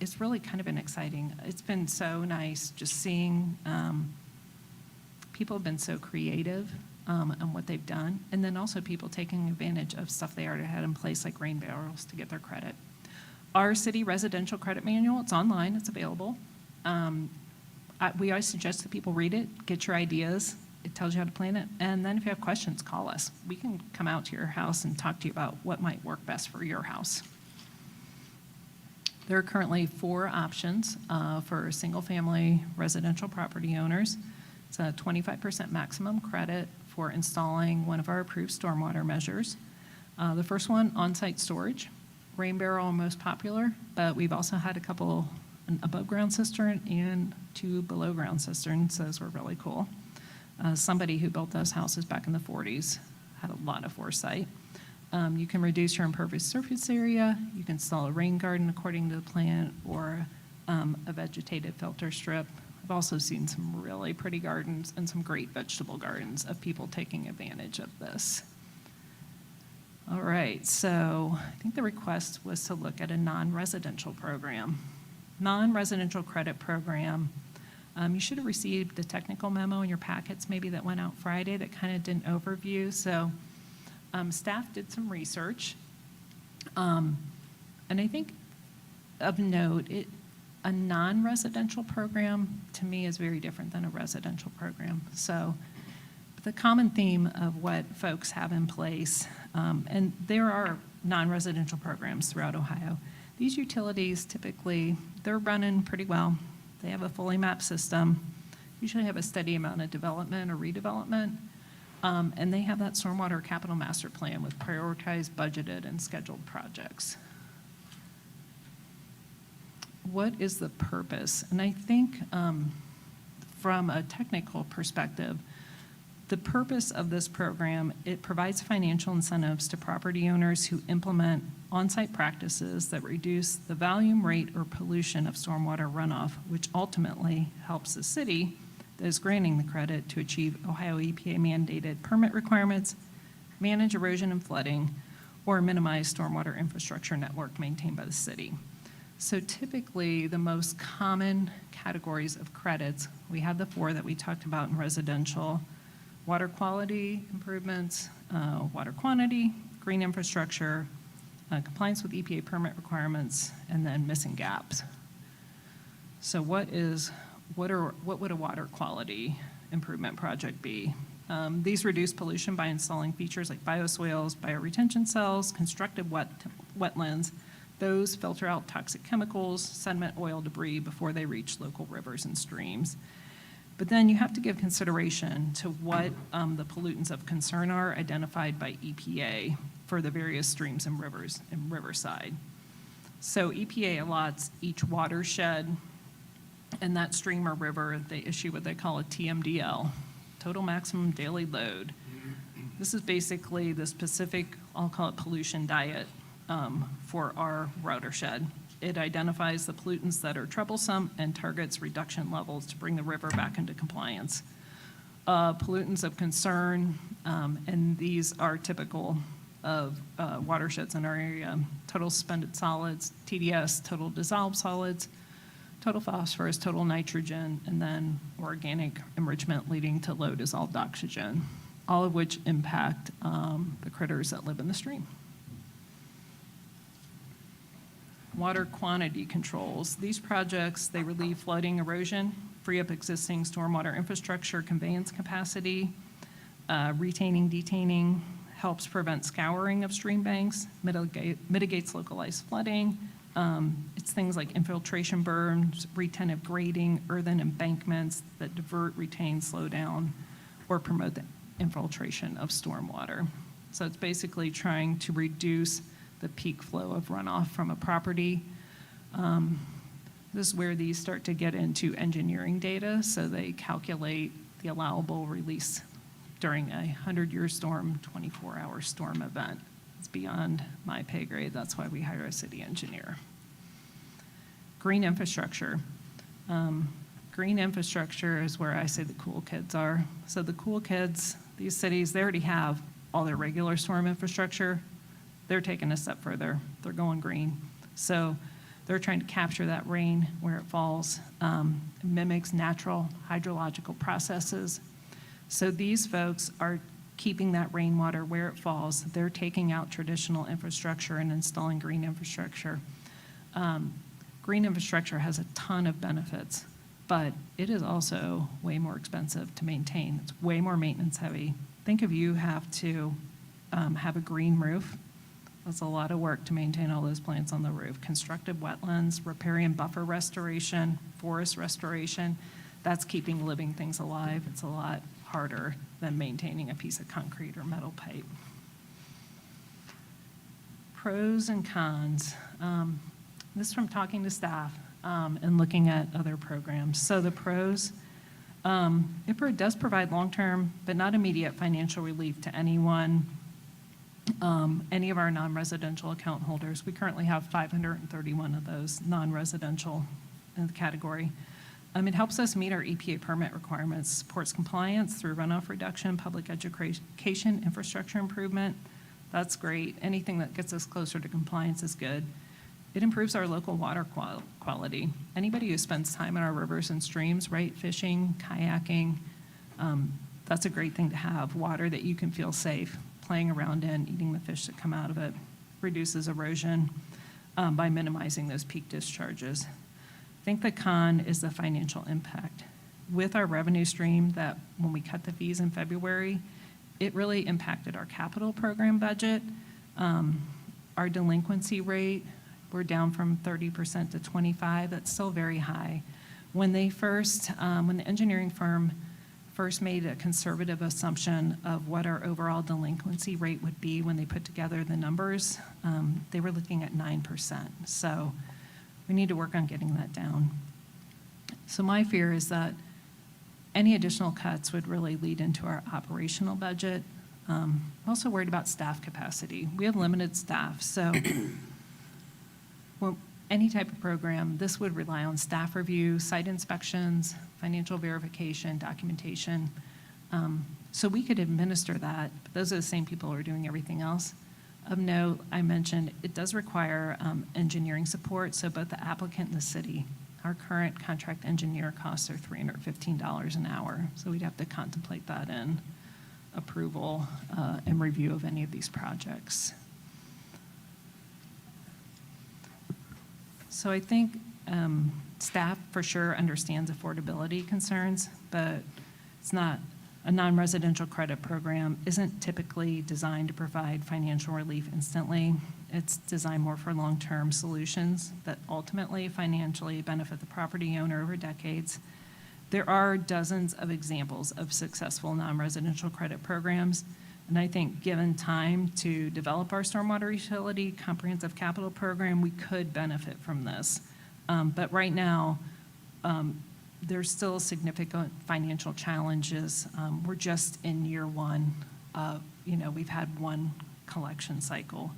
it's really kind of been exciting. It's been so nice just seeing people have been so creative on what they've done, and then also people taking advantage of stuff they already had in place, like rain barrels, to get their credit. Our city residential credit manual, it's online, it's available. We always suggest that people read it, get your ideas. It tells you how to plan it. And then if you have questions, call us. We can come out to your house and talk to you about what might work best for your house. There are currently 4 options for single-family residential property owners. It's a 25% maximum credit for installing one of our approved stormwater measures. The first one, on-site storage. Rain barrel most popular, but we've also had a couple, an above-ground cistern and 2 below-ground cisterns. Those were really cool. Somebody who built those houses back in the 40s had a lot of foresight. You can reduce your impervious surface area. You can install a rain garden according to the plan, or a vegetated filter strip. I've also seen some really pretty gardens and some great vegetable gardens of people taking advantage of this. All right, so I think the request was to look at a non-residential program. Non-residential credit program. You should have received the technical memo in your packets maybe that went out Friday that kind of did an overview. So staff did some research. And I think of note, a non-residential program to me is very different than a residential program. So the common theme of what folks have in place, and there are non-residential programs throughout Ohio. These utilities typically, they're running pretty well. They have a fully mapped system, usually have a steady amount of development or redevelopment, and they have that stormwater capital master plan with prioritized, budgeted, and scheduled projects. What is the purpose? And I think from a technical perspective, the purpose of this program, it provides financial incentives to property owners who implement on-site practices that reduce the volume, rate, or pollution of stormwater runoff, which ultimately helps the city that is granting the credit to achieve Ohio EPA mandated permit requirements, manage erosion and flooding, or minimize stormwater infrastructure network maintained by the city. So typically, the most common categories of credits, we have the 4 that we talked about in residential: water quality improvements, water quantity, green infrastructure, compliance with EPA permit requirements, and then missing gaps. So what would a water quality improvement project be? These reduce pollution by installing features like bioswales, bioretention cells, constructive wetlands. Those filter out toxic chemicals, sediment, oil, debris before they reach local rivers and streams. But then you have to give consideration to what the pollutants of concern are identified by EPA for the various streams and rivers in Riverside. So EPA allots each watershed and that stream or river, they issue what they call a TMDL, total maximum daily load. This is basically the specific, I'll call it pollution diet, for our watershed. It identifies the pollutants that are troublesome and targets reduction levels to bring the river back into compliance. Pollutants of concern, and these are typical of watersheds in our area: total suspended solids, TDS, total dissolved solids, total phosphorus, total nitrogen, and then organic enrichment leading to low dissolved oxygen, all of which impact the critters that live in the stream. Water quantity controls. These projects, they relieve flooding, erosion, free up existing stormwater infrastructure, conveyance capacity, retaining, detaining, helps prevent scouring of stream banks, mitigates localized flooding. It's things like infiltration berms, retentive grading, earthen embankments that divert, retain, slow down, or promote the infiltration of stormwater. So it's basically trying to reduce the peak flow of runoff from a property. This is where these start to get into engineering data, so they calculate the allowable release during a 100-year storm, 24-hour storm event. It's beyond my pay grade. That's why we hire a city engineer. Green infrastructure. Green infrastructure is where I say the cool kids are. So the cool kids, these cities, they already have all their regular storm infrastructure. They're taking a step further. They're going green. So they're trying to capture that rain where it falls, mimics natural hydrological processes. So these folks are keeping that rainwater where it falls. They're taking out traditional infrastructure and installing green infrastructure. Green infrastructure has a ton of benefits, but it is also way more expensive to maintain. It's way more maintenance heavy. Think if you have to have a green roof. That's a lot of work to maintain all those plants on the roof. Constructive wetlands, riparian buffer restoration, forest restoration, that's keeping living things alive. It's a lot harder than maintaining a piece of concrete or metal pipe. Pros and cons. This is from talking to staff and looking at other programs. So the pros, IPRA does provide long-term but not immediate financial relief to anyone, any of our non-residential account holders. We currently have 531 of those non-residential in the category. It helps us meet our EPA permit requirements, supports compliance through runoff reduction, public education, infrastructure improvement. That's great. Anything that gets us closer to compliance is good. It improves our local water quality. Anybody who spends time in our rivers and streams, right, fishing, kayaking, that's a great thing to have. Water that you can feel safe playing around in, eating the fish that come out of it, reduces erosion by minimizing those peak discharges. I think the con is the financial impact. With our revenue stream, that when we cut the fees in February, it really impacted our capital program budget. Our delinquency rate We're down from 30% to 25. That's still very high. When they first, when the engineering firm first made a conservative assumption of what our overall delinquency rate would be when they put together the numbers, they were looking at 9%. So we need to work on getting that down. So my fear is that any additional cuts would really lead into our operational budget. I'm also worried about staff capacity. We have limited staff, so well, any type of program, this would rely on staff review, site inspections, financial verification, documentation. So we could administer that, but those are the same people who are doing everything else. Of note, I mentioned it does require engineering support, so both the applicant and the city. Our current contract engineer costs are $315 an hour, so we'd have to contemplate that in approval and review of any of these projects. So I think staff for sure understands affordability concerns, but it's not, a non-residential credit program isn't typically designed to provide financial relief instantly. It's designed more for long-term solutions that ultimately financially benefit the property owner over decades. There are dozens of examples of successful non-residential credit programs, and I think given time to develop our stormwater utility comprehensive capital program, we could benefit from this. But right now, there's still significant financial challenges. We're just in year one. We've had one collection cycle.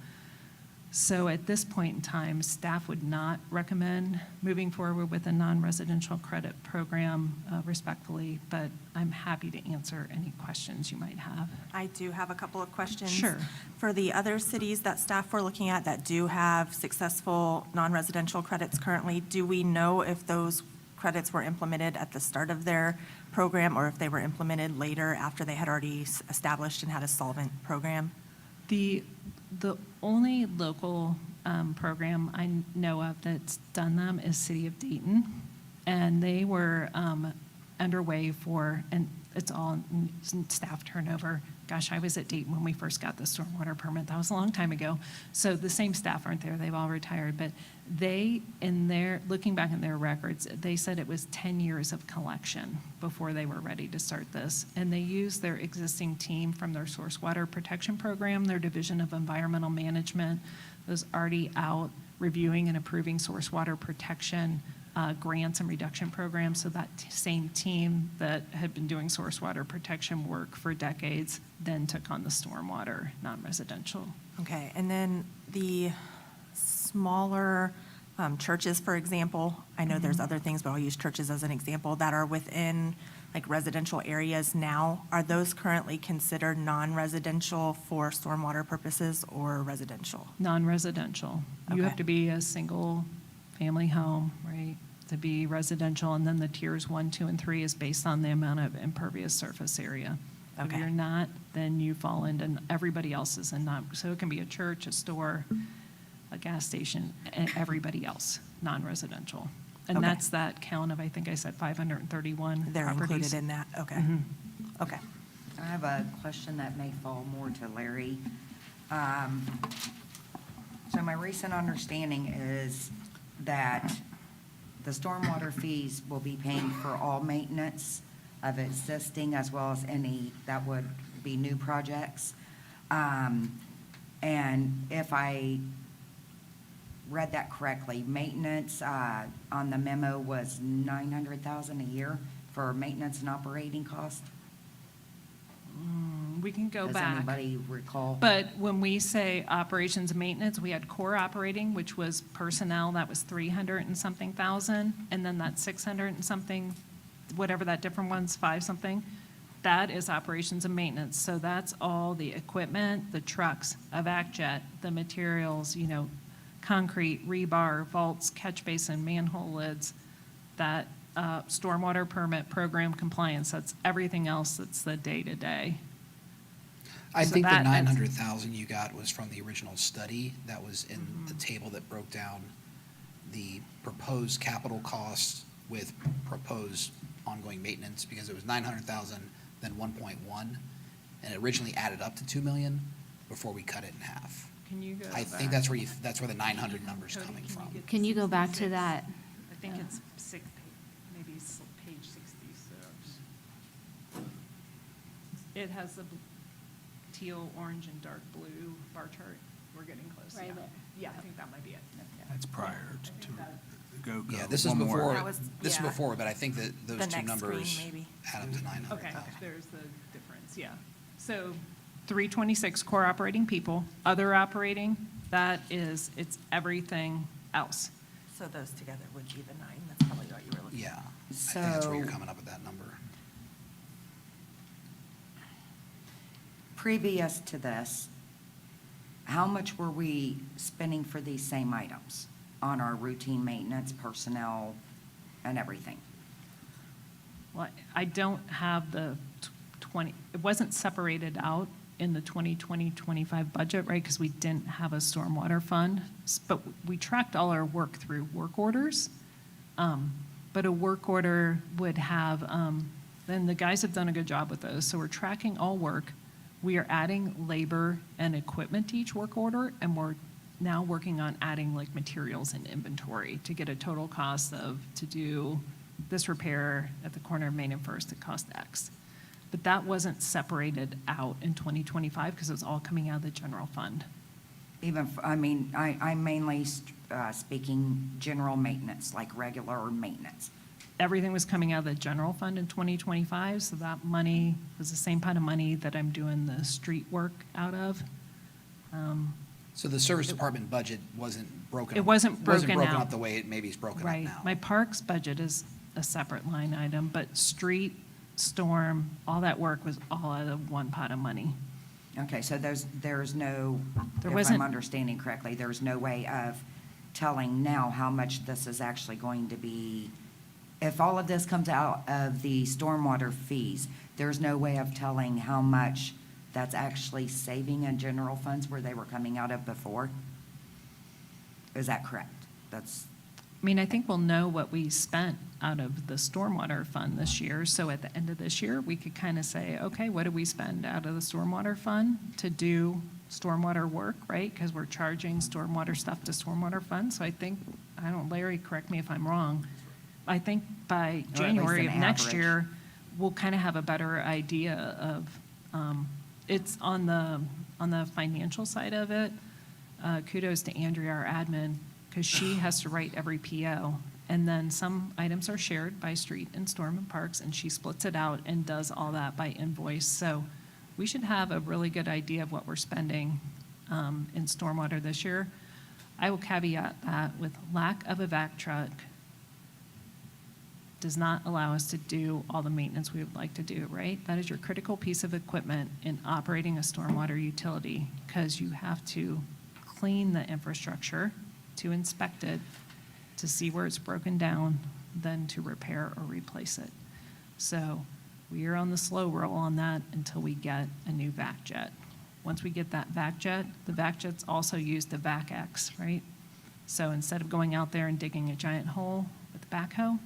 So at this point in time, staff would not recommend moving forward with a non-residential credit program respectfully, but I'm happy to answer any questions you might have. I do have a couple of questions. Sure. For the other cities that staff were looking at that do have successful non-residential credits currently, do we know if those credits were implemented at the start of their program or if they were implemented later after they had already established and had a solvent program? The only local program I know of that's done them is City of Dayton, and they were underway for, and it's all staff turnover. Gosh, I was at Dayton when we first got the stormwater permit. That was a long time ago. So the same staff aren't there. They've all retired. But they, looking back in their records, they said it was 10 years of collection before they were ready to start this. And they used their existing team from their source water protection program, their Division of Environmental Management, was already out reviewing and approving source water protection grants and reduction programs. So that same team that had been doing source water protection work for decades then took on the stormwater non-residential. Okay, and then the smaller churches, for example, I know there's other things, but I'll use churches as an example, that are within like residential areas now. Are those currently considered non-residential for stormwater purposes or residential? Non-residential. You have Okay. to be a single family home, right, to be residential, and then the tiers 1, 2, and 3 is based on the amount of impervious surface area. If Okay. you're not, then you fall into, everybody else is in non, so it can be a church, a store, a gas station, and everybody else, non-residential. And Okay. that's that count of, I think I said 531 They're properties. included in that, okay. Mhm. Okay. I have a question that may fall more to Larry. So my recent understanding is that the stormwater fees will be paying for all maintenance of existing as well as any that would be new projects. And if I read that correctly, maintenance on the memo was $900,000 a year for maintenance and operating costs? We can go Does back. anybody recall? But when we say operations and maintenance, we had core operating, which was personnel, that was 300 and something thousand, and then that 600 and something, whatever that different one's, 5 something, that is operations and maintenance. So that's all the equipment, the trucks, evac jet, the materials, concrete, rebar, vaults, catch basin, manhole lids, that stormwater permit program compliance, that's everything else that's the day-to-day. I So think the that- 900,000 you got was from the original study that was in the table that broke down the proposed capital costs with proposed ongoing maintenance, because it was 900,000, then 1.1, and it originally added up to 2 million before we cut it in half. Can you go I think back? that's where the 900 number's Cody, coming can you from. get Can you go back to 66? that? I think it's maybe page 66. It has the teal, orange, and dark blue bar chart. We're getting close. Right Yeah. there. Yeah, I think that might be it. That's prior to, go. Yeah, this is one more. before, That was- this is yeah. before, but I think that those The two next screen, numbers maybe. add up to 900,000. Okay, there's the difference, yeah. So 326 core operating people, other operating, it's everything else. So those together would be the 9, that's probably what you were looking at. Yeah, I think that's where you're So- coming up with that number. Previous to this, how much were we spending for these same items on our routine maintenance, personnel, and everything? Well, I don't have the 20, it wasn't separated out in the 2020-25 budget, right? Because we didn't have a stormwater fund, but we tracked all our work through work orders. But a work order would have, and the guys have done a good job with those, so we're tracking all work. We are adding labor and equipment to each work order, and we're now working on adding like materials and inventory to get a total cost to do this repair at the corner of Main and First, it cost X. But that wasn't separated out in 2025 because it was all coming out of the general fund. I'm mainly speaking general maintenance, like regular maintenance. Everything was coming out of the general fund in 2025, so that money was the same pot of money that I'm doing the street work out of. So the service department budget wasn't broken. It wasn't broken out. up the way it maybe is broken up Right. now. My parks budget is a separate line item, but street, storm, all that work was all out of one pot of money. Okay, so there's no, There if wasn't- I'm understanding correctly, there's no way of telling now how much this is actually going to be. If all of this comes out of the stormwater fees, there's no way of telling how much that's actually saving in general funds where they were coming out of before? Is that correct? That's, I mean, I think we'll know what we spent out of the stormwater fund this year. So at the end of this year, we could kind of say, okay, what did we spend out of the stormwater fund to do stormwater work, right? Because we're charging stormwater stuff to stormwater fund. So I think, Larry, correct me if I'm wrong. I think by least January an of next average. year, we'll kind of have a better idea of, it's on the financial side of it. Kudos to Andrea, our admin, because she has to write every PO. And then some items are shared by street and storm and parks, and she splits it out and does all that by invoice. So we should have a really good idea of what we're spending in stormwater this year. I will caveat that with lack of a vac truck does not allow us to do all the maintenance we would like to do, right? That is your critical piece of equipment in operating a stormwater utility, because you have to clean the infrastructure, to inspect it, to see where it's broken down, then to repair or replace it. So we are on the slow roll on that until we get a new vac jet. Once we get that vac jet, the vac jets also use the VAC-X, right? So instead of going out there and digging a giant hole with the backhoe,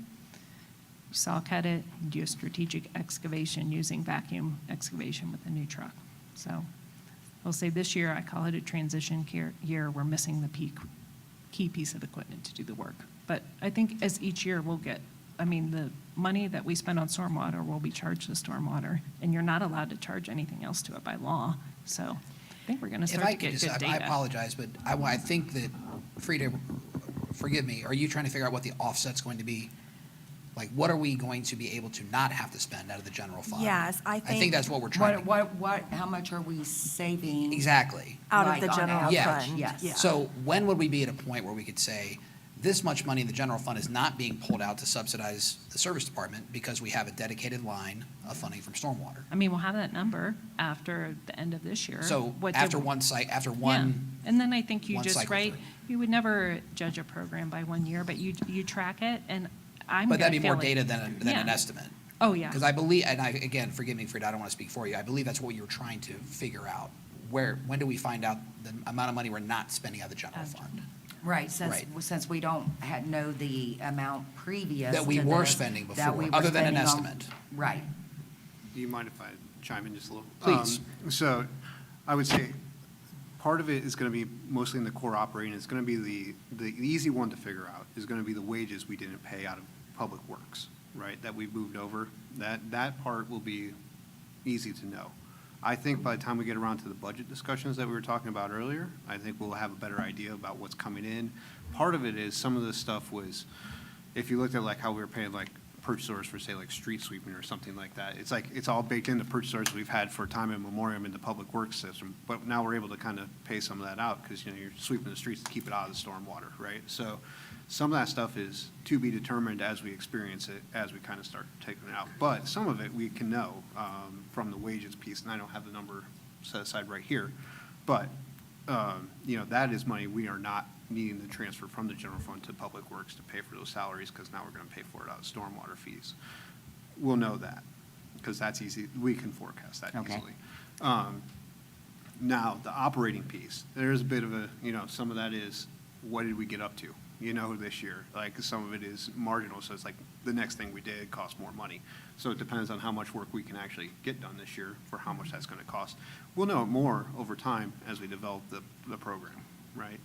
you saw cut it, you do a strategic excavation using vacuum excavation with a new truck. So I'll say this year, I call it a transition year. We're missing the key piece of equipment to do the work. But I think as each year we'll get, the money that we spend on stormwater will be charged to stormwater, and you're not allowed to charge anything else to it by law. So I think we're going to If start I to could get just, good I data. apologize, but I think that, Frida, forgive me, are you trying to figure out what the offset's going to be? Like, what are we going to be able to not have to spend out of the general fund? Yes, I I think- think that's what we're trying to. how much are we saving? Exactly. Out of like, the on general average? fund, Yes. yeah. So when would we be at a point where we could say, this much money in the general fund is not being pulled out to subsidize the service department because we have a dedicated line of funding from stormwater? We'll have that number after the end of this year. So What did- after one site, after Yeah. one, And then I think you one just, cycle right, through. you would never judge a program by 1 year, but you track it, and I'm but that'd be gonna more feel like- data than an Yeah. estimate. Oh, yeah. Because I believe, and again, forgive me, Frida, I don't want to speak for you. I believe that's what you're trying to figure out. When do we find out the amount of money we're not spending out of the general fund? Right, Right. since we don't know the amount previous That we to were this, spending that we before, were other than an spending on- estimate. Right. Do you mind if I chime in just a little? Please. So I would say part of it is going to be mostly in the core operating. It's going to be the easy one to figure out is going to be the wages we didn't pay out of Public Works, right, that we moved over. That part will be easy to know. I think by the time we get around to the budget discussions that we were talking about earlier, I think we'll have a better idea about what's coming in. Part of it is some of the stuff was, if you looked at like how we were paying like purchase orders for, say, like street sweeping or something like that, it's like, it's all baked into purchase orders we've had for time immemorial in the Public Works system. But now we're able to kind of pay some of that out because, you know, you're sweeping the streets to keep it out of the stormwater, right? So some of that stuff is to be determined as we experience it, as we kind of start taking it out. But some of it we can know from the wages piece, and I don't have the number set aside right here. But, you know, that is money we are not needing to transfer from the general fund to Public Works to pay for those salaries, because now we're going to pay for it out of stormwater fees. We'll know that, because that's easy. We can forecast that Okay. easily. Now, the operating piece, there's a bit of a, you know, some of that is, what did we get up to, you know, this year? Like, some of it is marginal, so it's like, the next thing we did cost more money. So it depends on how much work we can actually get done this year for how much that's going to cost. We'll know more over time as we develop the program, right?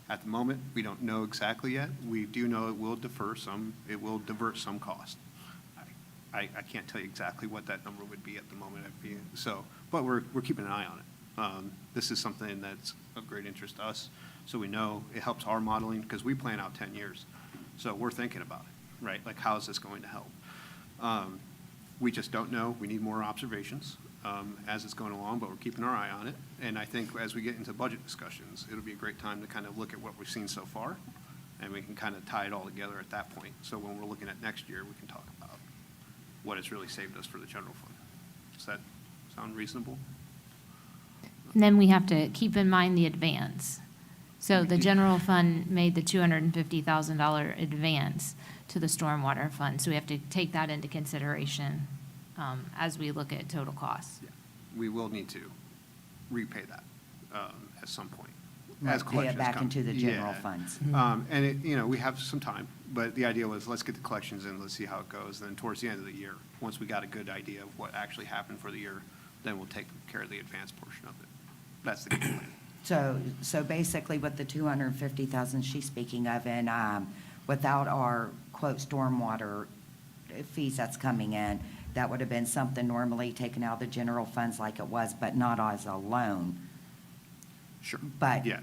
At the moment, we don't know exactly yet. We do know it will it will divert some cost. I can't tell you exactly what that number would be at the moment. So, but we're keeping an eye on it. This is something that's of great interest to us, so we know it helps our modeling, because we plan out 10 years. So we're thinking about it, right? Like, how is this going to help? We just don't know. We need more observations as it's going along, but we're keeping our eye on it. And I think as we get into budget discussions, it'll be a great time to kind of look at what we've seen so far, and we can kind of tie it all together at that point. So when we're looking at next year, we can talk about what it's really saved us for the general fund. Does that sound reasonable? And then we have to keep in mind the advance. So the general fund made the $250,000 advance to the stormwater fund, so we have to take that into consideration as we look at total costs. Yeah. We will need to repay that at some point. Right, As pay it collections back come. into the general Yeah. funds. And it, you know, we have some time, but the idea was, let's get the collections in, let's see how it goes. Then towards the end of the year, once we got a good idea of what actually happened for the year, then we'll take care of the advanced portion of it. That's the game plan. So basically with the 250,000 she's speaking of, and without our quote stormwater fees that's coming in, that would have been something normally taken out of the general funds like it was, but not as a loan. Sure. But. Yeah.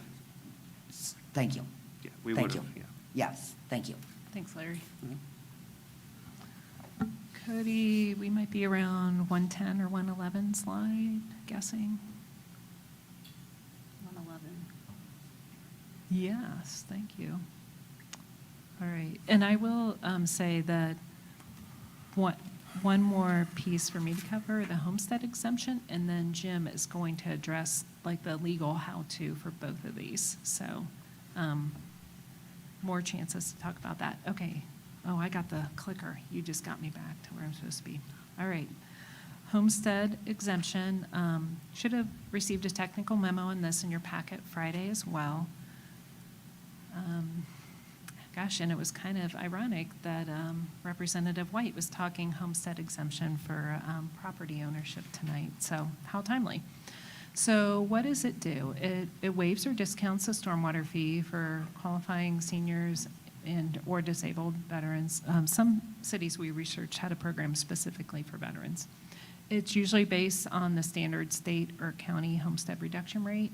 Thank you. Yeah, we Thank would you. have, yeah. Yes, thank you. Thanks, Larry. Mm-hmm. Cody, we might be around 110 or 111 slide, guessing. 111. Yes, thank you. All right, and I will say that one more piece for me to cover, the homestead exemption, and then Jim is going to address like the legal how-to for both of these. So more chances to talk about that. Okay. Oh, I got the clicker. You just got me back to where I'm supposed to be. All right. Homestead exemption, should have received a technical memo on this in your packet Friday as well. Gosh, and it was kind of ironic that Representative White was talking homestead exemption for property ownership tonight, so how timely. So what does it do? It waives or discounts the stormwater fee for qualifying seniors or disabled veterans. Some cities we researched had a program specifically for veterans. It's usually based on the standard state or county homestead reduction rate.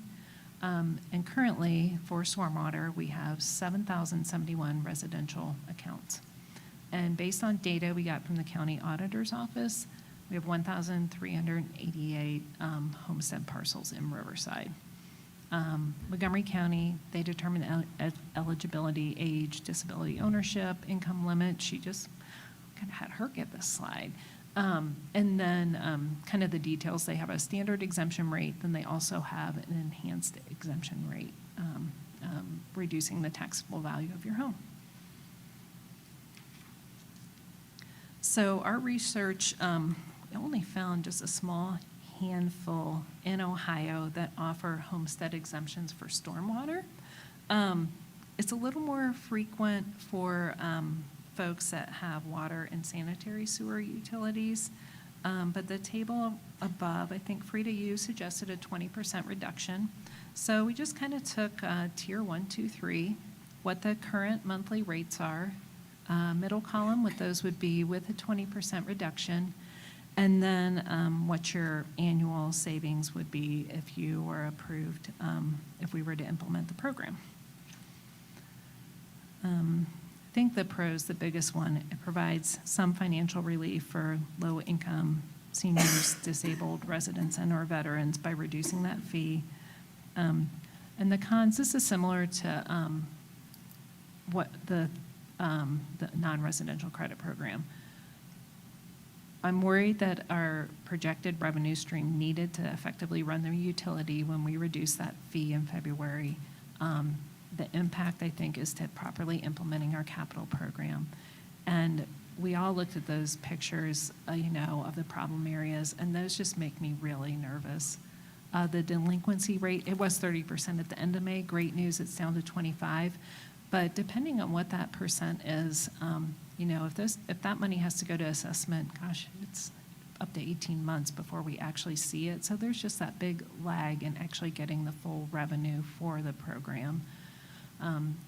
And currently, for stormwater, we have 7,071 residential accounts. And based on data we got from the county auditor's office, we have 1,388 homestead parcels in Riverside. Montgomery County, they determine eligibility, age, disability ownership, income limit. She just kind of had her get this slide. And then kind of the details, they have a standard exemption rate, then they also have an enhanced exemption rate, reducing the taxable value of your home. So our research only found just a small handful in Ohio that offer homestead exemptions for stormwater. It's a little more frequent for folks that have water and sanitary sewer utilities. But the table above, I think Frida, you suggested a 20% reduction. So we just kind of took tier 1, 2, 3, what the current monthly rates are. Middle column, what those would be with a 20% reduction. And then what your annual savings would be if you were approved, if we were to implement the program. I think the pros, the biggest one, it provides some financial relief for low-income seniors, disabled residents, and/or veterans by reducing that fee. And the cons, this is similar to what the non-residential credit program. I'm worried that our projected revenue stream needed to effectively run the utility when we reduce that fee in February. The impact, I think, is to properly implementing our capital program. And we all looked at those pictures, of the problem areas, and those just make me really nervous. The delinquency rate, it was 30% at the end of May. Great news, it's down to 25. But depending on what that percent is, if that money has to go to assessment, gosh, it's up to 18 months before we actually see it. So there's just that big lag in actually getting the full revenue for the program.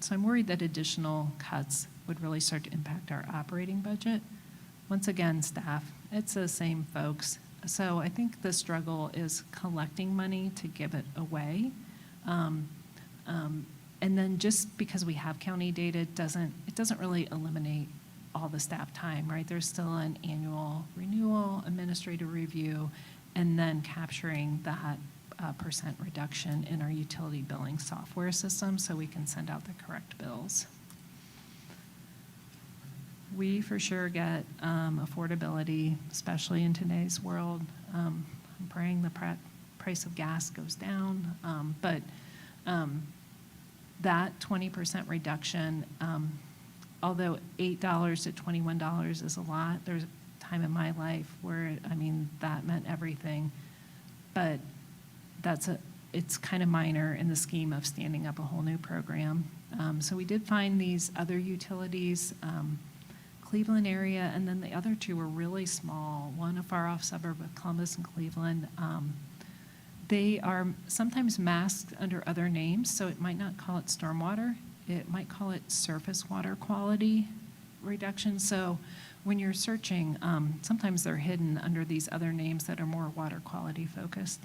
So I'm worried that additional cuts would really start to impact our operating budget. Once again, staff, it's the same folks. So I think the struggle is collecting money to give it away. And then just because we have county data, it doesn't really eliminate all the staff time, right? There's still an annual renewal, administrative review, and then capturing that percent reduction in our utility billing software system so we can send out the correct bills. We for sure get affordability, especially in today's world. I'm praying the price of gas goes down, but that 20% reduction, although $8 to $21 is a lot, there's a time in my life where, that meant everything. But it's kind of minor in the scheme of standing up a whole new program. So we did find these other utilities, Cleveland area, and then the other two were really small, one a far-off suburb of Columbus and Cleveland. They are sometimes masked under other names, so it might not call it stormwater. It might call it surface water quality reduction. So when you're searching, sometimes they're hidden under these other names that are more water quality focused.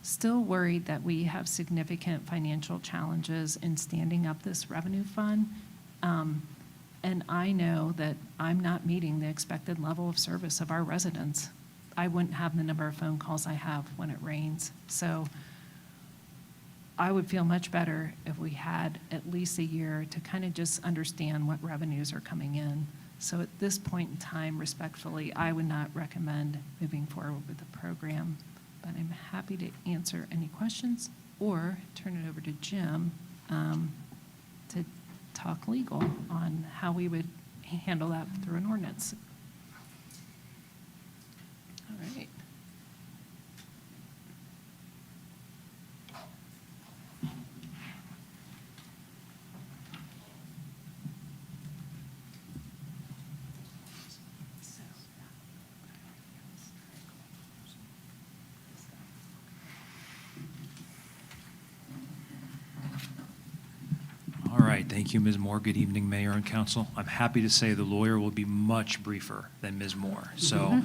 Still worried that we have significant financial challenges in standing up this revenue fund. And I know that I'm not meeting the expected level of service of our residents. I wouldn't have the number of phone calls I have when it rains. So I would feel much better if we had at least a year to kind of just understand what revenues are coming in. So at this point in time, respectfully, I would not recommend moving forward with the program. But I'm happy to answer any questions or turn it over to Jim to talk legal on how we would handle that through an ordinance. All right. All right, thank you, Ms. Moore. Good evening, Mayor and Council. I'm happy to say the lawyer will be much briefer than Ms. Moore. So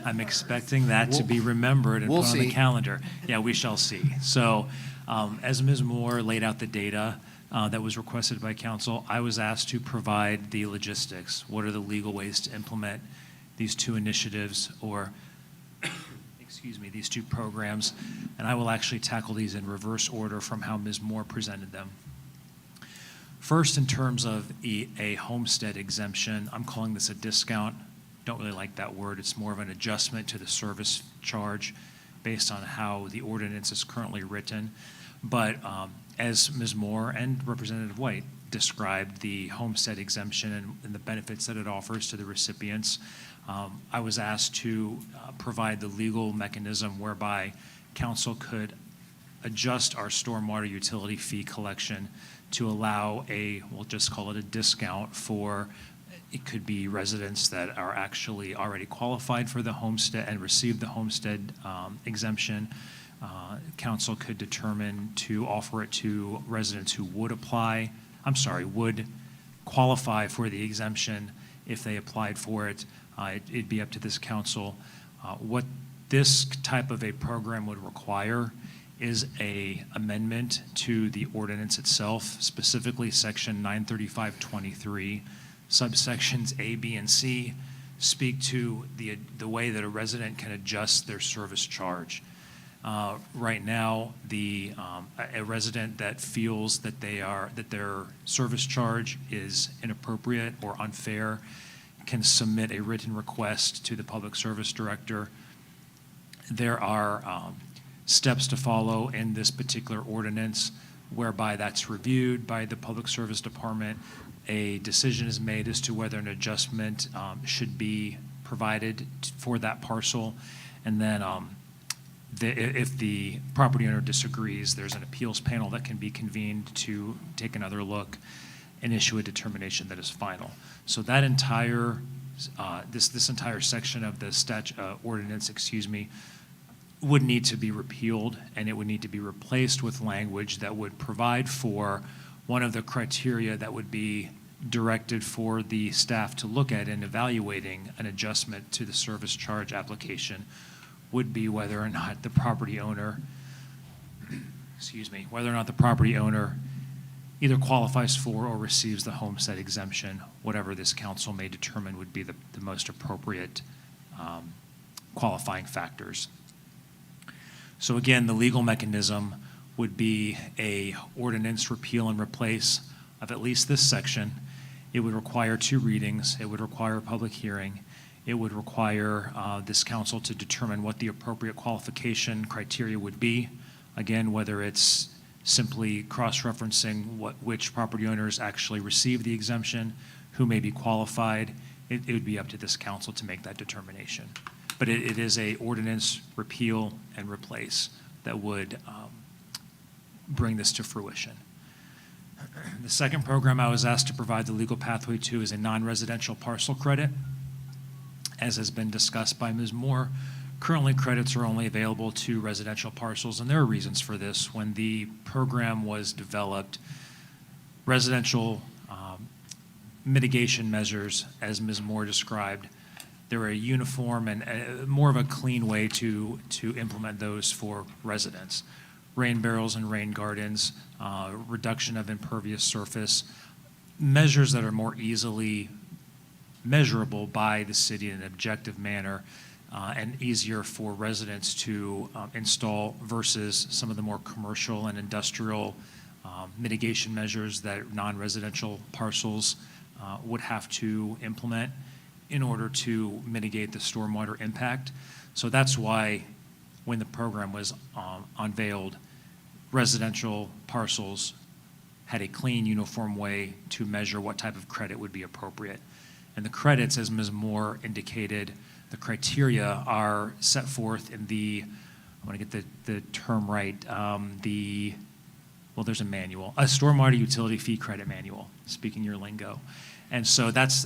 I'm expecting that to be remembered and We'll put on the see. calendar. Yeah, we shall see. So as Ms. Moore laid out the data that was requested by Council, I was asked to provide the logistics. What are the legal ways to implement these two initiatives or these two programs? And I will actually tackle these in reverse order from how Ms. Moore presented them. First, in terms of a homestead exemption, I'm calling this a discount. Don't really like that word. It's more of an adjustment to the service charge based on how the ordinance is currently written. But as Ms. Moore and Representative White described the homestead exemption and the benefits that it offers to the recipients, I was asked to provide the legal mechanism whereby council could adjust our stormwater utility fee collection to allow we'll just call it a discount for, it could be residents that are actually already qualified for the homestead and receive the homestead exemption, council could determine to offer it to residents who would would qualify for the exemption if they applied for it. It'd be up to this council. What this type of a program would require is a amendment to the ordinance itself, specifically section 93523, subsections A, B, and C speak to the way that a resident can adjust their service charge. Right now, a resident that feels that their service charge is inappropriate or unfair can submit a written request to the Public Service Director. There are steps to follow in this particular ordinance whereby that's reviewed by the Public Service Department. A decision is made as to whether an adjustment should be provided for that parcel. And then if the property owner disagrees, there's an appeals panel that can be convened to take another look and issue a determination that is final. So that entire, this entire section of the ordinance, would need to be repealed, and it would need to be replaced with language that would provide for one of the criteria that would be directed for the staff to look at in evaluating an adjustment to the service charge application would be whether or not the property owner, whether or not the property owner either qualifies for or receives the homestead exemption, whatever this council may determine would be the most appropriate qualifying factors. So again, the legal mechanism would be a ordinance repeal and replace of at least this section. It would require 2 readings. It would require a public hearing. It would require this council to determine what the appropriate qualification criteria would be. Again, whether it's simply cross-referencing which property owners actually receive the exemption, who may be qualified. It would be up to this council to make that determination. But it is a ordinance repeal and replace that would bring this to fruition. The second program I was asked to provide the legal pathway to is a non-residential parcel credit. As has been discussed by Ms. Moore, currently credits are only available to residential parcels, and there are reasons for this. When the program was developed, residential mitigation measures, as Ms. Moore described, they were a uniform and more of a clean way to implement those for residents. Rain barrels and rain gardens, reduction of impervious surface, measures that are more easily measurable by the city in an objective manner and easier for residents to install versus some of the more commercial and industrial mitigation measures that non-residential parcels would have to implement in order to mitigate the stormwater impact. So that's why when the program was unveiled, residential parcels had a clean, uniform way to measure what type of credit would be appropriate. And the credits, as Ms. Moore indicated, the criteria are set forth in I want to get the term right, there's a manual, a stormwater utility fee credit manual, speaking your lingo. And so that's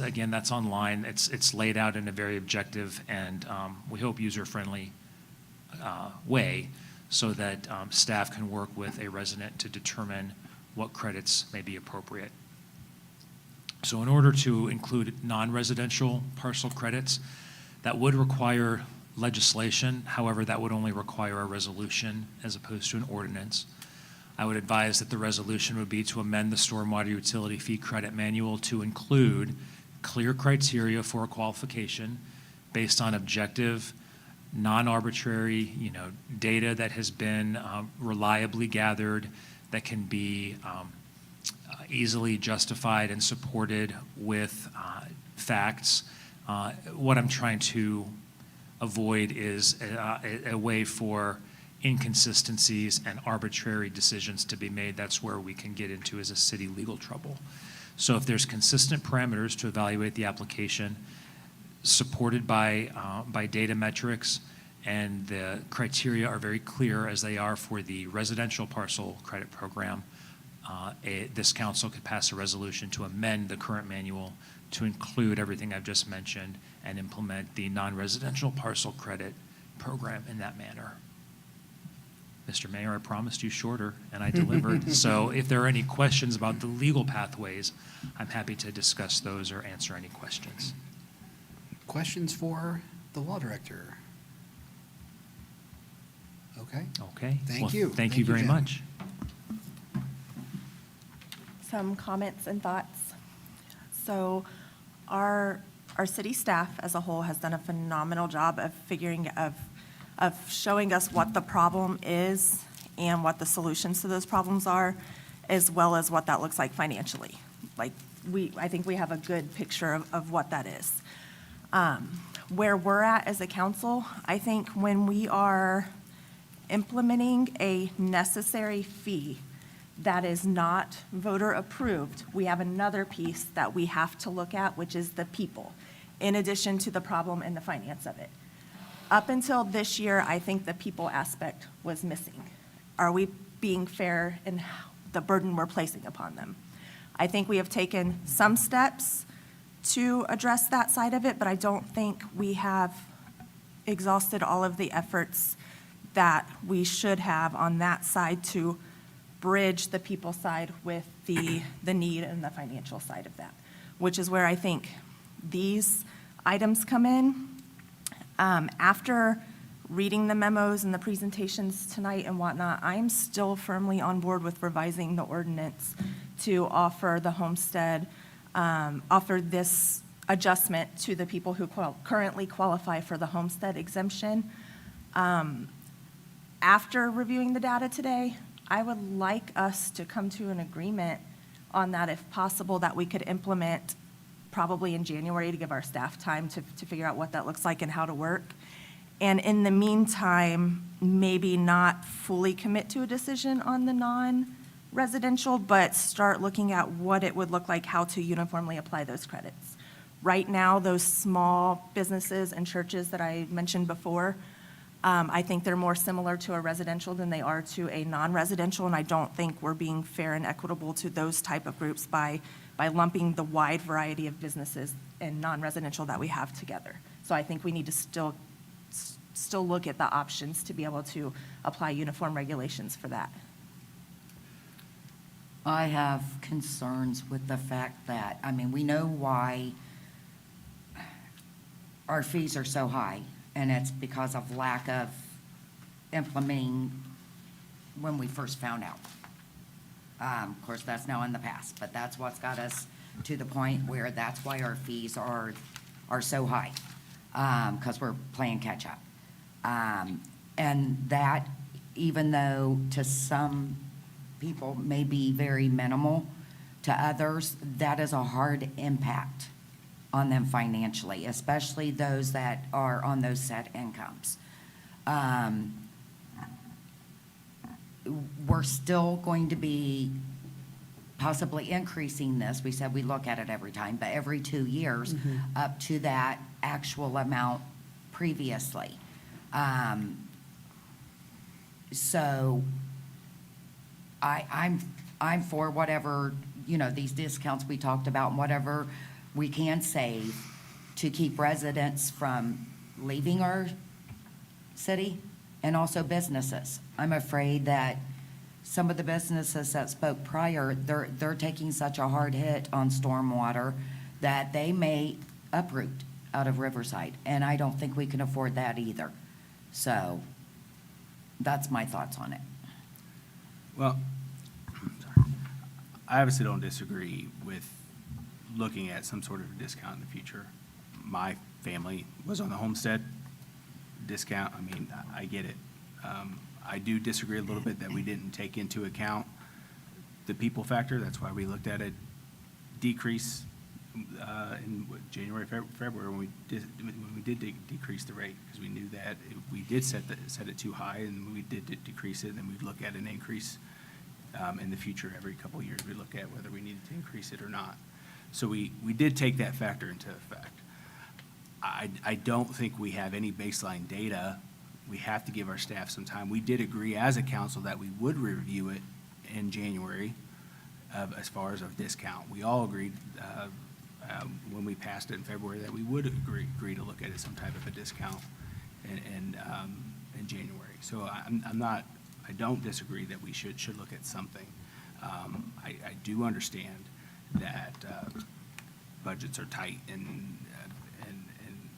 online. It's laid out in a very objective and we hope user-friendly way so that staff can work with a resident to determine what credits may be appropriate. So in order to include non-residential parcel credits, that would require legislation. However, that would only require a resolution as opposed to an ordinance. I would advise that the resolution would be to amend the Stormwater Utility Fee Credit Manual to include clear criteria for a qualification based on objective, non-arbitrary, data that has been reliably gathered, that can be easily justified and supported with facts. What I'm trying to avoid is a way for inconsistencies and arbitrary decisions to be made. That's where we can get into as a city legal trouble. So if there's consistent parameters to evaluate the application supported by data metrics, and the criteria are very clear as they are for the residential parcel credit program, this council could pass a resolution to amend the current manual to include everything I've just mentioned and implement the non-residential parcel credit program in that manner. Mr. Mayor, I promised you shorter, and I delivered. So if there are any questions about the legal pathways, I'm happy to discuss those or answer any questions. Questions for the law director? Okay. Okay? Thank Well, you. Thank you very Jen. much. Some comments and thoughts. So our city staff as a whole has done a phenomenal job of showing us what the problem is and what the solutions to those problems are, as well as what that looks like financially. Like, I think we have a good picture of what that is. Where we're at as a council, I think when we are implementing a necessary fee that is not voter approved, we have another piece that we have to look at, which is the people, in addition to the problem and the finance of it. Up until this year, I think the people aspect was missing. Are we being fair in the burden we're placing upon them? I think we have taken some steps to address that side of it, but I don't think we have exhausted all of the efforts that we should have on that side to bridge the people side with the need and the financial side of that, which is where I think these items come in. After reading the memos and the presentations tonight and whatnot, I'm still firmly on board with revising the ordinance to offer the homestead, offer this adjustment to the people who currently qualify for the homestead exemption. After reviewing the data today, I would like us to come to an agreement on that if possible, that we could implement probably in January to give our staff time to figure out what that looks like and how to work. And in the meantime, maybe not fully commit to a decision on the non-residential, but start looking at what it would look like, how to uniformly apply those credits. Right now, those small businesses and churches that I mentioned before, I think they're more similar to a residential than they are to a non-residential, and I don't think we're being fair and equitable to those type of groups by lumping the wide variety of businesses and non-residential that we have together. So I think we need to still look at the options to be able to apply uniform regulations for that. I have concerns with the fact that, I mean, we know why our fees are so high, and it's because of lack of implementing when we first found out. Of course, that's now in the past, but that's what's got us to the point where that's why our fees are so high, because we're playing catch-up. And that, even though to some people may be very minimal, to others, that is a hard impact on them financially, especially those that are on those set incomes. We're still going to be possibly increasing this. We said we look at it every time, but every 2 years, up to that actual amount previously. So I'm for whatever, these discounts we talked about, and whatever we can save to keep residents from leaving our city, and also businesses. I'm afraid that some of the businesses that spoke prior, they're taking such a hard hit on stormwater that they may uproot out of Riverside, and I don't think we can afford that either. So that's my thoughts on it. Well, sorry. I obviously don't disagree with looking at some sort of a discount in the future. My family was on the homestead discount. I mean, I get it. I do disagree a little bit that we didn't take into account the people factor. That's why we looked at it decrease in January, February, when we did decrease the rate, because we knew that we did set it too high, and we did decrease it, and then we'd look at an increase in the future. Every couple of years, we look at whether we needed to increase it or not. So we did take that factor into effect. I don't think we have any baseline data. We have to give our staff some time. We did agree as a council that we would review it in January as far as a discount. We all agreed when we passed it in February that we would agree to look at it some type of a discount in January. So I don't disagree that we should look at something. I do understand that budgets are tight and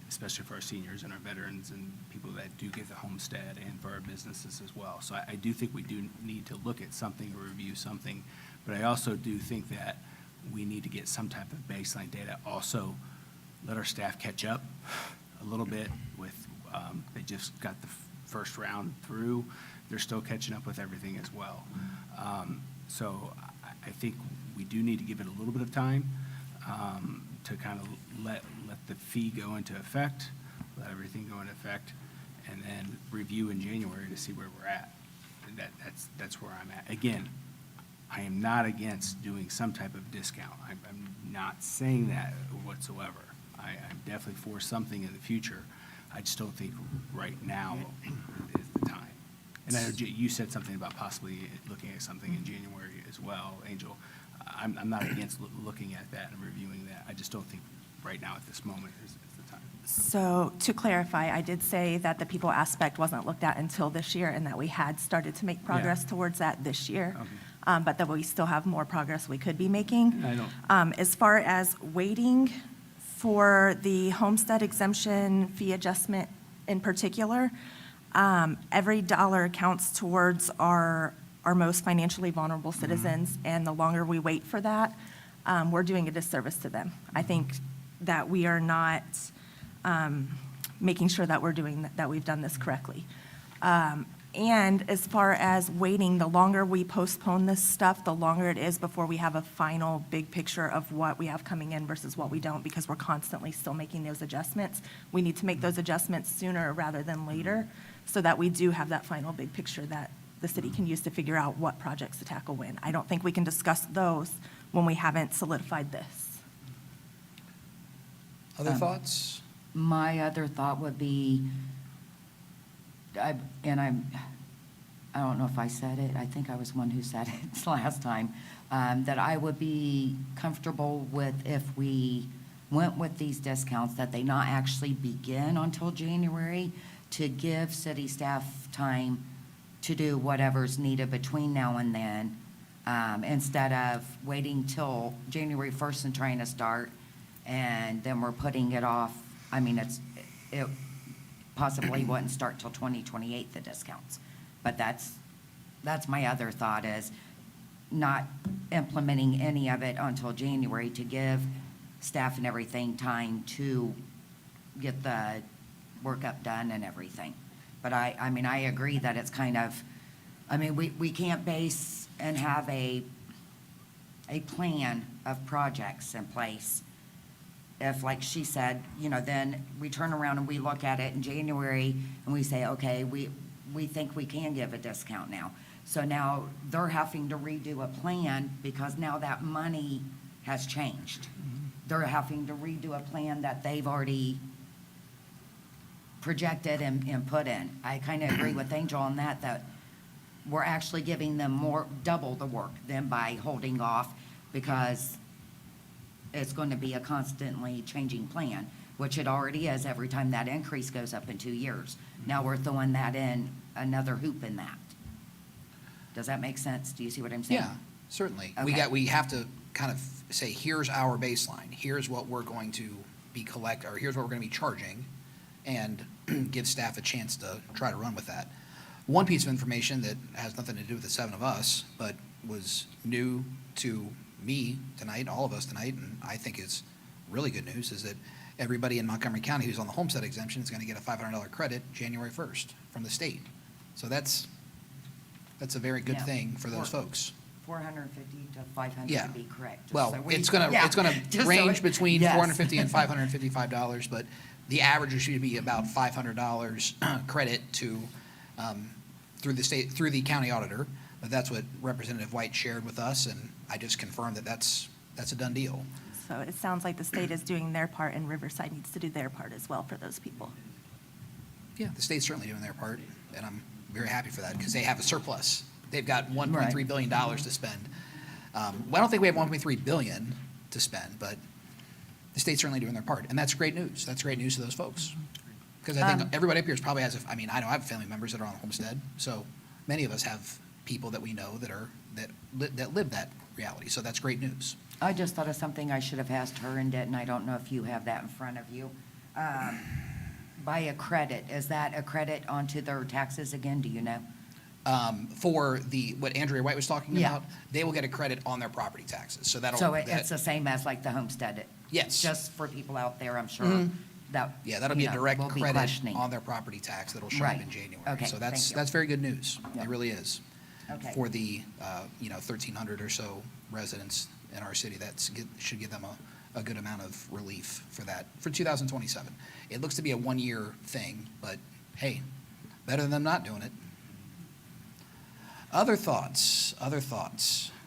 especially for our seniors and our veterans and people that do get the homestead and for our businesses as well. So I do think we do need to look at something or review something, but I also do think that we need to get some type of baseline data. Also, let our staff catch up a little bit with, they just got the first round through. They're still catching up with everything as well. So I think we do need to give it a little bit of time to kind of let the fee go into effect, let everything go into effect, and then review in January to see where we're at. And that's where I'm at. Again, I am not against doing some type of discount. I'm not saying that whatsoever. I'm definitely for something in the future. I just don't think right now is the time. And I know you said something about possibly looking at something in January as well, Angel. I'm not against looking at that and reviewing that. I just don't think right now at this moment is the time. So to clarify, I did say that the people aspect wasn't looked at until this year and that we had started to make progress towards that this year. Okay. But that we still have more progress we could be making. I know. As far as waiting for the homestead exemption fee adjustment in particular, every dollar counts towards our most financially vulnerable citizens, and the longer we wait for that, we're doing a disservice to them. I think that we are not making sure that that we've done this correctly. And as far as waiting, the longer we postpone this stuff, the longer it is before we have a final big picture of what we have coming in versus what we don't, because we're constantly still making those adjustments. We need to make those adjustments sooner rather than later so that we do have that final big picture that the city can use to figure out what projects to tackle when. I don't think we can discuss those when we haven't solidified this. Other thoughts? My other thought would be, I don't know if I said it, I think I was one who said it last time, that I would be comfortable with if we went with these discounts, that they not actually begin until January, to give city staff time to do whatever's needed between now and then, instead of waiting till January 1st and trying to start, and then we're putting it off. I mean, it possibly wouldn't start till 2028, the discounts. But that's my other thought, is not implementing any of it until January to give staff and everything time to get the workup done and everything. But I mean, I agree that it's kind of, I mean, we can't base and have a plan of projects in place if, like she said, then we turn around and we look at it in January and we say, okay, we think we can give a discount now. So now they're having to redo a plan because now that money has changed. They're having to redo a plan that they've already projected and put in. I kind of agree with Angel on that we're actually giving them double the work than by holding off, because it's going to be a constantly changing plan, which it already is every time that increase goes up in 2 years. Now we're throwing that in, another hoop in that. Does that make sense? Do you see what I'm saying? Yeah, certainly. Okay. We have to kind of say, here's our baseline, here's what we're going to be or here's what we're going to be charging, and give staff a chance to try to run with that. One piece of information that has nothing to do with the seven of us, but was new to me tonight, all of us tonight, and I think is really good news, is that everybody in Montgomery County who's on the homestead exemption is going to get a $500 credit January 1st from the state. So that's a very good Yeah. thing for those folks. 450 to 500 Yeah. to be correct. just Well, so it's gonna just so range it- between yes. $450 and $555, but the average should be about $500 credit to, through the county auditor. But that's what Representative White shared with us, and I just confirmed that that's a done deal. So it sounds like the state is doing their part and Riverside needs to do their part as well for those people. Yeah, the state's certainly doing their part, and I'm very happy for that, because they have a surplus. They've got $1.3 billion to spend. Well, I don't think we have $1.3 billion to spend, but the state's certainly doing their part, and that's great news. That's great news to those folks. Because I think everybody up here probably has, I know I have family members that are on homestead, so many of us have people that we know that live that reality. So that's great news. I just thought of something I should have asked her and didn't. I don't know if you have that in front of you. By a credit, is that a credit onto their taxes again? Do you know? For what Andrea White was talking Yeah. about, they will get a credit on their property taxes. So that'll. So it's the same as like the homestead? Yes. Just for people out there, I'm sure, Mhm. that. Yeah, that'll be a direct will be credit questioning. on their property tax that'll show up in Right. January. Okay, So thank you. that's very good news. Yeah. It really is. Okay. For the, 1,300 or so residents in our city, should give them a good amount of relief for that, for 2027. It looks to be a one-year thing, but hey, better than them not doing it. Other thoughts? Because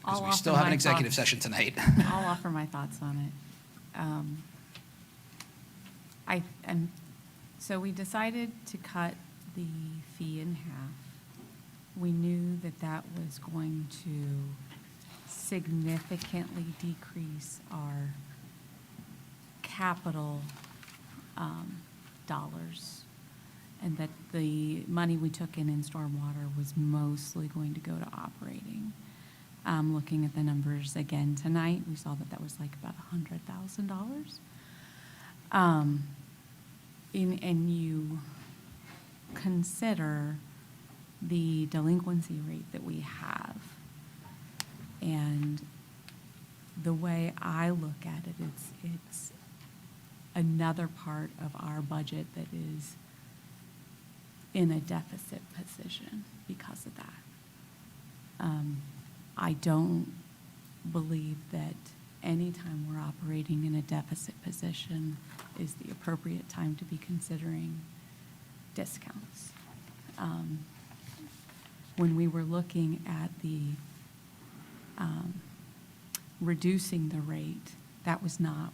I'll we still offer have an my executive thoughts. session tonight. I'll offer my thoughts on it. So we decided to cut the fee in half. We knew that that was going to significantly decrease our capital dollars, and that the money we took in stormwater was mostly going to go to operating. Looking at the numbers again tonight, we saw that that was like about $100,000. And you consider the delinquency rate that we have. And the way I look at it, it's another part of our budget that is in a deficit position because of that. I don't believe that anytime we're operating in a deficit position is the appropriate time to be considering discounts. When we were looking at the reducing the rate, that was not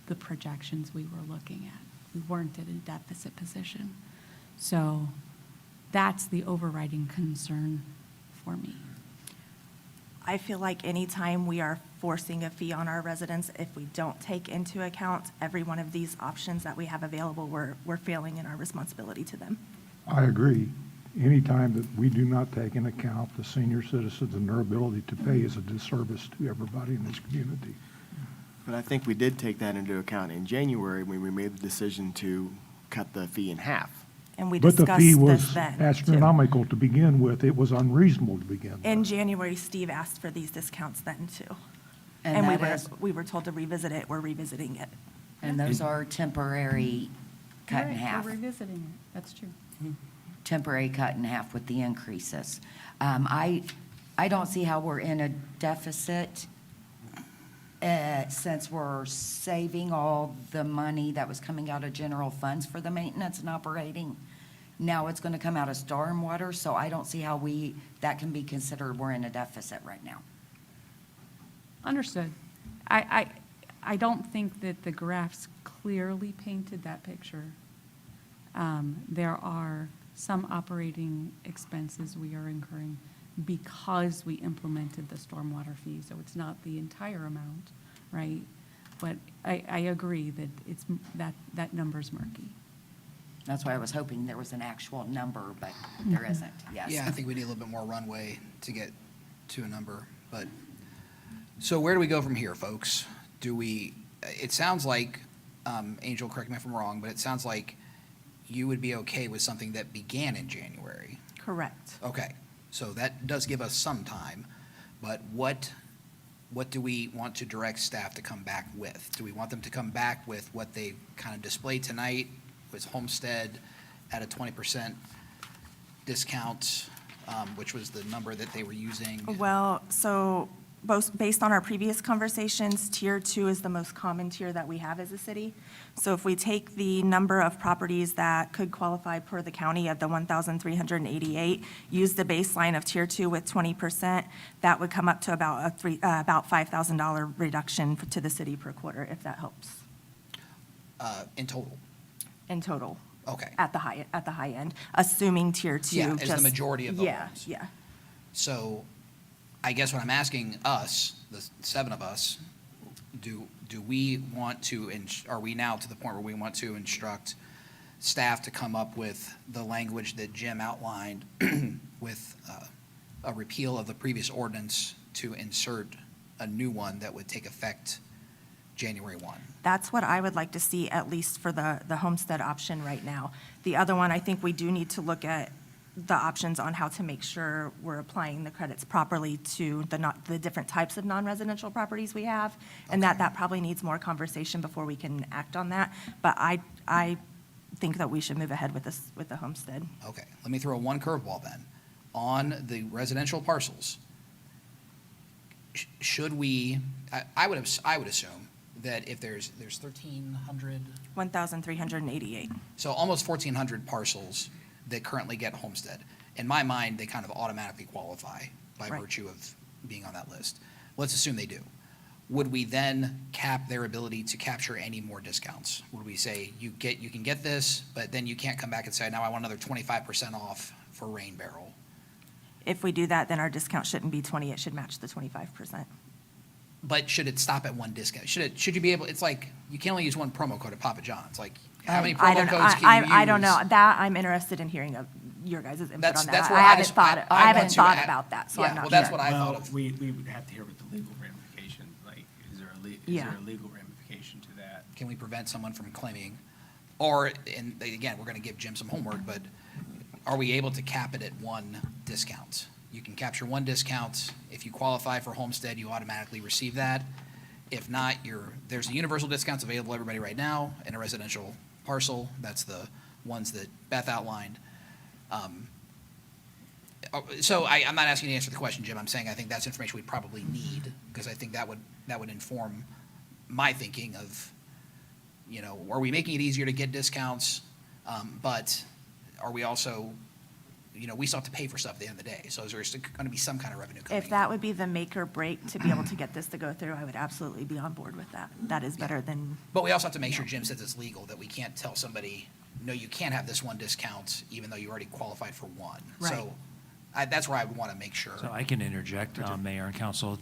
the projections we were looking at. We weren't in a deficit position. So that's the overriding concern for me. I feel like anytime we are forcing a fee on our residents, if we don't take into account every one of these options that we have available, we're failing in our responsibility to them. I agree. Anytime that we do not take into account the senior citizens and their ability to pay is a disservice to everybody in this community. But I think we did take that into account in January when we made the decision to cut the fee in half. And we But the discussed fee this was then, too. astronomical to begin with. It was unreasonable to begin with. In January, Steve asked for these discounts then, too. And And that is- we were told to revisit it. We're revisiting it. And those are temporary cut in Right, half. we're revisiting it, that's true. Temporary cut in half with the increases. I don't see how we're in a deficit since we're saving all the money that was coming out of general funds for the maintenance and operating. Now it's going to come out of stormwater, so I don't see how that can be considered we're in a deficit right now. Understood. I don't think that the graphs clearly painted that picture. There are some operating expenses we are incurring because we implemented the stormwater fee, so it's not the entire amount, right? But I agree that that number's murky. That's why I was hoping there was an actual number, but there isn't, yes. Yeah, I think we need a little bit more runway to get to a number, but, so where do we go from here, folks? It sounds like, Angel, correct me if I'm wrong, but it sounds like you would be okay with something that began in January. Correct. Okay, so that does give us some time, but what do we want to direct staff to come back with? Do we want them to come back with what they kind of displayed tonight, was Homestead at a 20% discount, which was the number that they were using? Well, so based on our previous conversations, Tier 2 is the most common tier that we have as a city. So if we take the number of properties that could qualify per the county of the 1,388, use the baseline of Tier 2 with 20%, that would come up to about about $5,000 reduction to the city per quarter, if that helps, In total? in total. Okay. At the high end, assuming Tier 2. Yeah, as the majority of the Yeah, homes. yeah. So I guess what I'm asking us, the seven of us, do we want to, are we now to the point where we want to instruct staff to come up with the language that Jim outlined with a repeal of the previous ordinance to insert a new one that would take effect January 1. That's what I would like to see, at least for the homestead option right now. The other one, I think we do need to look at the options on how to make sure we're applying the credits properly to the different types of non-residential properties we have, and that probably needs more conversation before we can act on that. But I think that we should move ahead with this, with the homestead. Okay, let me throw one curveball then. On the residential parcels, should we, I would assume that if there's 1,300, 1,388. so almost 1,400 parcels that currently get homestead. In my mind, they kind of automatically qualify by Right. virtue of being on that list. Let's assume they do. Would we then cap their ability to capture any more discounts? Would we say, you can get this, but then you can't come back and say, now I want another 25% off for Rain Barrel? If we do that, then our discount shouldn't be 20, it should match the 25%. But should it stop at one discount? Should you be able, it's like, you can only use one promo code at Papa John's. Like, how many I promo don't know. codes can you use? I don't know. That, I'm interested in hearing of your guys' input That's on that. where I I haven't just- thought, I I haven't want to thought add- about that, so yeah, I'm not well, sure. that's what I thought Well, of. we would have to hear what the legal ramification, like, is there Yeah. a legal ramification to that? Can we prevent someone from claiming, or, and again, we're going to give Jim some homework, but are we able to cap it at one discount? You can capture one discount. If you qualify for homestead, you automatically receive that. If not, there's a universal discounts available to everybody right now in a residential parcel. That's the ones that Beth outlined. So I'm not asking you to answer the question, Jim. I'm saying I think that's information we probably need, because I think that would inform my thinking of, are we making it easier to get discounts? But are we also, we still have to pay for stuff at the end of the day. So is there going to be some kind of revenue coming in? If that would be the make or break to be able to get this to go through, I would absolutely be on board with that. That is better than, But we also have to make sure Jim says it's legal, that we can't tell somebody, no, you can't have this one discount, even though you already qualified for one. Right. So that's where I would want to make sure. So I can interject, Mayor and Council.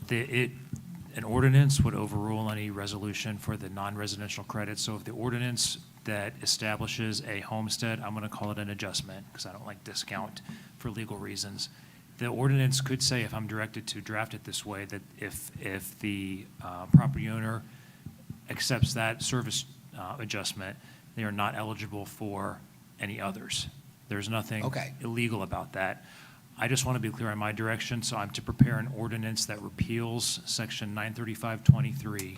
An ordinance would overrule any resolution for the non-residential credits. So if the ordinance that establishes a homestead, I'm going to call it an adjustment, because I don't like discount for legal reasons. The ordinance could say, if I'm directed to draft it this way, that if the property owner accepts that service adjustment, they are not eligible for any others. There's nothing Okay. illegal about that. I just want to be clear on my direction, so I'm to prepare an ordinance that repeals section 93523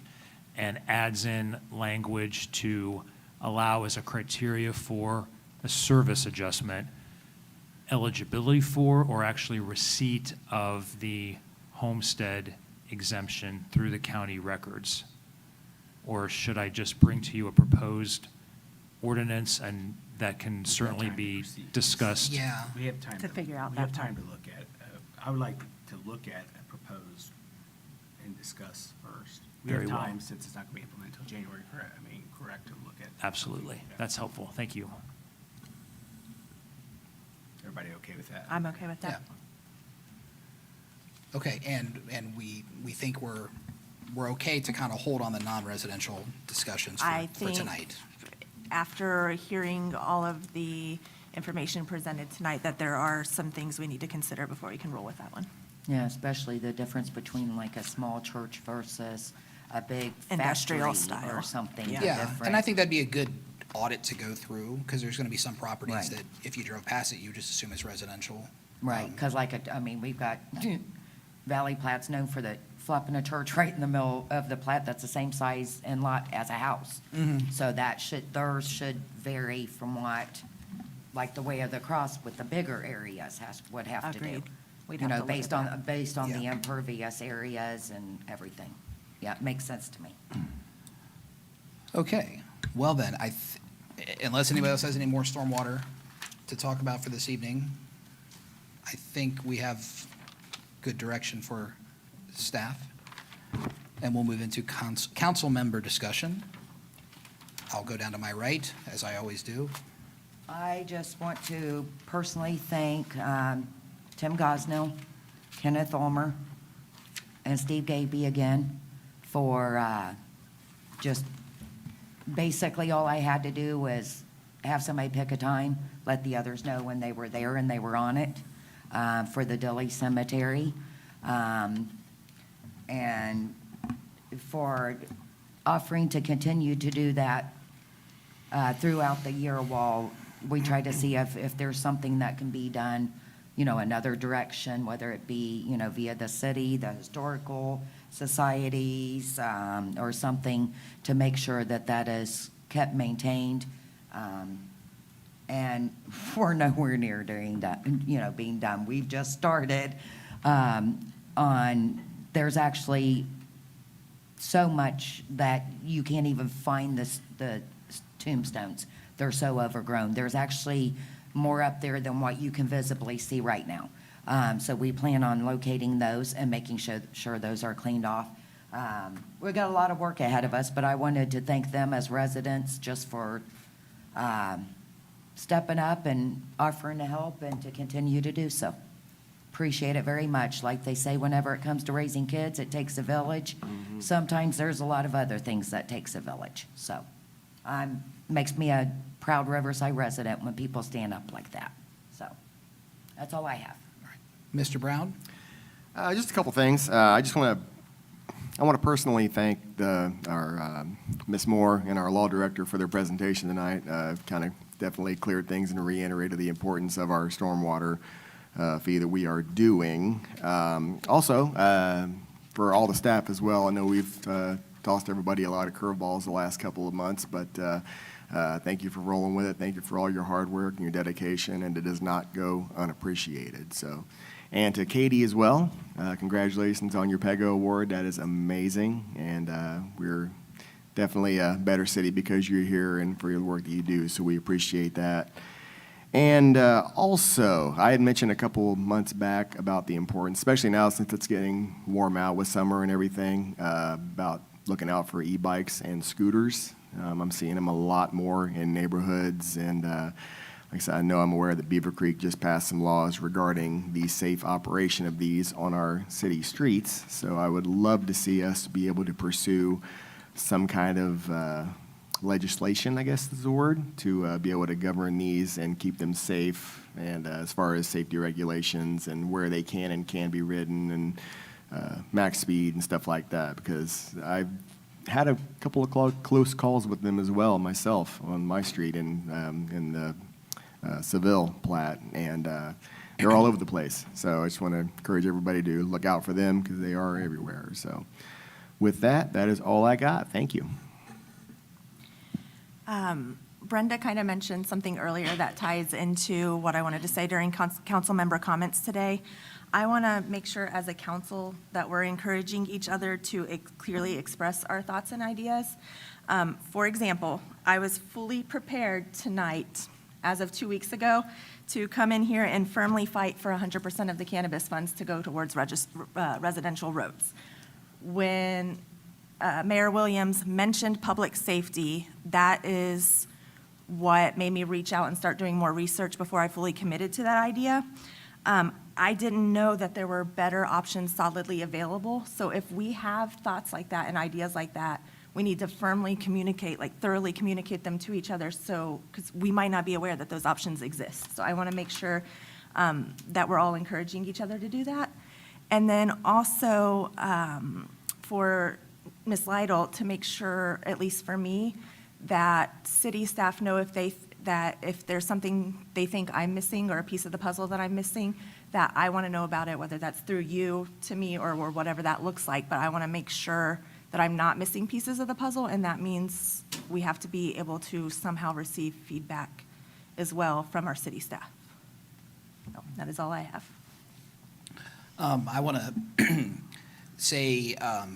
and adds in language to allow as a criteria for a service adjustment, eligibility for or actually receipt of the homestead exemption through the county records. Or should I just bring to you a proposed ordinance, and that can certainly be discussed? Yeah. We have time. To figure out We have that time part. to look at, I would like to look at a proposed and discuss first. We have Very well. time, since it's not going to be implemented until January, correct, to look at. Absolutely. That's helpful. Thank you. Everybody okay with that? I'm okay with that. Okay, and we think we're okay to kind of hold on the non-residential discussions I for think tonight? after hearing all of the information presented tonight, that there are some things we need to consider before we can roll with that one. Yeah, especially the difference between like a small church versus a big Industrial factory style. or something Yeah. different. Yeah, and I think that'd be a good audit to go through, because there's going to be some properties Right. that if you drove past it, you just assume it's residential. Right, because we've got Valley Plat's known for the flipping a church right in the middle of the plat that's the same size and lot as a house. Mhm. So theirs should vary from what, like the way of the cross with the bigger areas would have to do. Agreed. We'd You have know, to look based at on, based on the Yeah. impervious areas and everything. Yeah, it makes sense to me. Okay, well then, unless anybody else has any more stormwater to talk about for this evening, I think we have good direction for staff. And we'll move into council member discussion. I'll go down to my right, as I always do. I just want to personally thank Tim Gosnell, Kenneth Ulmer, and Steve Gaby again for just basically all I had to do was have somebody pick a time, let the others know when they were there and they were on it. for the Dilly Cemetery. And for offering to continue to do that throughout the year while we try to see if there's something that can be done, another direction, whether it be, via the city, the historical societies, or something to make sure that that is kept maintained. And we're nowhere near doing that, being done. We've just started there's actually so much that you can't even find the tombstones. They're so overgrown. There's actually more up there than what you can visibly see right now. So we plan on locating those and making sure those are cleaned off. We've got a lot of work ahead of us, but I wanted to thank them as residents just for stepping up and offering to help and to continue to do so. Appreciate it very much. Like they say, whenever it comes to raising kids, it takes a village. Sometimes there's a lot of other things that takes a village. So makes me a proud Riverside resident when people stand up like that. So that's all I have. Mr. Brown? Just a couple things. I want to personally thank our Ms. Moore and our law director for their presentation tonight. Kind of definitely cleared things and reiterated the importance of our stormwater fee that we are doing. Also, for all the staff as well, I know we've tossed everybody a lot of curveballs the last couple of months, but thank you for rolling with it. Thank you for all your hard work and your dedication, and it does not go unappreciated. So, and to Katie as well, congratulations on your PEGO award. That is amazing, and we're definitely a better city because you're here and for your work that you do, so we appreciate that. And also, I had mentioned a couple of months back about the importance, especially now since it's getting warm out with summer and everything, about looking out for e-bikes and scooters. I'm seeing them a lot more in neighborhoods, and like I said, I know I'm aware that Beaver Creek just passed some laws regarding the safe operation of these on our city streets. So I would love to see us be able to pursue some kind of legislation, I guess is the word, to be able to govern these and keep them safe, and as far as safety regulations and where they can and can be ridden, and max speed and stuff like that, because I've had a couple of close calls with them as well myself on my street in the Seville plat, and they're all over the place. So I just want to encourage everybody to look out for them because they are everywhere. So with that, that is all I got. Thank you. Brenda kind of mentioned something earlier that ties into what I wanted to say during council member comments today. I want to make sure as a council that we're encouraging each other to clearly express our thoughts and ideas. For example, I was fully prepared tonight, as of 2 weeks ago, to come in here and firmly fight for 100% of the cannabis funds to go towards residential roads. When Mayor Williams mentioned public safety, that is what made me reach out and start doing more research before I fully committed to that idea. I didn't know that there were better options solidly available. So if we have thoughts like that and ideas like that, we need to firmly communicate, like thoroughly communicate them to each other, so, because we might not be aware that those options exist. So I want to make sure that we're all encouraging each other to do that. And then also for Ms. Lytle to make sure, at least for me, that city staff know that if there's something they think I'm missing or a piece of the puzzle that I'm missing, that I want to know about it, whether that's through you to me or whatever that looks like. But I want to make sure that I'm not missing pieces of the puzzle, and that means we have to be able to somehow receive feedback as well from our city staff. So that is all I have. I want to say a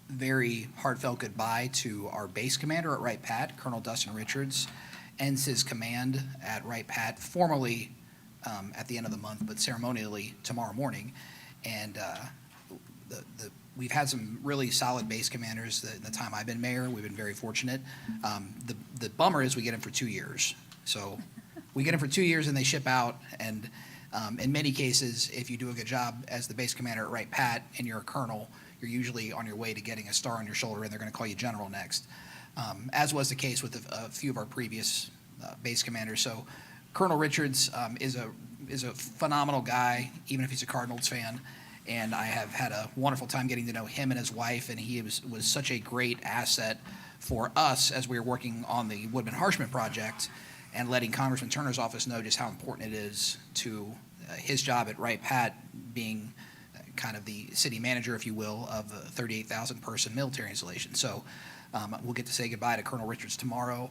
very heartfelt goodbye to our base commander at Wright Pat, Colonel Dustin Richards. Ends his command at Wright Pat, formally at the end of the month, but ceremonially tomorrow morning. And we've had some really solid base commanders in the time I've been mayor. We've been very fortunate. The bummer is we get them for 2 years. So we get them for 2 years and they ship out. And in many cases, if you do a good job as the base commander at Wright Pat and you're a colonel, you're usually on your way to getting a star on your shoulder, and they're going to call you general next, as was the case with a few of our previous base commanders. So Colonel Richards is a is a phenomenal guy, even if he's a Cardinals fan. And I have had a wonderful time getting to know him and his wife, and he was such a great asset for us as we were working on the Woodman-Harshman project and letting Congressman Turner's office know just how important it is to his job at Wright Pat being kind of the city manager, if you will, of a 38,000-person military installation. So we'll get to say goodbye to Colonel Richards tomorrow,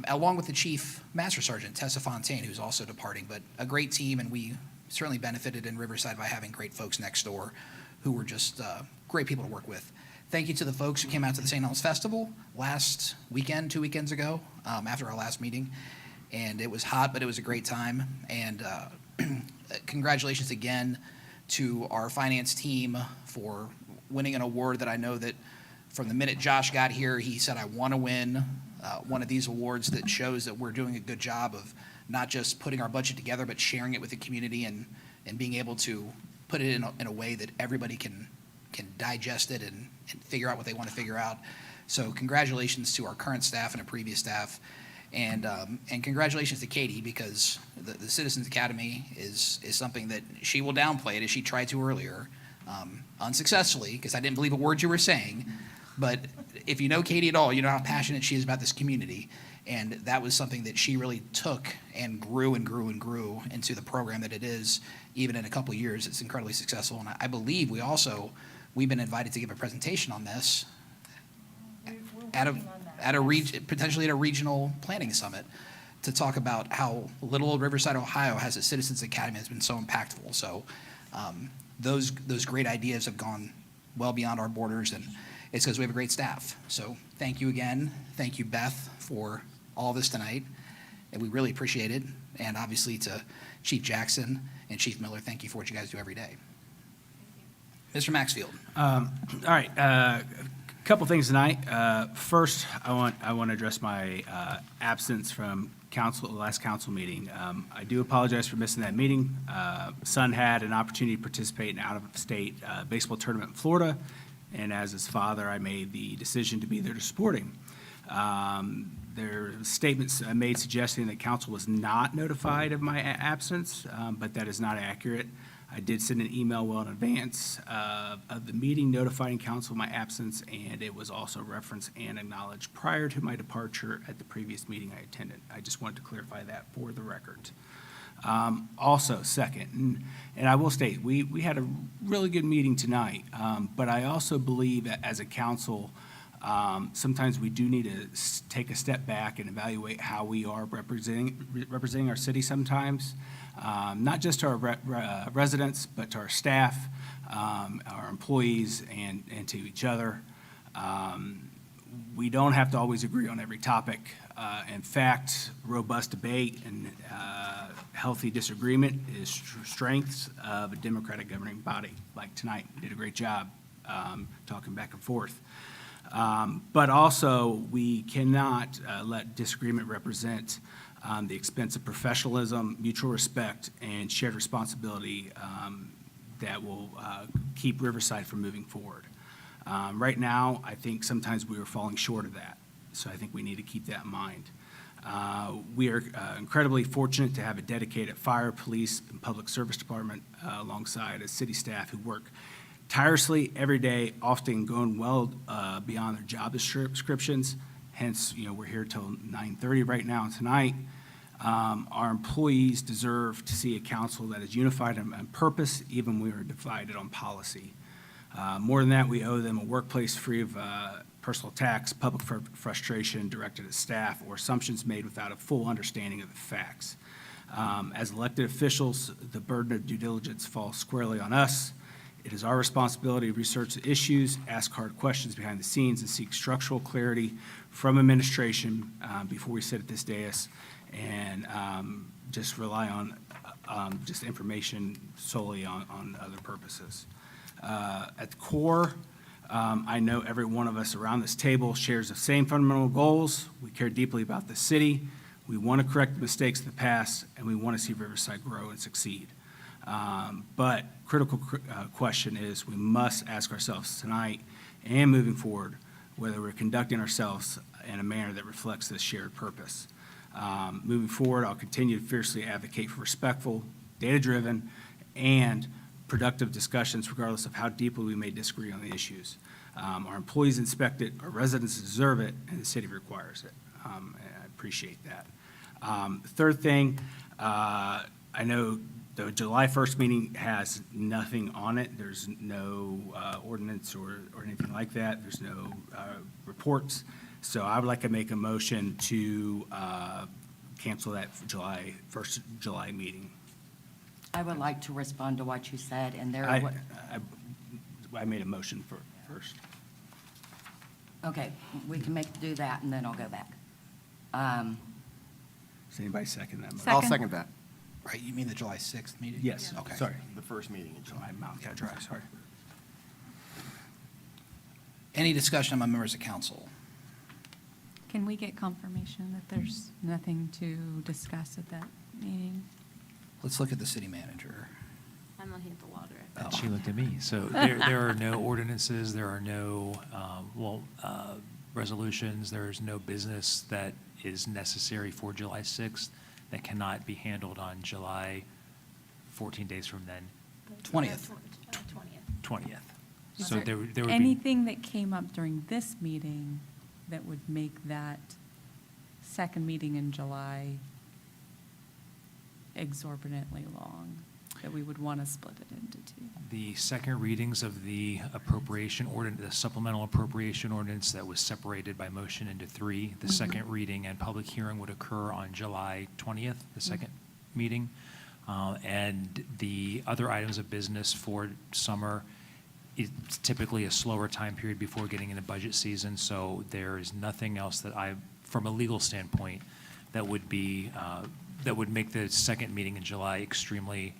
along with the Chief Master Sergeant, Tessa Fontaine, who's also departing. But a great team, and we certainly benefited in Riverside by having great folks next door who were just great people to work with. Thank you to the folks who came out to the St. Helens Festival last weekend, 2 weekends ago, after our last meeting. And it was hot, but it was a great time. And congratulations again to our finance team for winning an award that I know that from the minute Josh got here, he said, I want to win one of these awards that shows that we're doing a good job of not just putting our budget together, but sharing it with the community and being able to put it in a way that everybody can digest it and figure out what they want to figure out. So congratulations to our current staff and our previous staff. And congratulations to Katie, because the Citizens Academy is something that she will downplay it, as she tried to earlier, unsuccessfully, because I didn't believe a word you were saying. But if you know Katie at all, you know how passionate she is about this community. And that was something that she really took and grew and grew and grew into the program that it is. Even in a couple of years, it's incredibly successful. And I believe we've been invited to give a presentation on this potentially at a regional planning summit to talk about how Little Old Riverside, Ohio has a Citizens Academy that's been so impactful. So those great ideas have gone well beyond our borders, and it's because we have a great staff. So thank you again. Thank you, Beth, for all this tonight, and we really appreciate it. And obviously to Chief Jackson and Chief Miller, thank you for what you guys do every day. Mr. Maxfield. All right, couple things tonight. First, I want to address my absence from the last council meeting. I do apologize for missing that meeting. Son had an opportunity to participate in an out-of-state baseball tournament in Florida, and as his father, I made the decision to be there to support him. There are statements made suggesting that council was not notified of my absence, but that is not accurate. I did send an email well in advance of the meeting notifying council of my absence, and it was also referenced and acknowledged prior to my departure at the previous meeting I attended. I just wanted to clarify that for the record. Also, second, and I will state, we had a really good meeting tonight, but I also believe that as a council, sometimes we do need to take a step back and evaluate how we are representing our city sometimes. Not just to our residents, but to our staff, our employees, and to each other. We don't have to always agree on every topic. In fact, robust debate and healthy disagreement is strengths of a democratic governing body. Like tonight, we did a great job talking back and forth. But also, we cannot let disagreement represent the expense of professionalism, mutual respect, and shared responsibility that will keep Riverside from moving forward. Right now, I think sometimes we are falling short of that, so I think we need to keep that in mind. We are incredibly fortunate to have a dedicated fire, police, and public service department alongside a city staff who work tirelessly every day, often going well beyond their job descriptions. Hence, we're here till 9:30 right now tonight. Our employees deserve to see a council that is unified on purpose, even when we are divided on policy. More than that, we owe them a workplace free of personal attacks, public frustration directed at staff, or assumptions made without a full understanding of the facts. As elected officials, the burden of due diligence falls squarely on us. It is our responsibility to research the issues, ask hard questions behind the scenes, and seek structural clarity from administration before we sit at this dais and just rely on just information solely on other purposes. At the core, I know every one of us around this table shares the same fundamental goals. We care deeply about the city. We want to correct the mistakes of the past, and we want to see Riverside grow and succeed. But critical question is, we must ask ourselves tonight and moving forward whether we're conducting ourselves in a manner that reflects this shared purpose. Moving forward, I'll continue to fiercely advocate for respectful, data-driven, and productive discussions regardless of how deeply we may disagree on the issues. Our employees inspect it, our residents deserve it, and the city requires it. And I appreciate that. Third thing, I know the July 1st meeting has nothing on it. There's no ordinance or anything like that. There's no reports. So I would like to make a motion to cancel that first July meeting. I would like to respond to what you said, and there. I made a motion first. Okay, we can do that, and then I'll go back. Does anybody second that motion? I'll second that. Right, you mean the July 6th meeting? Yes, Okay. sorry. The first meeting in July. My mouth got dry, sorry. Any discussion among members of council? Can we get confirmation that there's nothing to discuss at that meeting? Let's look at the city manager. I'm looking at the law director. And she looked at me. So there are no ordinances, there are no, resolutions, there's no business that is necessary for July 6th that cannot be handled on July 14 days from then, 20th. 20th. Is So there would be. anything that came up during this meeting that would make that second meeting in July exorbitantly long, that we would want to split it into two? The second readings of the appropriation ordinance, the supplemental appropriation ordinance that was separated by motion into three, the second reading and public hearing would occur on July 20th, the second meeting. And the other items of business for summer, it's typically a slower time period before getting into budget season, so there is nothing else that from a legal standpoint, that would be, that would make the second meeting in July extremely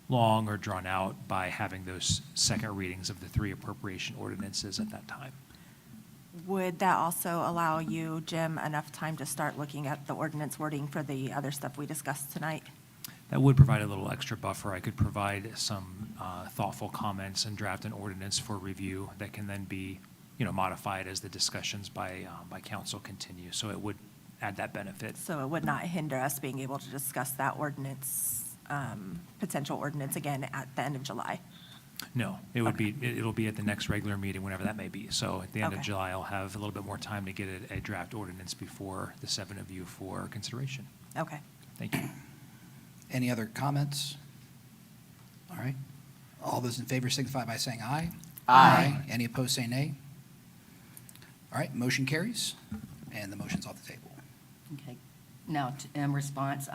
long or drawn out by having those second readings of the three appropriation ordinances at that time. Would that also allow you, Jim, enough time to start looking at the ordinance wording for the other stuff we discussed tonight? That would provide a little extra buffer. I could provide some thoughtful comments and draft an ordinance for review that can then be, modified as the discussions by council continue. So it would add that benefit. So it would not hinder us being able to discuss that ordinance, potential ordinance again at the end of July? No, it'll be at the next regular meeting, whenever that may be. So at the end of Okay. July, I'll have a little bit more time to get a draft ordinance before the seven of you for consideration. Okay. Thank you. Any other comments? All right. All those in favor signify by saying aye. Aye. Any opposed, say nay. All right, motion carries, and the motion's off the table. Okay. Now, in response,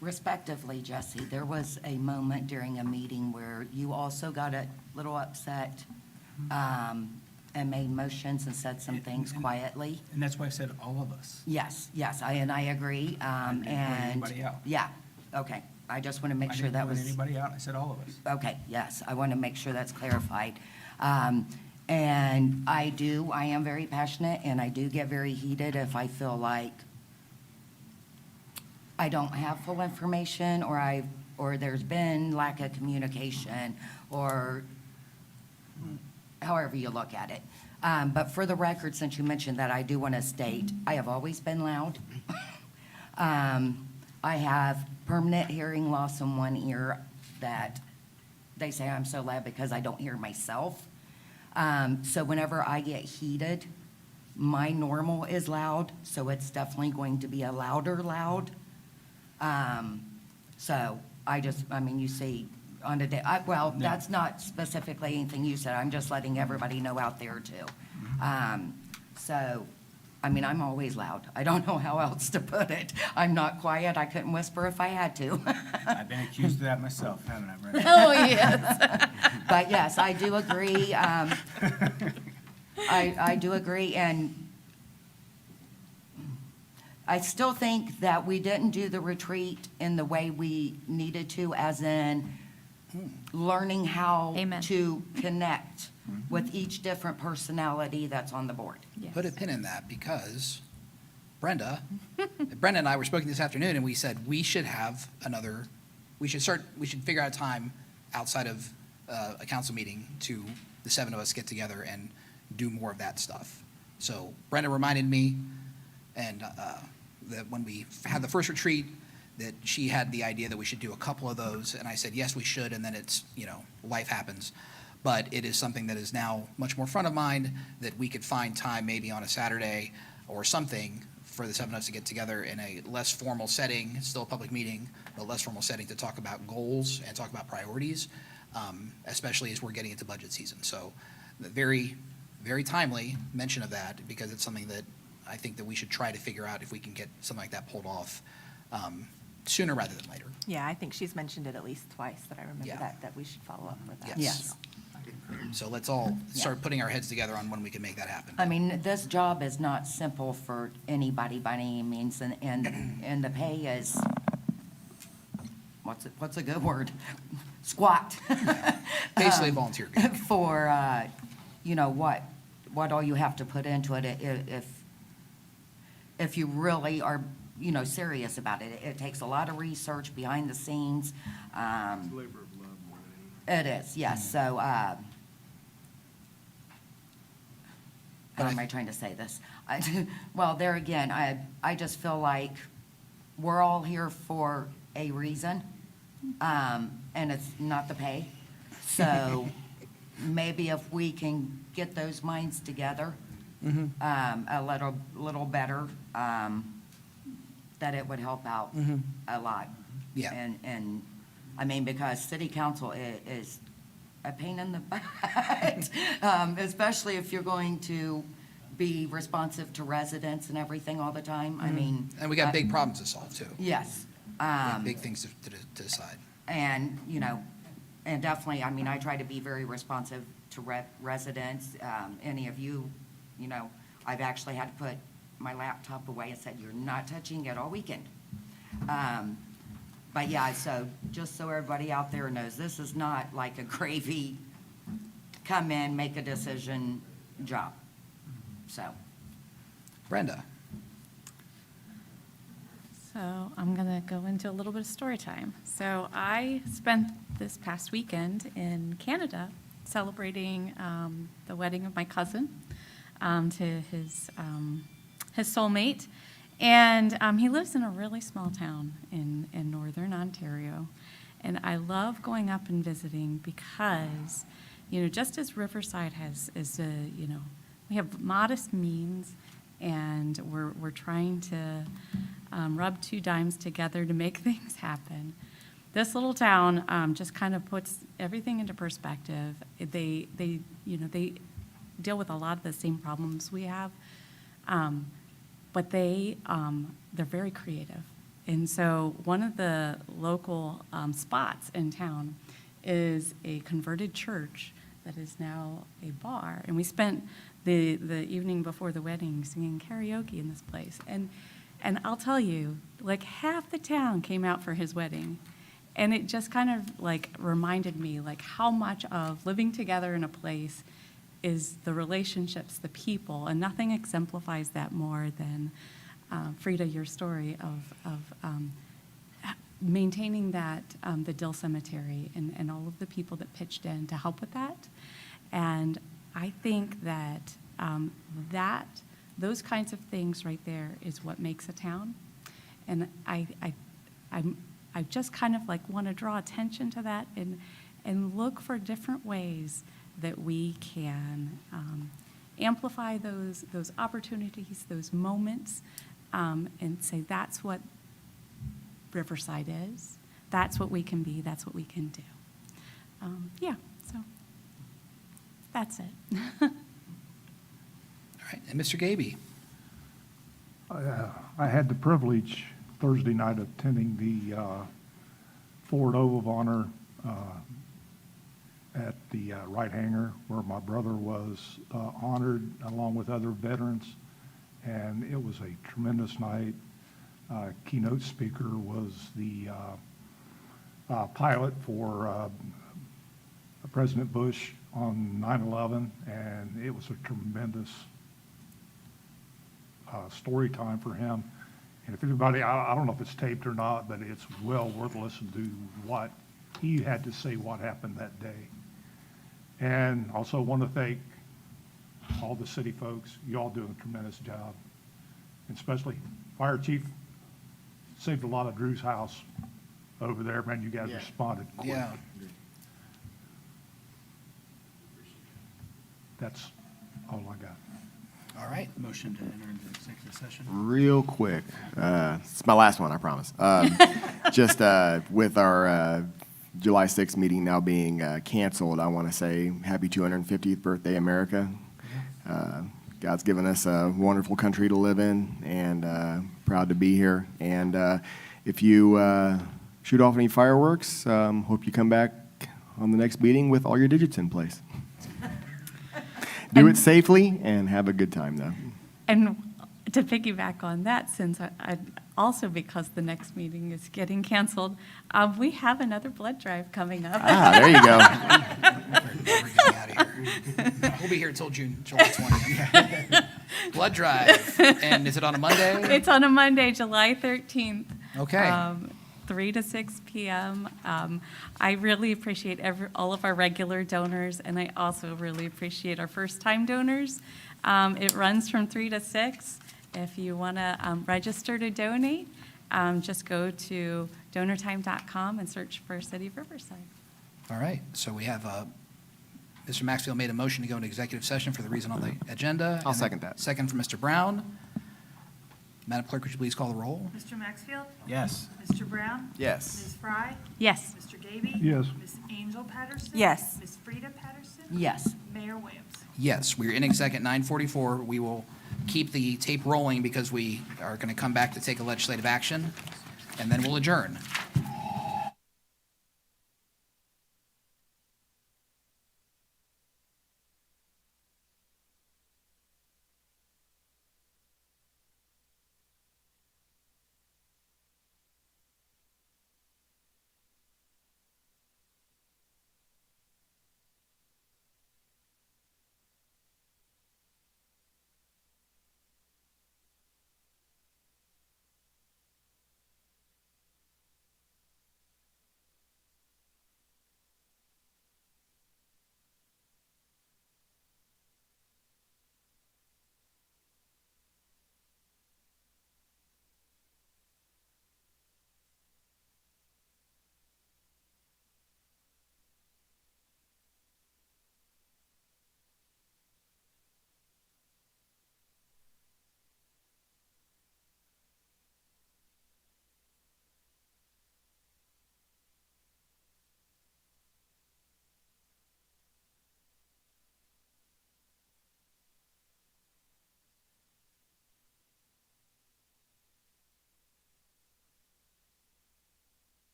respectively, Jesse, there was a moment during a meeting where you also got a little upset and made motions and said some things quietly. And that's why I said all of us. Yes, and I agree. I didn't point anybody out. Yeah, okay. I just want to make I sure didn't that point was. anybody out, I said all of us. Okay, yes, I want to make sure that's clarified. And I am very passionate, and I do get very heated if I feel like I don't have full information, or there's been lack of communication, or however you look at it. But for the record, since you mentioned that, I do want to state, I have always been loud. I have permanent hearing loss in one ear that they say I'm so loud because I don't hear myself. So whenever I get heated, my normal is loud, so it's definitely going to be a louder loud. So you see on a day, that's not specifically anything you said, I'm just letting everybody know out there too. I'm always loud. I don't know how else to put it. I'm not quiet. I couldn't whisper if I had to. I've been accused of that myself, haven't I, Brenda? Oh, yes. But yes, I do agree. I do agree, and I still think that we didn't do the retreat in the way we needed to, as in learning how Amen. to connect with each different personality that's on the board. Put a pin in that, because Brenda and I were speaking this afternoon, and we said we should have we should figure out a time outside of a council meeting to the seven of us get together and do more of that stuff. So Brenda reminded me, and that when we had the first retreat, that she had the idea that we should do a couple of those, and I said, yes, we should, and then it's, life happens. But it is something that is now much more front of mind, that we could find time maybe on a Saturday or something for the 7 of us to get together in a less formal setting, still a public meeting, but less formal setting to talk about goals and talk about priorities, especially as we're getting into budget season. So very, very timely mention of that, because it's something that I think that we should try to figure out if we can get something like that pulled off sooner rather than later. Yeah, I think she's mentioned it at least twice, that I remember Yeah. that we should follow up with that. Yes. So let's all start putting our heads together on when we can make that happen. I mean, this job is not simple for anybody by any means, and the pay is, what's a good word? Squat. Basically volunteer gig. For, what all you have to put into it if you really are, serious about it. It takes a lot of research behind the scenes. Labor of love more than anything. It is, yes, so, how am I trying to say this? Well, there again, I just feel like we're all here for a reason, and it's not the pay. So maybe if we can get those minds together, a little better, that it would help out a lot. Yeah. And, I mean, because city council is a pain in the butt, especially if you're going to be responsive to residents and everything all the time. I mean. And we got big problems to solve, too. Yes. We have big things to decide. And, and definitely, I mean, I try to be very responsive to residents. Any of you, I've actually had to put my laptop away and said, you're not touching it all weekend. But yeah, so just so everybody out there knows, this is not like a gravy, come in, make a decision job. So. Brenda? So I'm going to go into a little bit of story time. So I spent this past weekend in Canada celebrating the wedding of my cousin to his soulmate. And he lives in a really small town in northern Ontario. And I love going up and visiting because, just as Riverside we have modest means, and we're trying to rub two dimes together to make things happen. This little town just kind of puts everything into perspective. They deal with a lot of the same problems we have, but they're very creative. And so one of the local spots in town is a converted church that is now a bar. And we spent the evening before the wedding singing karaoke in this place. And I'll tell you, like half the town came out for his wedding. And it just kind of like reminded me like how much of living together in a place is the relationships, the people, and nothing exemplifies that more than, Frida, your story of maintaining that, the Dill Cemetery and all of the people that pitched in to help with that. And I think that those kinds of things right there is what makes a town. And I just kind of like want to draw attention to that and look for different ways that we can amplify those opportunities, those moments, and say that's what Riverside is. That's what we can be. That's what we can do. So that's it. All right, and Mr. Gaby? I had the privilege Thursday night of attending the Ford Oval of Honor at the right hangar where my brother was honored along with other veterans, and it was a tremendous night. Keynote speaker was the pilot for President Bush on 9/11, and it was a tremendous story time for him. And if anybody, I don't know if it's taped or not, but it's well worth listening to what he had to say, what happened that day. And also want to thank all the city folks. You all do a tremendous job, and especially Fire Chief saved a lot of Drew's house over there, man, you guys Yeah. responded quick. Yeah. That's all I got. All right. Motion to enter into executive session. Real quick, it's my last one, I promise. Just with our July 6th meeting now being canceled, I want to say happy 250th birthday, America. God's given us a wonderful country to live in, and proud to be here. And if you shoot off any fireworks, hope you come back on the next meeting with all your digits in place. Do it safely and have a good time, though. And to piggyback on that, since also because the next meeting is getting canceled, we have another blood drive coming up. There you go. We're getting out of here. We'll be here until July 20th. Blood drive. And is it on a Monday? It's on a Monday, July 13th. Okay. 3 to 6 p.m. I really appreciate all of our regular donors, and I also really appreciate our first-time donors. It runs from 3 to 6. If you want to register to donate, just go to donortime.com and search for City of Riverside. All right. So we have Mr. Maxfield made a motion to go into executive session for the reason on the agenda. I'll and then second that. Second from Mr. Brown. Madam Clerk, would you please call the roll? Mr. Maxfield? Yes. Mr. Brown? Yes. Ms. Fry? Yes. Mr. Gaby? Yes. Ms. Angel Patterson? Yes. Ms. Frida Patterson? Yes. Mayor Williams? Yes, we're in exec at 9:44. We will keep the tape rolling because we are going to come back to take a legislative action, and then we'll adjourn.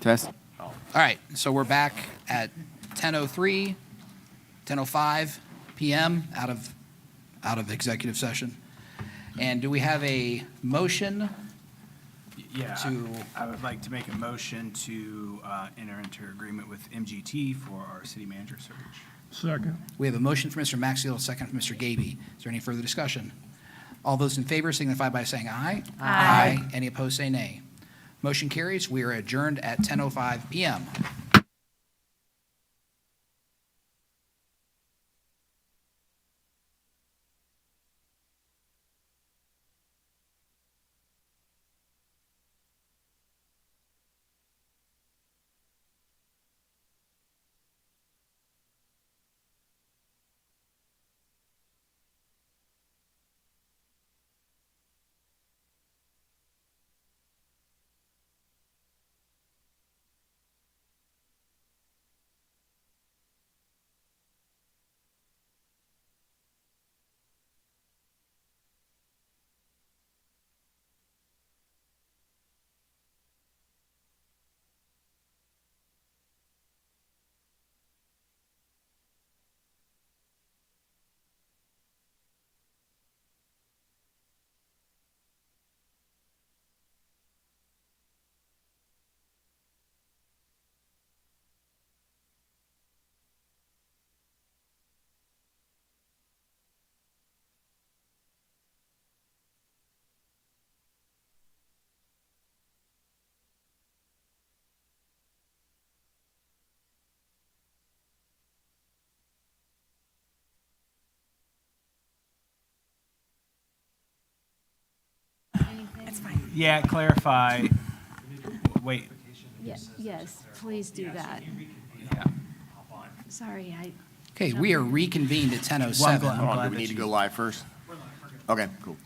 Test? All right, so we're back at 10:03, 10:05 PM out of executive session. And do we have a motion? Yeah, To- I would like to make a motion to enter into agreement with MGT for our city manager search. Second. We have a motion from Mr. Maxfield, a second from Mr. Gaby. Is there any further discussion? All those in favor signify by saying aye. Aye. Any opposed, say nay. Motion carries. We are adjourned at 10:05 PM. Yeah, clarify, wait, Yes, please do that. yeah. Sorry, Okay, we are reconvened at Well, 10:07. I'm Hold on, glad do we that need to you- go live first? Okay, cool.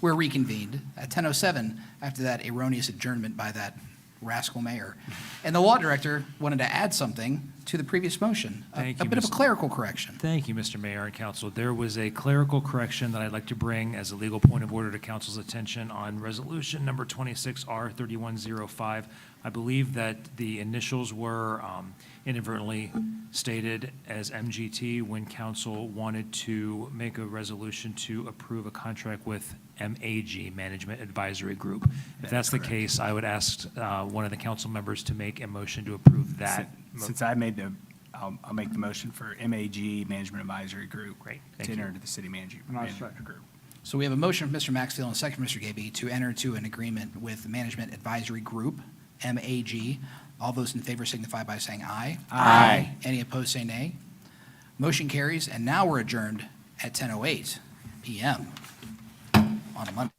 We're reconvened at 10:07 after that erroneous adjournment by that rascal mayor. And the law director wanted to add something to the previous motion. Thank A you, bit of a Mr. clerical correction. Thank you, Mr. Mayor and Council. There was a clerical correction that I'd like to bring as a legal point of order to council's attention on resolution number 26R3105. I believe that the initials were inadvertently stated as MGT when council wanted to make a resolution to approve a contract with MAG, Management Advisory Group. If that's the case, I would ask one of the council members to make a motion to approve that. Since I made I'll make the motion for MAG Management Advisory Group. Great, thank To you. enter into the city manager. And I management second. group. So we have a motion from Mr. Maxfield and a second from Mr. Gaby to enter into an agreement with Management Advisory Group, MAG. All those in favor signify by saying aye. Aye. Any opposed, say nay. Motion carries, and now we're adjourned at 10:08 PM on a Monday.